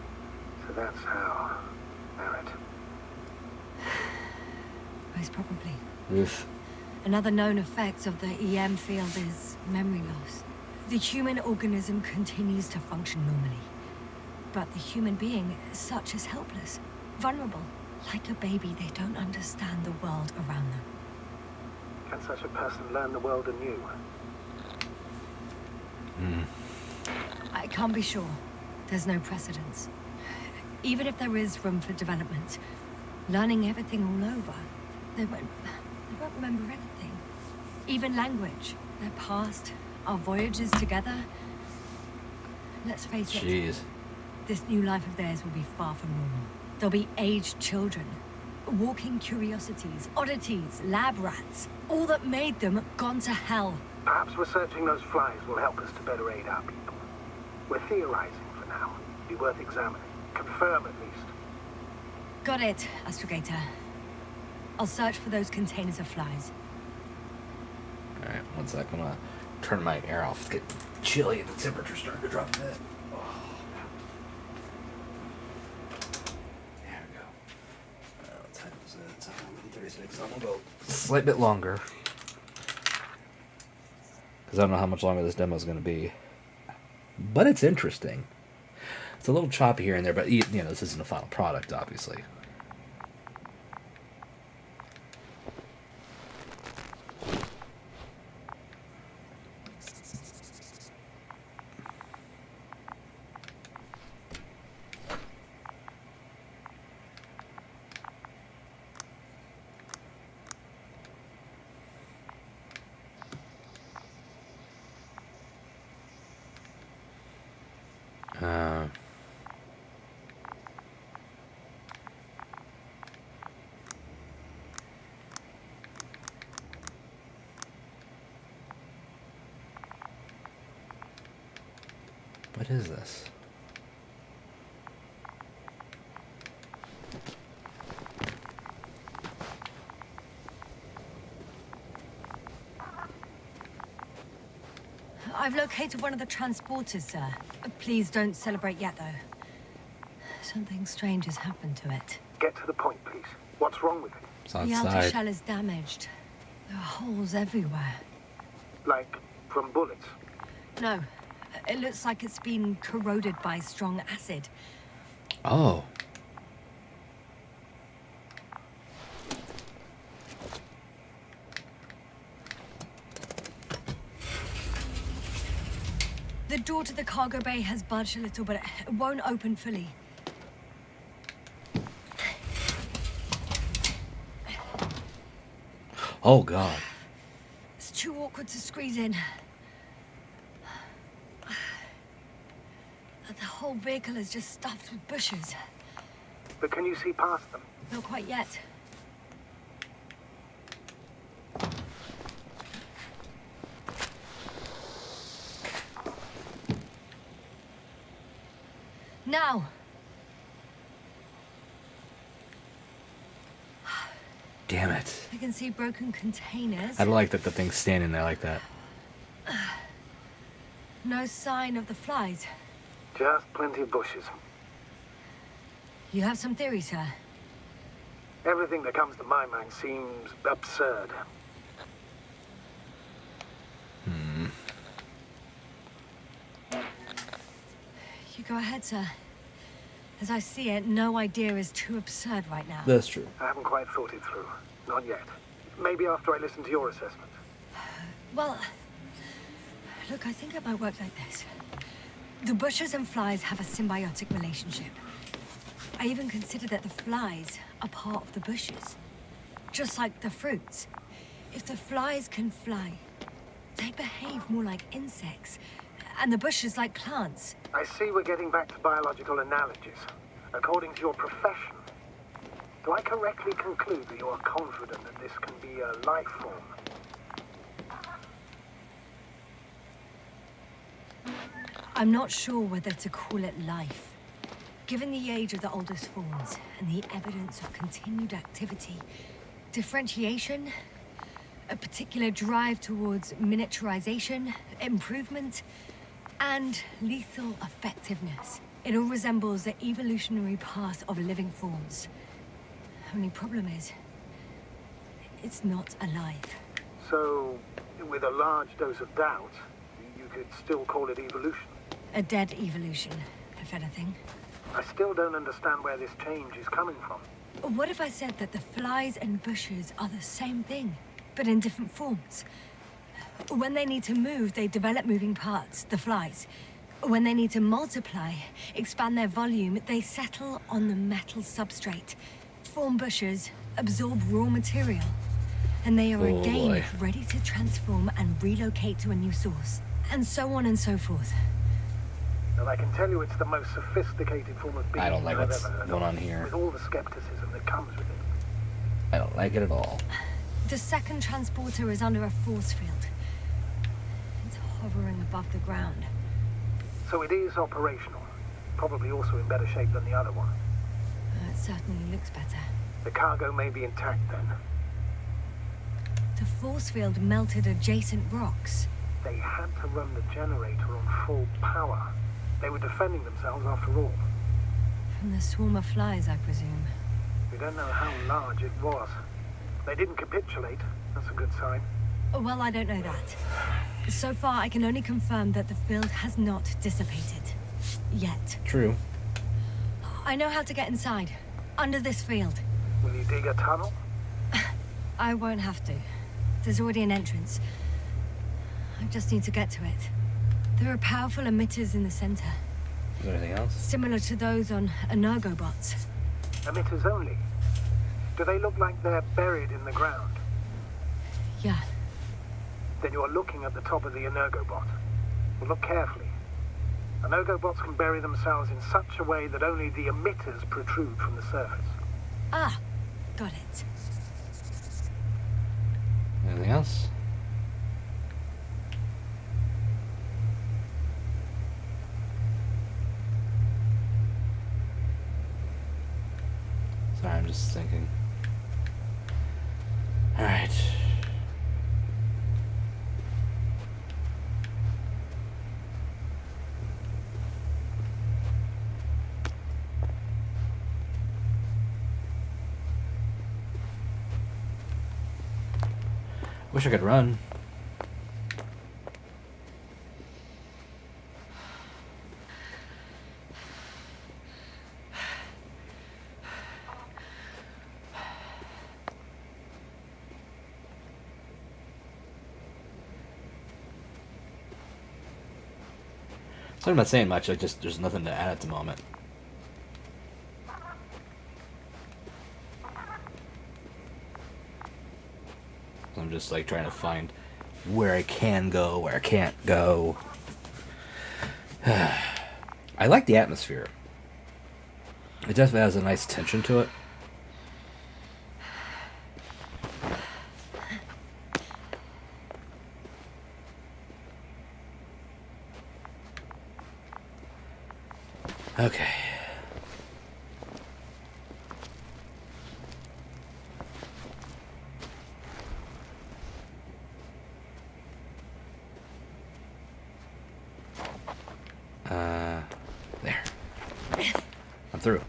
So that's how... Merit. Most probably. Oof. Another known effect of the EM field is memory loss. The human organism continues to function normally. But the human being as such is helpless, vulnerable. Like a baby, they don't understand the world around them. Can such a person learn the world anew? I can't be sure. There's no precedence. Even if there is room for development, learning everything all over, they won't remember anything. Even language, their past, our voyages together. Let's face it, Jeez. this new life of theirs will be far from normal. They'll be aged children, walking curiosities, oddities, lab rats, all that made them gone to hell. Perhaps researching those flies will help us to better aid our people. We're theorizing for now. Be worth examining. Confirm at least. Got it, Astrogator. I'll search for those containers of flies. Alright, one sec. I'm gonna turn my air off. It's getting chilly and the temperature's starting to drop a bit. Oh. There we go. What time is it? 36. I'm gonna go a slight bit longer. Because I don't know how much longer this demo is going to be. But it's interesting. It's a little choppy here and there, but you know, this isn't a final product, obviously. What is this? I've located one of the transporters, sir. Please don't celebrate yet, though. Something strange has happened to it. Get to the point, please. What's wrong with it? It's The outer outside. shell is damaged. There are holes everywhere. Like, from bullets? No, it looks like it's been corroded by strong acid. Oh. The door to the cargo bay has budged a little, but it won't open fully. Oh, God. It's too awkward to squeeze in. The whole vehicle is just stuffed with bushes. But can you see past them? Not quite yet. Now! Damn it. I can see broken containers. I don't like that the thing's standing there like that. No sign of the flies. Just plenty of bushes. You have some theories, sir? Everything that comes to my mind seems absurd. You go ahead, sir. As I see it, no idea is too absurd right now. That's true. I haven't quite thought it through. Not yet. Maybe after I listen to your assessment. Well, look, I think it might work like this. The bushes and flies have a symbiotic relationship. I even consider that the flies are part of the bushes. Just like the fruits. If the flies can fly, they behave more like insects, and the bushes like plants. I see we're getting back to biological analogies. According to your profession, do I correctly conclude that you are confident that this can be a life form? I'm not sure whether to call it life. Given the age of the oldest forms and the evidence of continued activity, differentiation, a particular drive towards miniaturization, improvement, and lethal effectiveness. It all resembles the evolutionary path of living forms. Only problem is, it's not alive. So, with a large dose of doubt, you could still call it evolution. A dead evolution, if anything. I still don't understand where this change is coming from. What if I said that the flies and bushes are the same thing, but in different forms? When they need to move, they develop moving parts, the flies. When they need to multiply, expand their volume, they settle on the metal substrate, form bushes, absorb raw material. And they are Oh, again boy. ready to transform and relocate to a new source. And so on and so forth. And I can tell you it's the most sophisticated form of being I don't like I've what's ever heard going of, on here. with all the skepticism that comes with it. I don't like it at all. The second transporter is under a force field. It's hovering above the ground. So it is operational. Probably also in better shape than the other one. It certainly looks better. The cargo may be intact then. The force field melted adjacent rocks. They had to run the generator on full power. They were defending themselves after all. From the swarm of flies, I presume. We don't know how large it was. They didn't capitulate. That's a good sign. Well, I don't know that. So far, I can only confirm that the field has not dissipated. Yet. True. I know how to get inside. Under this field. Will you dig a tunnel? I won't have to. There's already an entrance. I just need to get to it. There are powerful emitters in the center. Is there anything else? Similar to those on Energobots. Emitters only. Do they look like they're buried in the ground? Yeah. Then you're looking at the top of the Energobot. Well, look carefully. Energobots can bury themselves in such a way that only the emitters protrude from the surface. Ah, got it. Anything else? fine. I'm just thinking. Alright. Wish I could run. So I'm not saying much, like just there's nothing to add at the moment. I'm just like trying to find where I can go, where I can't go. I like the atmosphere. It definitely has a nice tension to it. Okay. There. I'm through.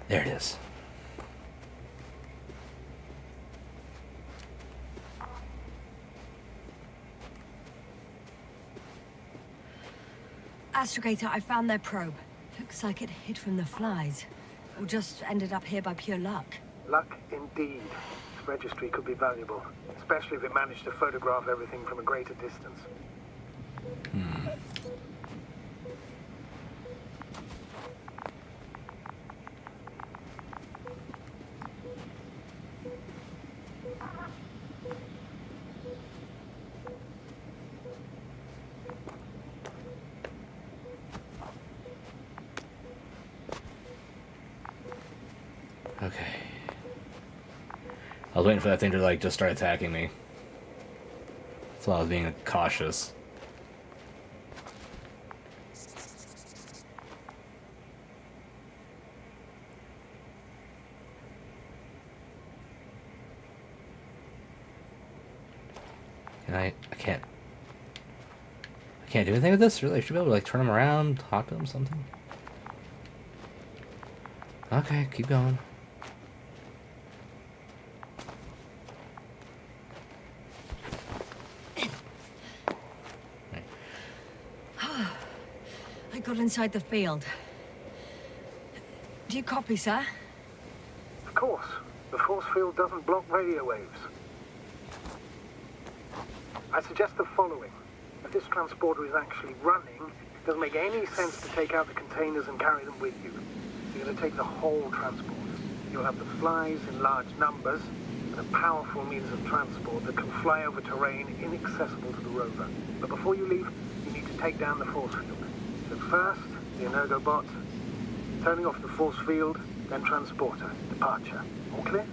There it is. Astrogator, I found their probe. Looks like it hid from the flies. Or just ended up here by pure luck. Luck indeed. This registry could be valuable, especially if it managed to photograph everything from a greater distance. Okay. I was waiting for that thing to like just start attacking me. So I was being cautious. I can't do anything with this? Really? I should be able to like turn them around, talk to them, something. Okay, keep going. I got inside the field. Do you copy, sir? Of course. The force field doesn't block radio waves. I suggest the following. If this transporter is actually running, it doesn't make any sense to take out the containers and carry them with you. You're going to take the whole transport. You'll have the flies in large numbers and a powerful means of transport that can fly over terrain inaccessible to the rover. But before you leave, you need to take down the force field. So first, the Energobot, turning off the force field, then transporter, departure. All clear?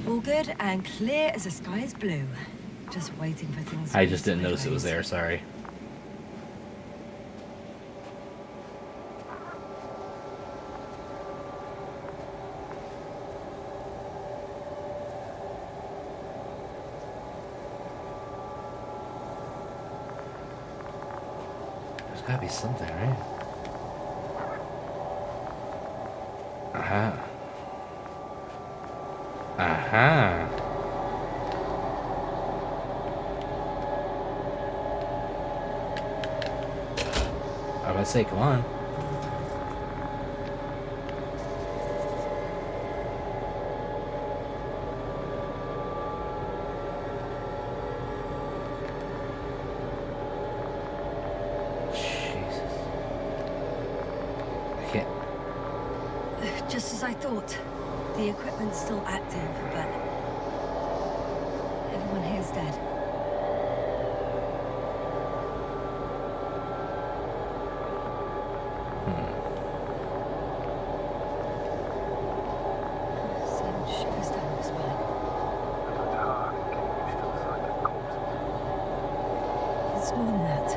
All good and clear as the sky is blue. Just waiting for things to I go just didn't notice it was sideways. there, sorry. There's gotta be something, right? Aha. Aha. I was about to say, come on. Jesus. I can't. Just as I thought. The equipment's still active, but everyone here's dead. It's more than that.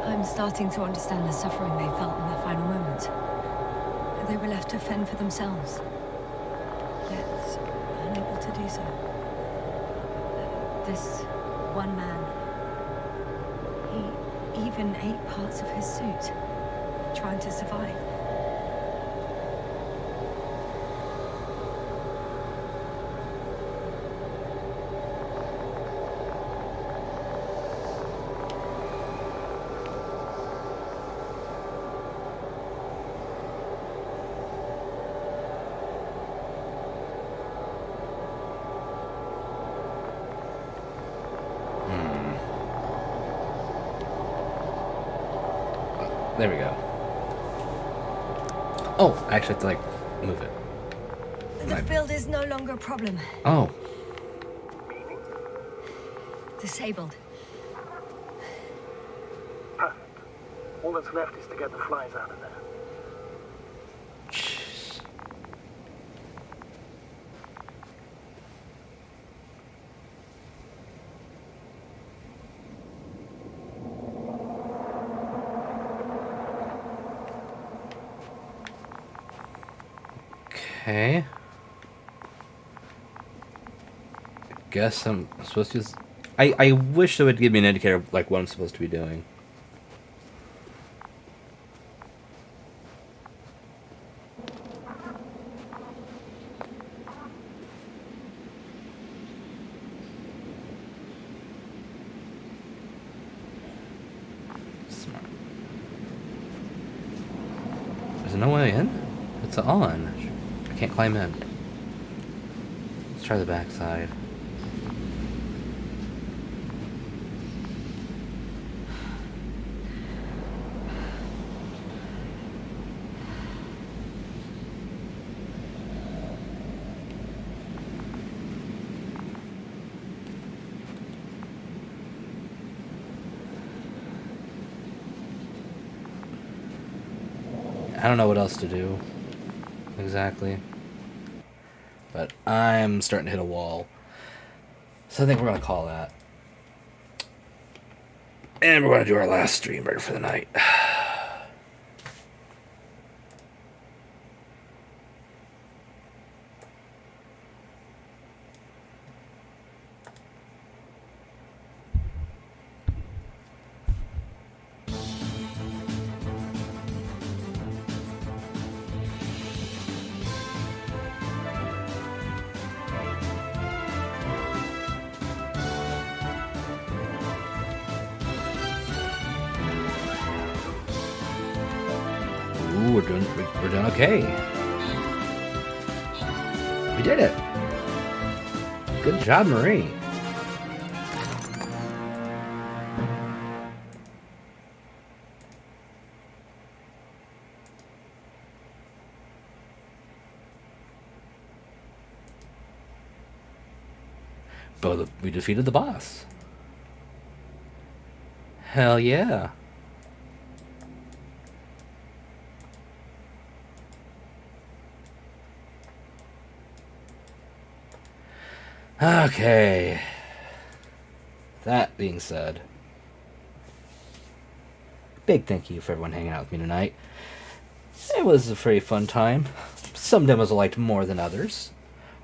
I'm starting to understand the suffering they felt in their final moment. They were left to fend for themselves, yet unable to do so. This one man, he even ate parts of his suit, trying to survive. There we go. Oh, I actually have to, like, move it. The field is no longer a problem. Oh. Disabled. Perfect. All that's left is to get the flies out of there. Jeez. Okay. Guess I'm supposed to use... I wish it would give me an indicator of, like, what I'm supposed to be doing. Smart. There's no way in? It's on. I can't climb in. Let's try the backside. I don't know what else to do exactly, but I'm starting to hit a wall, so I think we're gonna call that, and we're gonna do our last stream right for the night. Ooh, we're doing okay. We did it. Good job, Marie. But we defeated the boss. Hell yeah. Okay. That being said, big thank you for everyone hanging out with me tonight. It was a very fun time. Some demos I liked more than others.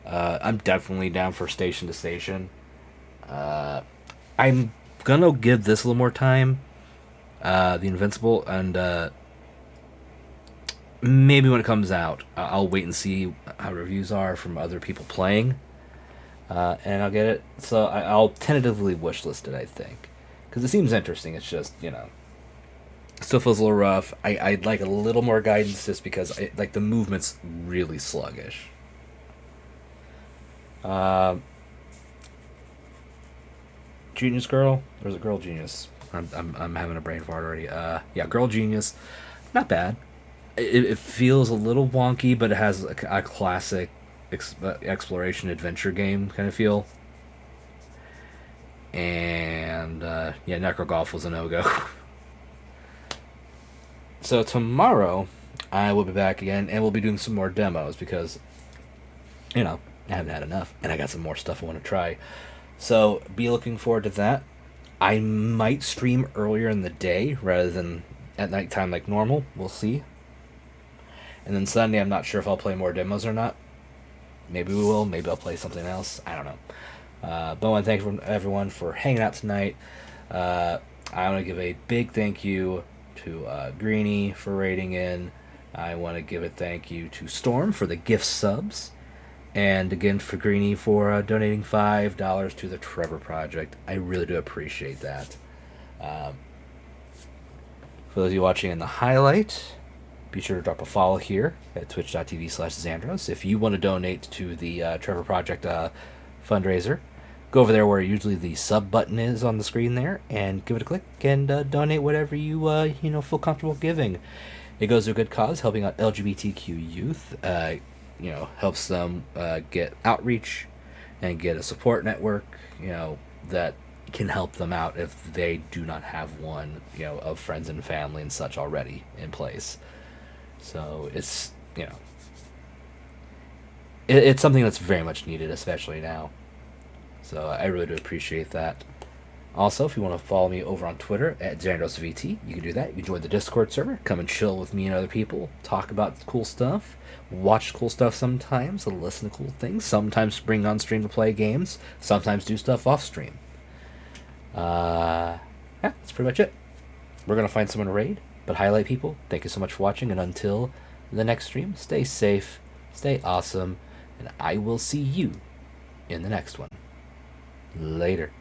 I'm definitely down for station to station. I'm gonna give this a little more time. The Invincible, and maybe when it comes out, I'll wait and see how reviews are from other people playing. And I'll get it. So I'll tentatively wishlist it, I think. Because it seems interesting. It's just, you know, still feels a little rough. I'd like a little more guidance just because like the movement's really sluggish. Genius Girl? Or is it Girl Genius? I'm having a brain fart already. Yeah, Girl Genius. Not bad. It feels a little wonky, but it has a classic exploration adventure game kind of feel. And yeah, Necro Golf was a no-go. So tomorrow I will be back again, and we'll be doing some more demos because, you know, I haven't had enough, and I got some more stuff I want to try. So be looking forward to that. I might stream earlier in the day rather than at nighttime like normal. We'll see. And then Sunday, I'm not sure if I'll play more demos or not. Maybe we will. Maybe I'll play something else. I don't know. But I want to thank everyone for hanging out tonight. I want to give a big thank you to Greenie for raiding in. I want to give a thank you to Storm for the gift subs. And again for Greenie for donating $5 to the Trevor Project. I really do appreciate that. For those of you watching in the highlight, be sure to drop a follow here at twitch.tv/Xandros. If you want to donate to the Trevor Project fundraiser, go over there where usually the sub button is on the screen there and give it a click and donate whatever you feel comfortable giving. It goes to a good cause, helping out LGBTQ youth. Helps them get outreach and get a support network, that can help them out if they do not have one, of friends and family and such already in place. So it's, it's something that's very much needed, especially now. So I really do appreciate that. Also, if you want to follow me over on Twitter at XandrosVT, you can do that. You can join the Discord server, come and chill with me and other people, talk about cool stuff, watch cool stuff sometimes, listen to cool things, sometimes bring on stream to play games, sometimes do stuff off stream. Yeah, that's pretty much it. We're going to find someone to raid, but highlight people. Thank you so much for watching, and until the next stream, stay safe, stay awesome, and I will see you in the next one. Later.